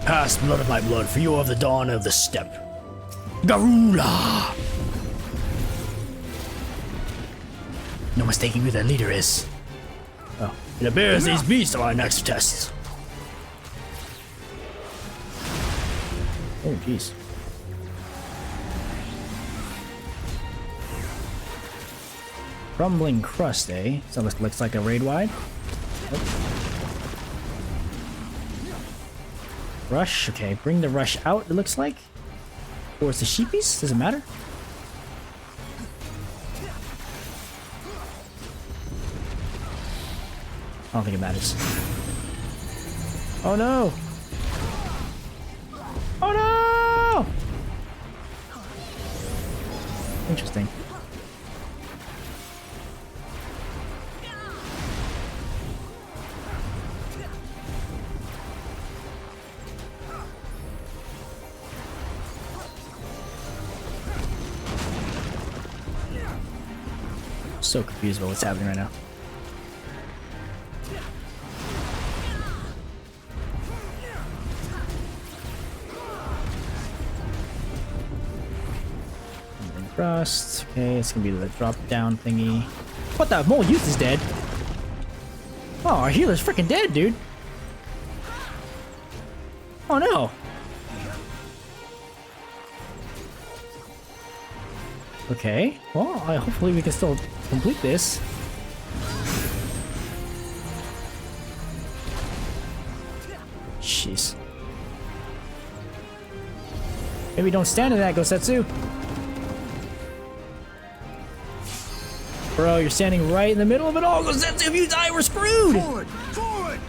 Pass blood of my blood, for you are the dawn of the steppe. Garula! No mistaking who their leader is. Oh, it appears these beasts are our next tests. Oh, jeez. Crumbling crust, eh? So this looks like a raid wide. Oh. Rush, okay, bring the rush out, it looks like. Or it's the sheepies, does it matter? I don't think it matters. Oh no! Oh no! Interesting. So confused about what's happening right now. Rust. Okay, it's gonna be the drop down thingy. What the? Mole Youth is dead. Oh, our healer's freaking dead, dude. Oh no. Okay. Well, hopefully we can still complete this. Jeez. Maybe don't stand in that, Gosetsu. Bro, you're standing right in the middle of it all. Gosetsu, if you die, we're screwed! Forward! Forward!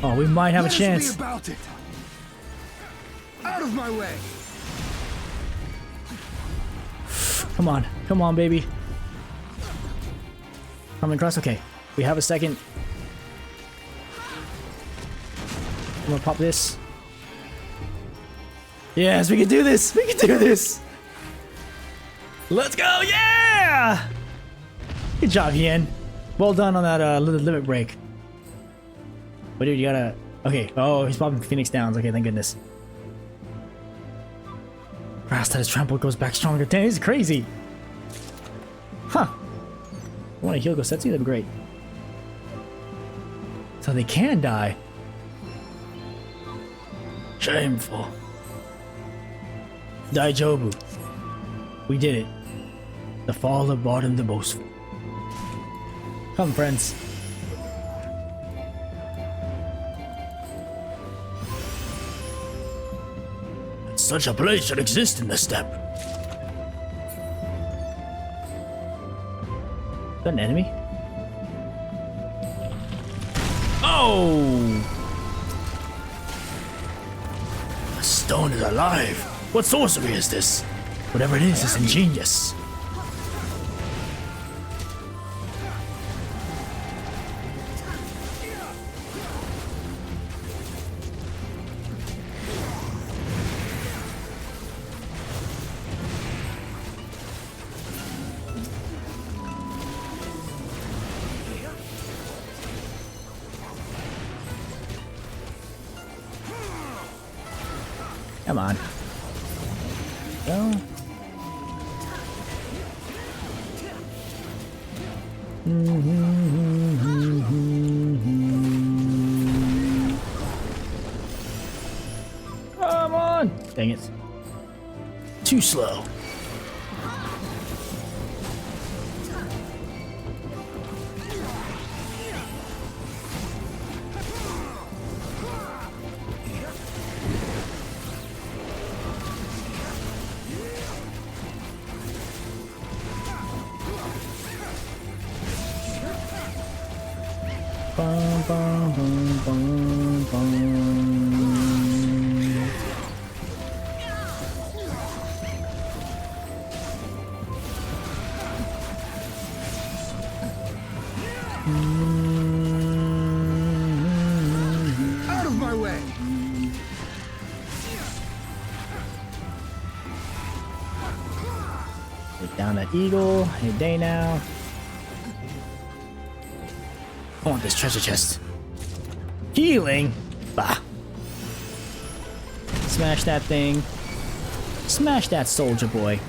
Oh, we might have a chance. Let us be about it. Out of my way! Come on, baby. Coming across, okay. We have a second. I'm gonna pop this. Yes, we can do this! We can do this! Let's go, yeah! Good job, Hien. Well done on that limit break. But dude, you gotta... Okay, oh, he's popping Phoenix Downs. Okay, thank goodness. Grass that is trampled goes back stronger. Damn, this is crazy. Huh. I want to heal Gosetsu? That'd be great. So they can die. Shameful. Daijobu. We did it. The fall of Bardam the Boastful. Come, friends. Such a place should exist in the steppe. Is that an enemy? Oh! The stone is alive. What sorcery is this? Whatever it is ingenious. Come on. Go. Come on! Dang it. Too slow. Bum, bum, bum, bum, bum. Out of my way! Take down that eagle. Any day now. I want this treasure chest. Healing? Bah. Smash that thing. Smash that soldier boy.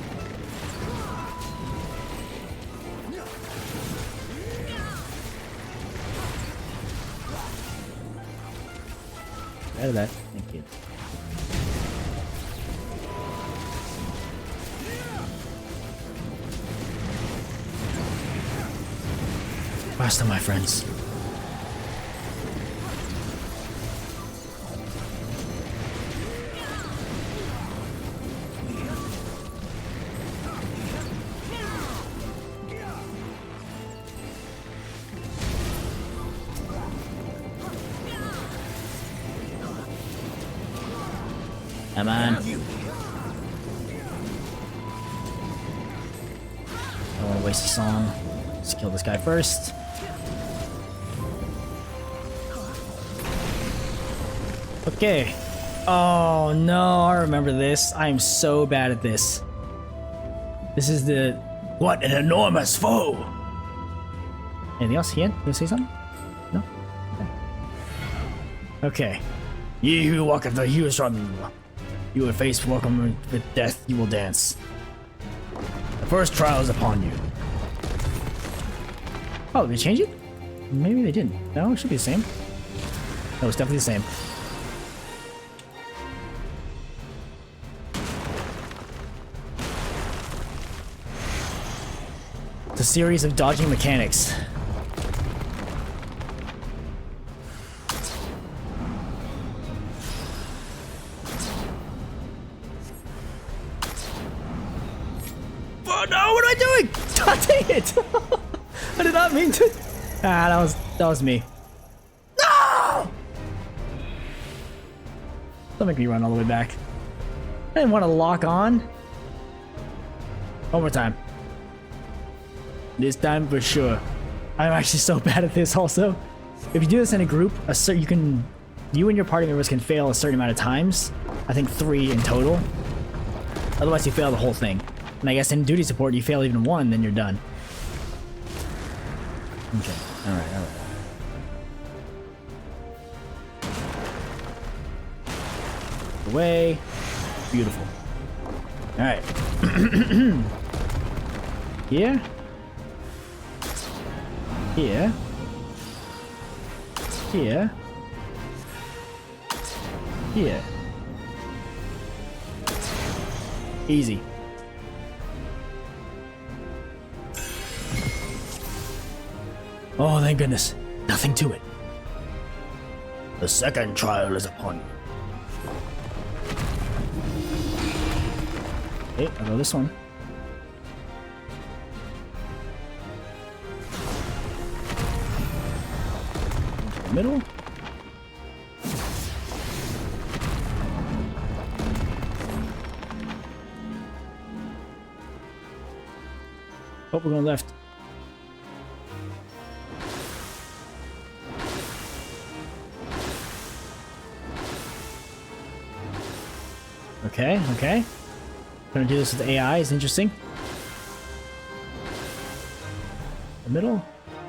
Out of that. Thank you. Faster, my friends. Come on. I don't want to waste a song. Let's kill this guy first. Okay. Oh no, I remember this. I am so bad at this. This is the... What an enormous foe! Anything else, Hien? You gonna say something? No? Okay. Okay. Ye who walketh the hues from you will face welcome with death, you will dance. The first trial is upon you. Oh, did they change it? Maybe they didn't. No, it should be the same. No, it's definitely the same. It's a series of dodging mechanics. Oh no, what am I doing? God dang it! I did not mean to. Ah, that was me. No! Don't make me run all the way back. I didn't want to lock on. One more time. This time for sure. I'm actually so bad at this also. If you do this in a group, you and your party members can fail a certain amount of times. I think 3 in total. Otherwise you fail the whole thing. And I guess in duty support, you fail even 1, then you're done. Okay, alright. Away. Beautiful. Alright. Here. Here. Here. Here. Easy. Oh, thank goodness. Nothing to it. The second trial is upon you. Okay, I'll go this one. Middle. Oh, we're going left. Okay. Gonna do this with AI is interesting. The middle,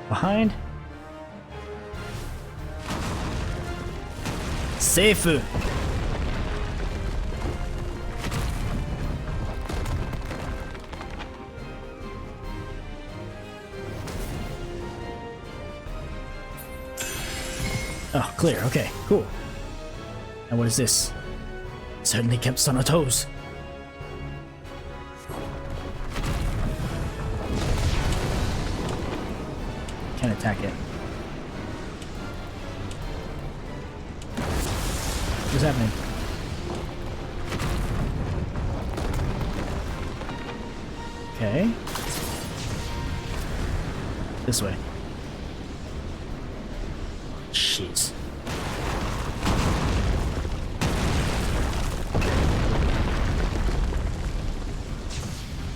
behind. Safe. Oh, clear. Okay, cool. And what is this? Certainly kept us on our toes. Can't attack it. What's happening? Okay. This way. Jeez.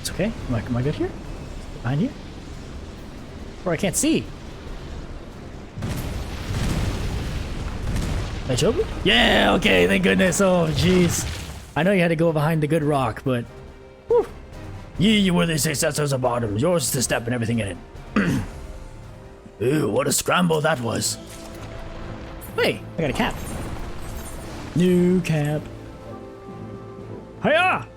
It's okay. Am I good here? Behind you? Or I can't see. Did I choke him? Yeah, okay, thank goodness. Oh, jeez. I know you had to go behind the good rock, but... Whew. Ye worthy successors of Bardam, yours is the step and everything in it. Ew, what a scramble that was. Hey, I got a cap. New cap. Hiya!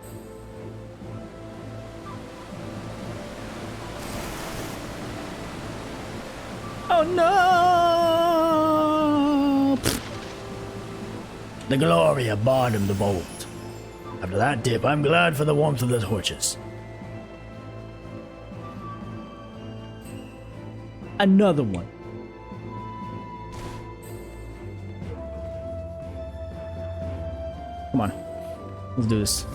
Oh no! The glory of Bardam the Bold. After that dip, I'm glad for the warmth of the torches. Another one. Come on. Let's do this.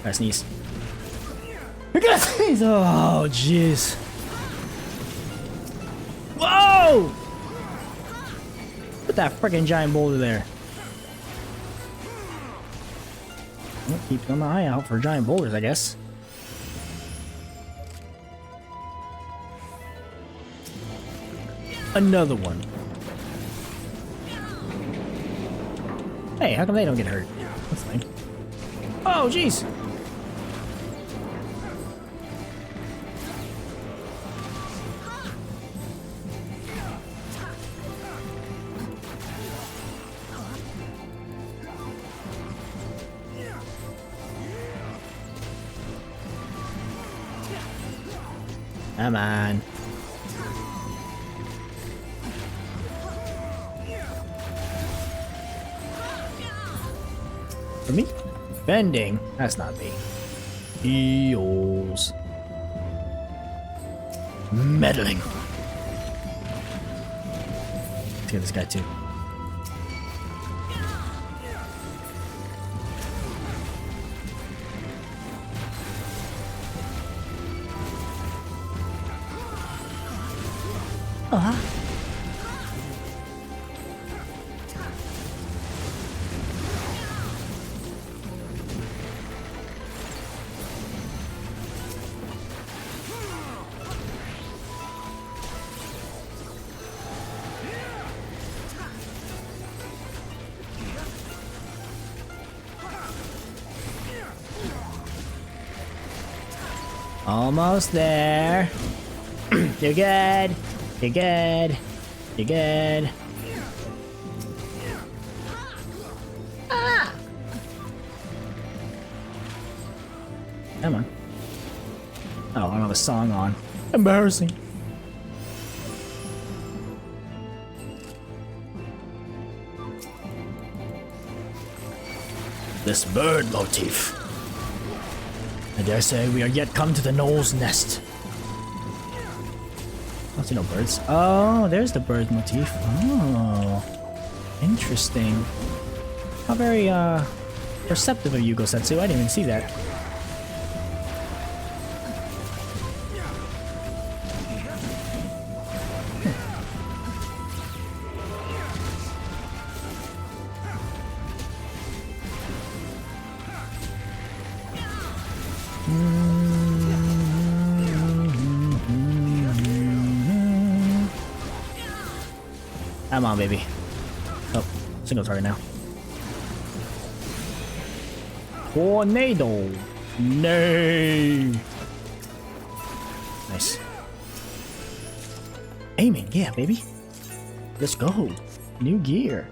I sneeze. I gotta sneeze! Oh, jeez. Whoa! Put that freaking giant boulder there. Well, keep an eye out for giant boulders, I guess. Another one. Hey, how come they don't get hurt? That's fine. Oh, jeez! Come on. For me? Bending? That's not me. Eels. Meddling. Let's get this guy too. Uh-huh. Almost there. You're good. You're good. You're good. Ah! Come on. Oh, I don't have a song on. Embarrassing. This bird motif. I dare say we are yet come to the Knoll's nest. I don't see no birds. Oh, there's the bird motif. Oh, interesting. How very perceptive of you, Gosetsu. I didn't even see that. Come on, baby. Oh, single target now. Tornado. Nay. Nice. Aiming, yeah, baby. Let's go. New gear.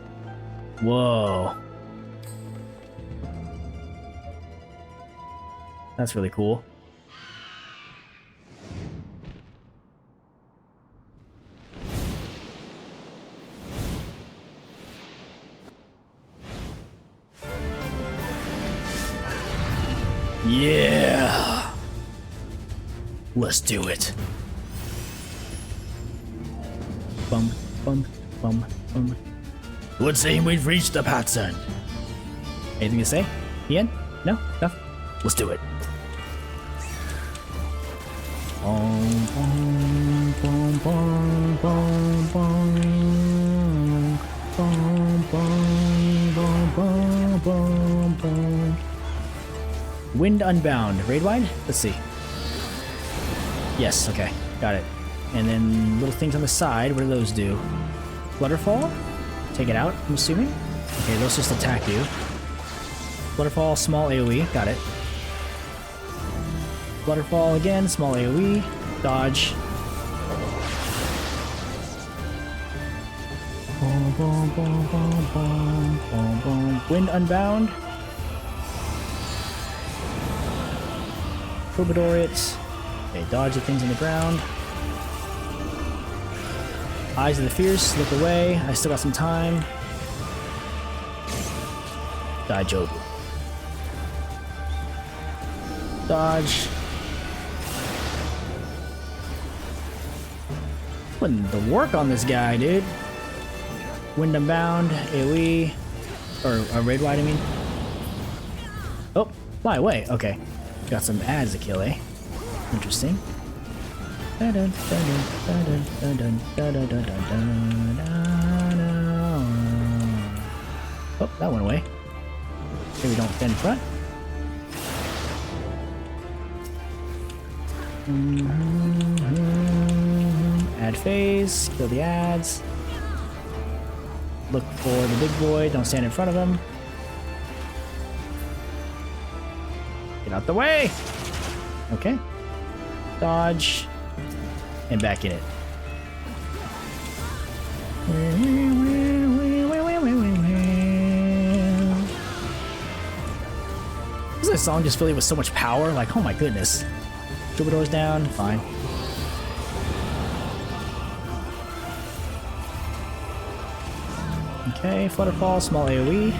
Whoa. That's really cool. Yeah. Let's do it. Bum, bum, bum, bum. Would seem we've reached the path's end. Anything to say? Hien? No? Nothing? Let's do it. Bum, bum, bum, bum, bum, bum. Bum, bum, bum, bum, bum, bum. Wind Unbound. Raid wide? Let's see. Yes, okay. Got it. And then little things on the side. What do those do? Flutterfall? Take it out, I'm assuming? Okay, those just attack you. Flutterfall, small AoE. Got it. Flutterfall again, small AoE. Dodge. Boom, boom, boom, boom, boom, boom, boom. Wind Unbound. Troubadour it. Okay, dodge the things on the ground. Eyes of the Fierce, look away. I still got some time. Daijobu. Dodge. Putting the work on this guy, dude. Wind Unbound, AoE. Or raid wide, I mean. Oh, fly away. Okay. Got some ads to kill, eh? Interesting. Oh, that went away. Here we don't stand in front. Add phase, kill the ads. Look for the big boy, don't stand in front of him. Get out the way! Okay. Dodge. And back in it. Isn't this song just filled with so much power? Like, oh my goodness. Troubadour's down, fine. Okay, Flutterfall, small AoE.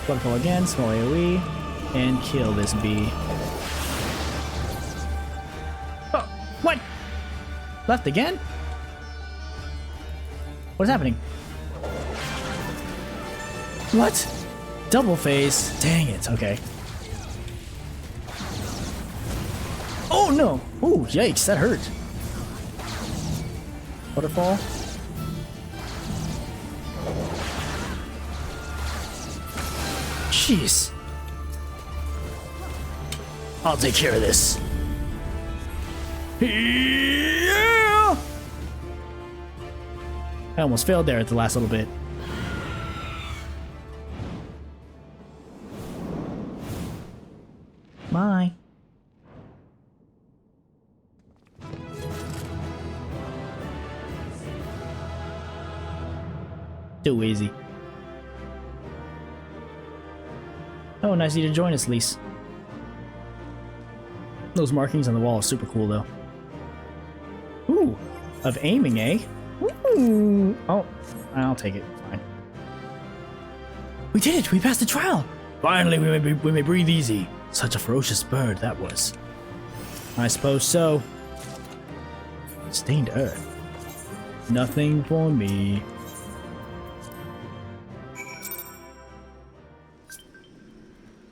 Flutterfall again, small AoE. And kill this bee. Oh, what? Left again? What is happening? What? Double phase? Dang it, okay. Oh no! Ooh, yikes, that hurt. Waterfall. Jeez. I'll take care of this. Yeah! I almost failed there at the last little bit. Bye. Too easy. Oh, nice of you to join us, Lise. Those markings on the wall are super cool, though. Ooh, of aiming, eh? Ooh. Oh, I'll take it. Fine. We did it! We passed the trial! Finally, we may breathe easy. Such a ferocious bird that was. I suppose so. Stained earth. Nothing for me.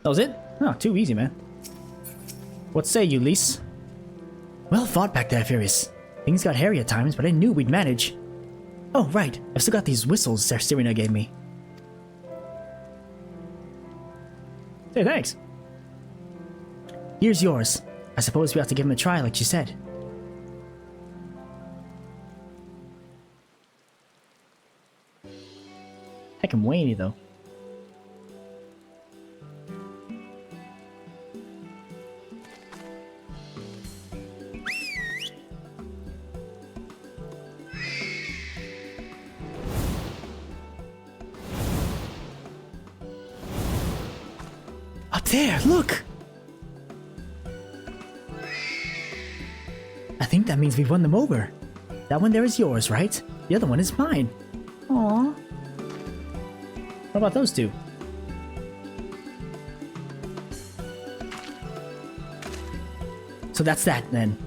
That was it? Oh, too easy, man. What say you, Lise? Well fought back there, Furious. Things got hairy at times, but I knew we'd manage. Oh, right. I've still got these whistles Serena gave me. Hey, thanks. Here's yours. I suppose we ought to give him a try, like you said. Heckin' Wayne, though. Up there, look! I think that means we've won them over. That one there is yours, right? The other one is mine. Aww. What about those two? So that's that, then.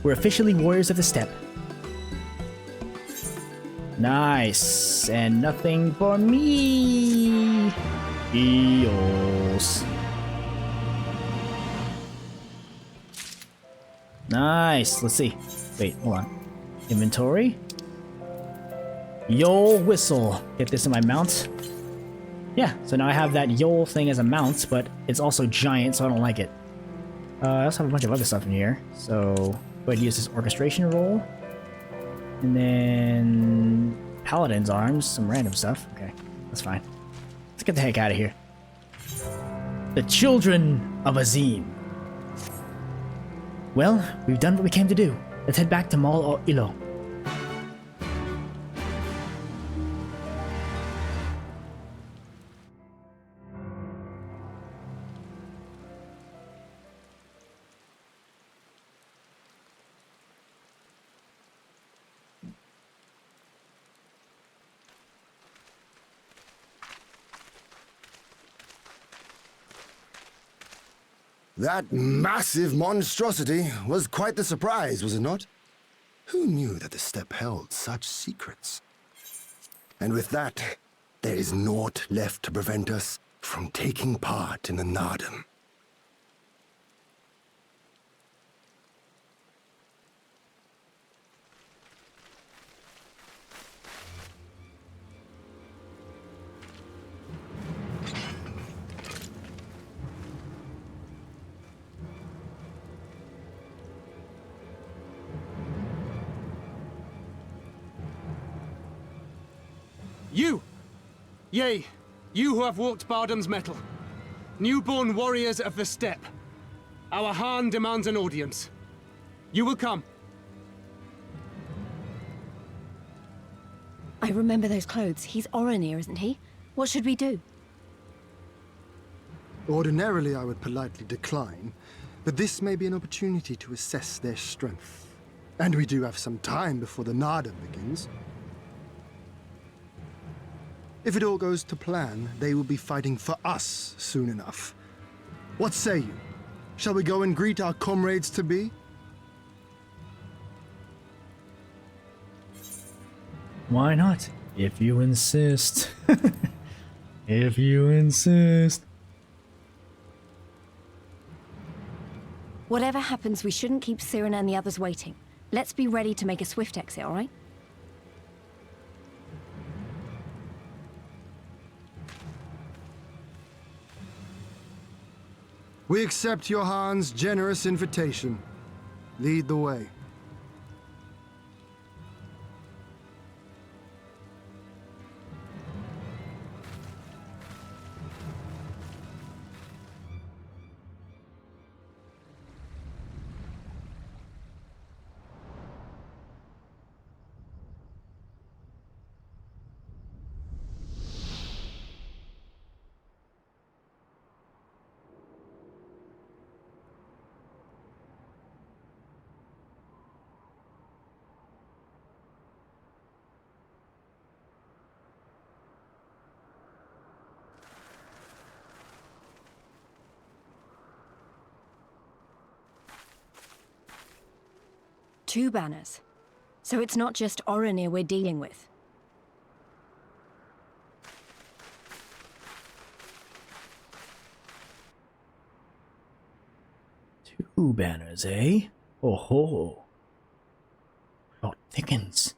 We're officially Warriors of the Steppe. Nice. And nothing for me. Eos. Nice. Let's see. Wait, hold on. Inventory. Yol whistle. Get this in my mount. Yeah, so now I have that Yol thing as a mount, but it's also giant, so I don't like it. I also have a bunch of other stuff in here. So, go ahead and use this orchestration roll. And then Paladin's arms, some random stuff. Okay, that's fine. Let's get the heck out of here. The Children of Azim. Well, we've done what we came to do. Let's head back to Mal Ilo. That massive monstrosity was quite the surprise, was it not? Who knew that the steppe held such secrets? And with that, there is naught left to prevent us from taking part in the Nardum. You! Yea, you who have walked Bardam's Mettle. Newborn warriors of the steppe. Our Hien demands an audience. You will come. I remember those clothes. He's Oronir, isn't he? What should we do? Ordinarily, I would politely decline, but this may be an opportunity to assess their strength. And we do have some time before the Nardum begins. If it all goes to plan, they will be fighting for us soon enough. What say you? Shall we go and greet our comrades-to-be? Why not? If you insist. If you insist. Whatever happens, we shouldn't keep Siren and the others waiting. Let's be ready to make a swift exit, all right? We accept your Han's generous invitation. Lead the way. Two banners. So it's not just Oronir we're dealing with. Two banners, eh? Oh ho. Plot thickens.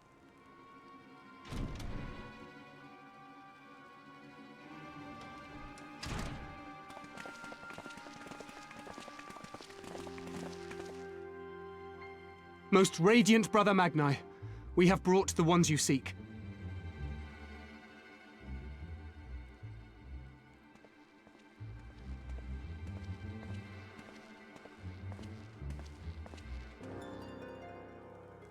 Most radiant Brother Magnai, we have brought the ones you seek.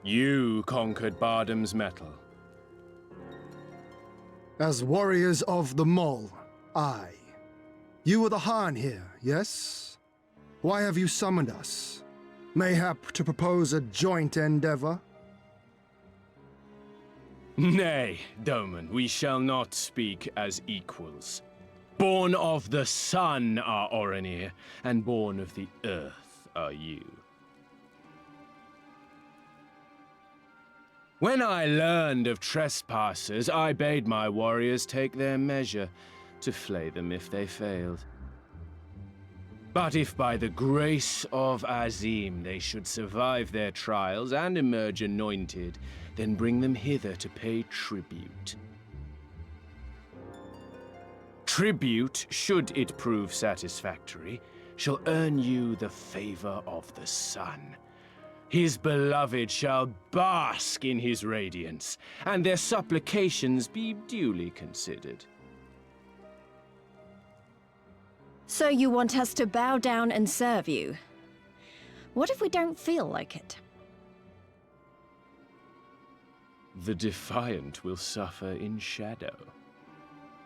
You conquered Bardam's Mettle. As warriors of the Mole, aye. You were the Hien here, yes? Why have you summoned us? Mayhap to propose a joint endeavor? Nay, Doman, we shall not speak as equals. Born of the sun are Oronir, and born of the earth are you. When I learned of trespassers, I bade my warriors take their measure, to flay them if they failed. But if by the grace of Azim they should survive their trials and emerge anointed, then bring them hither to pay tribute. Tribute, should it prove satisfactory, shall earn you the favor of the sun. His beloved shall bask in his radiance, and their supplications be duly considered. So you want us to bow down and serve you? What if we don't feel like it? The defiant will suffer in shadow.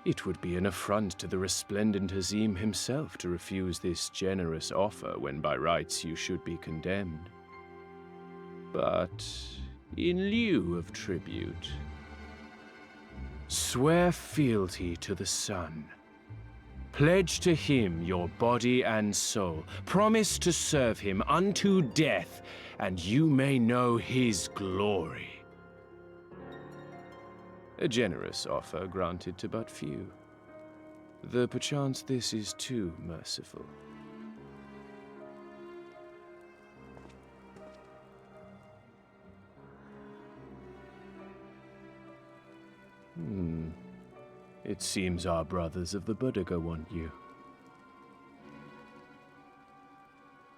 It would be an affront to the resplendent Azim himself to refuse this generous offer when by rights you should be condemned. But in lieu of tribute, swear fealty to the sun. Pledge to him your body and soul. Promise to serve him unto death, and you may know his glory. A generous offer granted to but few. Though perchance this is too merciful. It seems our brothers of the Buddha want you.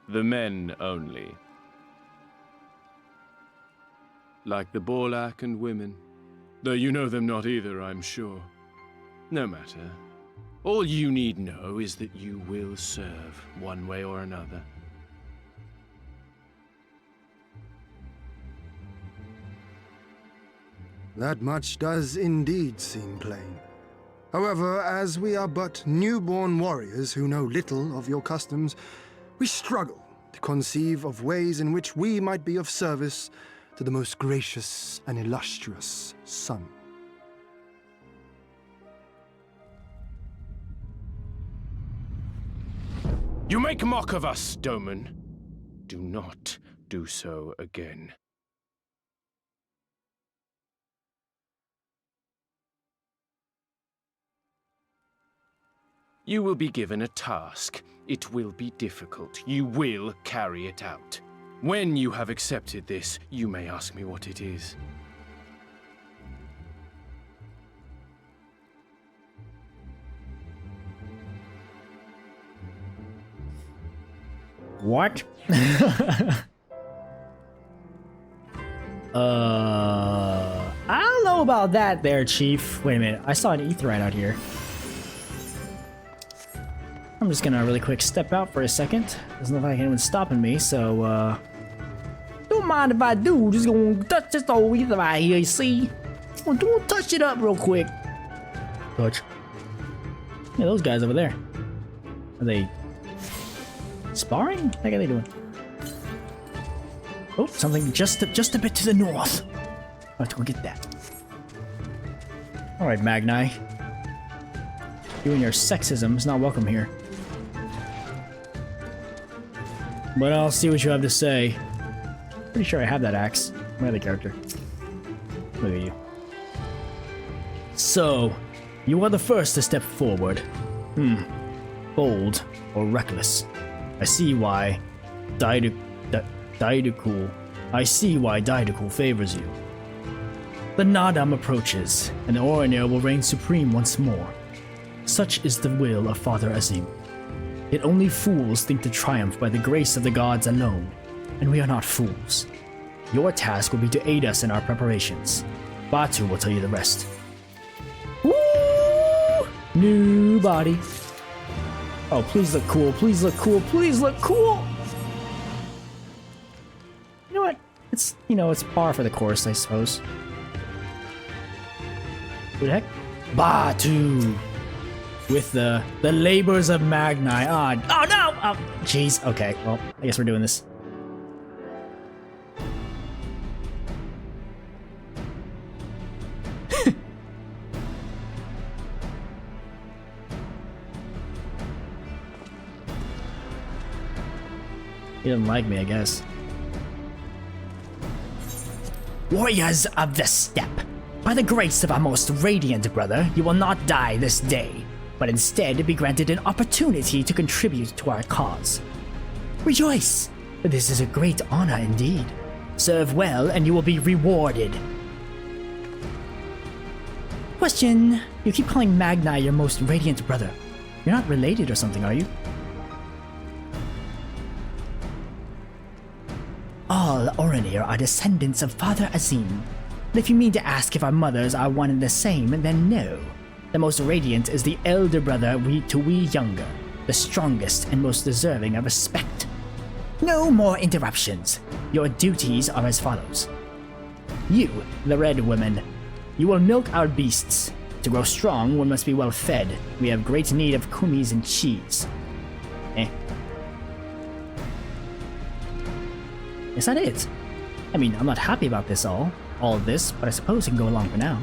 The men only. Like the Borlak and women, Though you know them not either, I'm sure. No matter. All you need know is that you will serve, one way or another. That much does indeed seem plain. However, as we are but newborn warriors who know little of your customs, we struggle to conceive of ways in which we might be of service to the most gracious and illustrious son. You make mock of us, Doman. Do not do so again. You will be given a task. It will be difficult. You will carry it out. When you have accepted this, you may ask me what it is. What? I don't know about that there, Chief. Wait a minute, I saw an aetheryte out here. I'm just gonna really quick step out for a second. Doesn't look like anyone's stopping me, so don't mind if I do. Just gonna touch this old aetheryte here, you see? I'm gonna touch it up real quick. Touch. Yeah, those guys over there. Are they sparring? What the heck are they doing? Oh, something just a bit to the north. I have to go get that. Alright, Magnai. You and your sexism is not welcome here. But I'll see what you have to say. Pretty sure I have that axe. My other character. Look at you. So, you are the first to step forward. Bold or reckless. I see why Daidukul favors you. The Nadam approaches, and the Orinir will reign supreme once more. Such is the will of Father Azim. Yet only fools think to triumph by the grace of the gods alone, and we are not fools. Your task will be to aid us in our preparations. Batu will tell you the rest. Woo! New body. Oh, please look cool, please look cool, please look cool! You know what? It's, it's par for the course, I suppose. Who the heck? Batu! With the Labors of Magnai. Oh no! Oh, jeez. Okay, well, I guess we're doing this. He doesn't like me, I guess. Warriors of the Steppe, by the grace of our most radiant brother, you will not die this day, but instead be granted an opportunity to contribute to our cause. Rejoice! This is a great honor indeed. Serve well and you will be rewarded. Question. You keep calling Magnai your most radiant brother. You're not related or something, are you? All Orinir are descendants of Father Azim. But if you mean to ask if our mothers are one and the same, then no. The most radiant is the elder brother to we younger, the strongest and most deserving of respect. No more interruptions. Your duties are as follows. You, the red women, you will milk our beasts. To grow strong, one must be well fed. We have great need of kumis and cheese. Is that it? I mean, I'm not happy about all of this, but I suppose it can go along for now.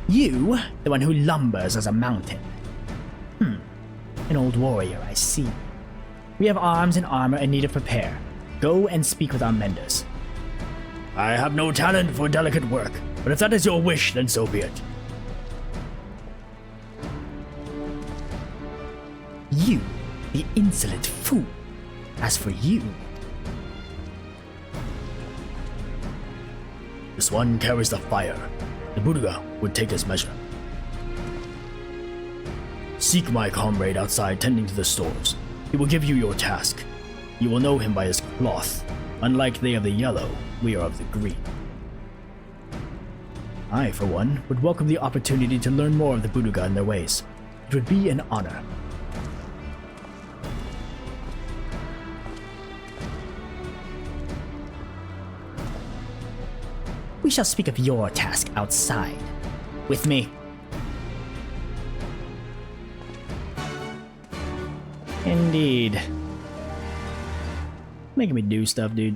You, the one who lumbers as a mountain. An old warrior, I see. We have arms and armor in need of repair. Go and speak with our menders. I have no talent for delicate work, but if that is your wish, then so be it. You, the insolent fool. As for you... This one carries the fire. The Buddha would take his measure. Seek my comrade outside tending to the stores. He will give you your task. You will know him by his cloth. Unlike they of the yellow, we are of the green. I, for one, would welcome the opportunity to learn more of the Buduga and their ways. It would be an honor. We shall speak of your task outside. With me. Indeed. Making me do stuff, dude.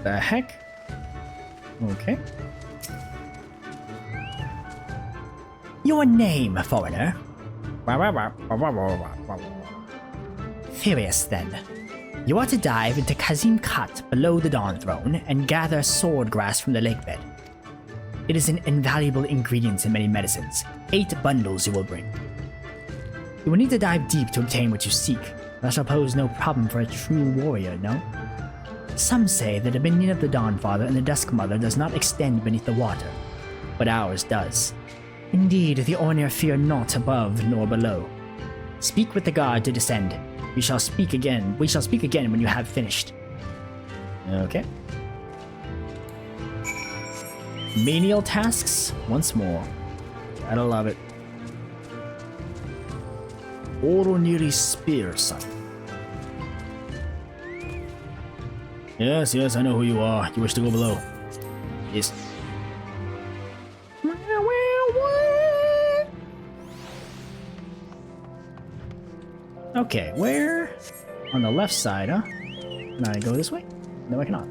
The heck? Okay. Your name, foreigner? Furious, then. You are to dive into Kazim Kat below the Dawn Throne and gather sword grass from the lakebed. It is an invaluable ingredient in many medicines. 8 bundles you will bring. You will need to dive deep to obtain what you seek. That shall pose no problem for a true warrior, no? Some say the dominion of the Dawnfather and the Dusk Mother does not extend beneath the water, but ours does. Indeed, the Ornir fear naught above nor below. Speak with the guard to descend. We shall speak again when you have finished. Okay. Menial tasks once more. Gotta love it. Oroniri Spear, son. Yes, I know who you are. You wish to go below. Yes. Okay, where? On the left side, huh? Can I go this way? No, I cannot.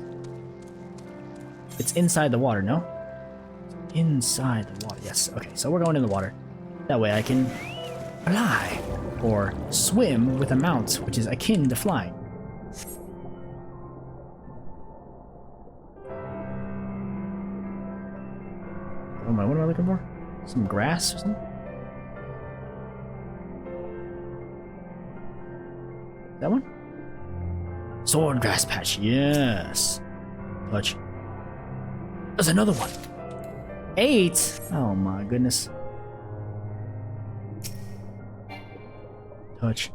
It's inside the water, no? Inside the water, yes. Okay, so we're going in the water. That way I can fly. Or swim with a mount, which is akin to flying. What am I looking for? Some grass or something? That one? Sword grass patch, yes. Touch. There's another one. 8? Oh my goodness. Touch.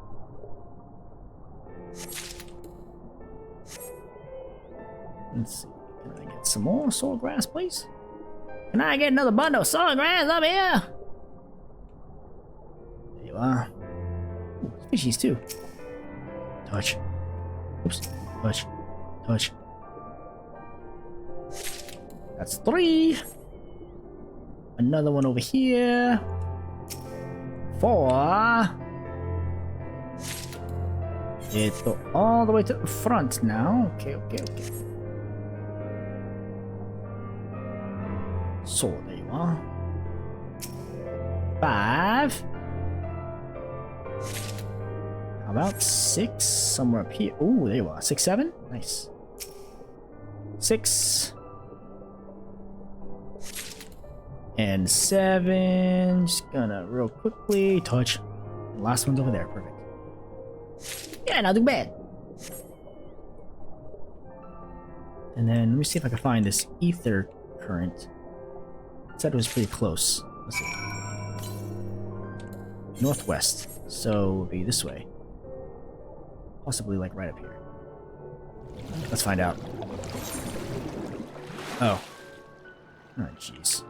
Let's see. Can I get some more sword grass, please? Can I get another bundle of sword grass up here? There you are. Ooh, species too. Touch. Oops. Touch. Touch. That's 3. Another one over here. 4. It's all the way to the front now. Okay. So there you are. 5. How about 6? Somewhere up here. Ooh, there you are. 6, 7? Nice. 6. And 7. Just gonna real quickly touch. The last one's over there. Perfect. Yeah, not too bad. And then let me see if I can find this ether current. It said it was pretty close. Let's see. Northwest. So it'll be this way. Possibly like right up here. Let's find out. Oh. Oh, jeez.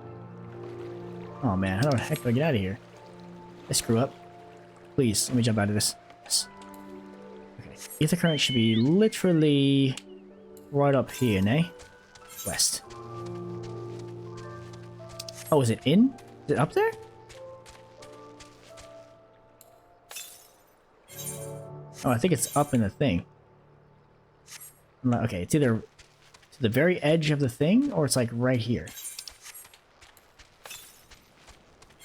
Oh man, how the heck do I get out of here? I screw up. Please, let me jump out of this. Yes. Okay. Ether current should be literally right up here, nay? West. Oh, is it in? Is it up there? Oh, I think it's up in the thing. Okay, it's either to the very edge of the thing, or it's like right here.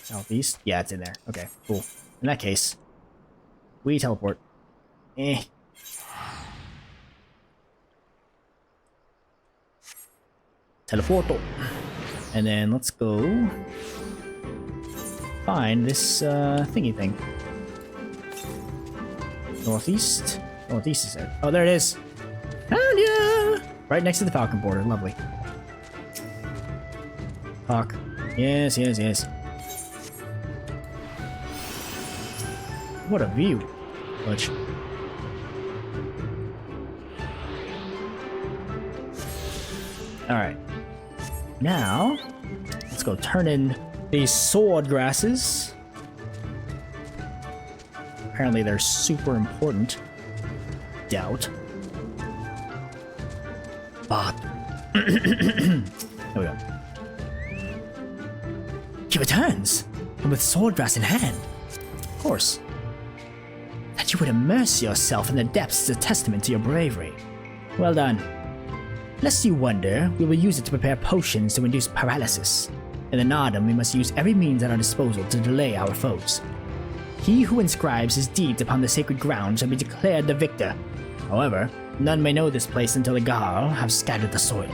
Southeast? Yeah, it's in there. Okay, cool. In that case, we teleport. Teleporto. And then let's go find this thingy thing. Northeast? Northeast is it? Oh, there it is! Found ya! Right next to the Falcon border. Lovely. Talk. Yes, yes, yes. What a view. Butch. Alright. Now, let's go turn in these sword grasses. Apparently they're super important. Doubt. But there we go. He returns, and with sword grass in hand. Of course. That you would immerse yourself in the depths is a testament to your bravery. Well done. Lest you wonder, we will use it to prepare potions to induce paralysis. In the Nardum, we must use every means at our disposal to delay our foes. He who inscribes his deeds upon the sacred ground shall be declared the victor. However, none may know this place until the Garl have scattered the soil.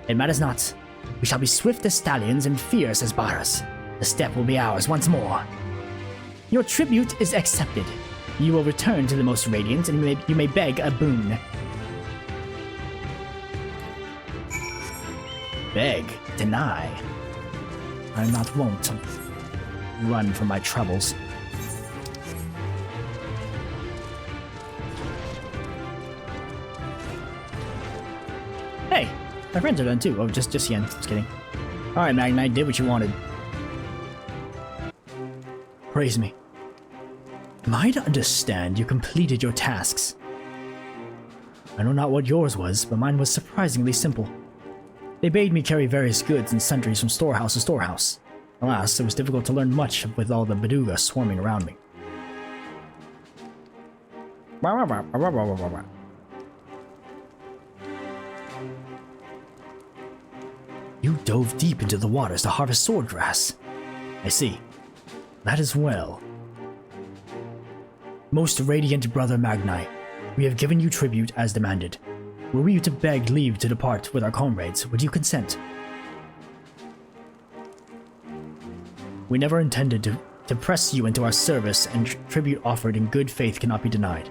It matters not. We shall be swift as stallions and fierce as Baras. The steppe will be ours once more. Your tribute is accepted. You will return to the Most Radiant, and you may beg a boon. Beg, deny. I'm not wont to run from my troubles. Hey, my friends are done too. Oh, just Hien. Just kidding. Alright, Magnai, did what you wanted. Praise me. Am I to understand you completed your tasks? I know not what yours was, but mine was surprisingly simple. They bade me carry various goods and sundries from storehouse to storehouse. Alas, it was difficult to learn much with all the Baduga swarming around me. You dove deep into the waters to harvest sword grass. I see. That is well. Most radiant brother Magnai, we have given you tribute as demanded. Were we to beg leave to depart with our comrades, would you consent? We never intended to press you into our service, and tribute offered in good faith cannot be denied.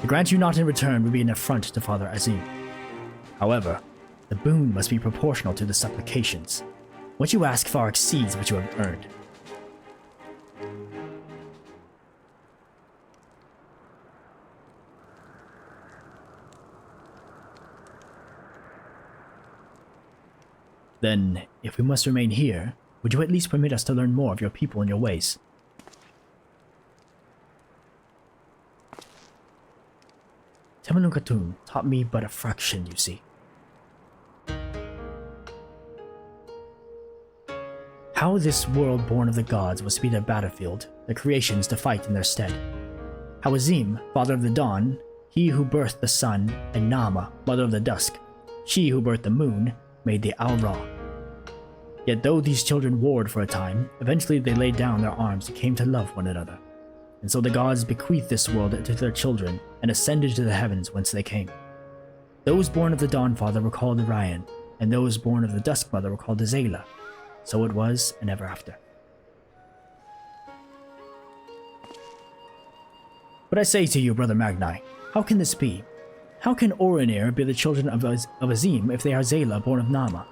To grant you not in return would be an affront to Father Azim. However, the boon must be proportional to the supplications. What you ask far exceeds what you have earned. Then, if we must remain here, would you at least permit us to learn more of your people and your ways? Temenukatun taught me but a fraction, you see. How this world born of the gods was to be their battlefield, the creations to fight in their stead. How Azim, father of the dawn, he who birthed the sun, and Nama, mother of the dusk, she who birthed the moon, made the Al-Ra. Yet though these children warred for a time, eventually they laid down their arms and came to love one another. And so the gods bequeathed this world to their children and ascended to the heavens whence they came. Those born of the Dawn Father were called Orion, and those born of the Dusk Mother were called Xaela. So it was, and ever after. But I say to you, Brother Magnai, how can this be? How can Orinir be the children of Azim if they are Xaela born of Nama?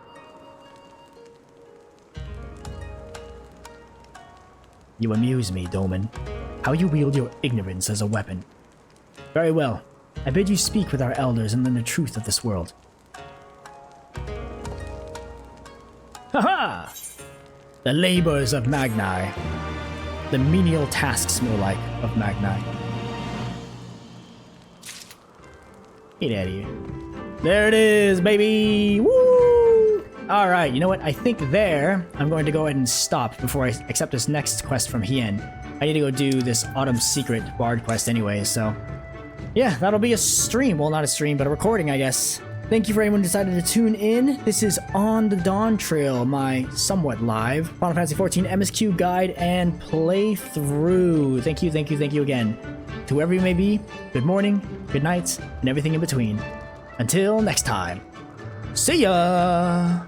You amuse me, Doman. How you wield your ignorance as a weapon. Very well. I bid you speak with our elders and learn the truth of this world. Haha! The labors of Magnai. The menial tasks, more like, of Magnai. Get out of here. There it is, baby! Woo! Alright, you know what? I think there, I'm going to go ahead and stop before I accept this next quest from Hien. I need to go do this Autumn Secret Bard quest anyway, so... yeah, that'll be a stream. Well, not a stream, but a recording, I guess. Thank you for anyone who decided to tune in. This is On the Dawntrail, my somewhat live Final Fantasy XIV MSQ guide and playthrough. Thank you again. To whoever you may be, good morning, good night, and everything in between. Until next time, see ya!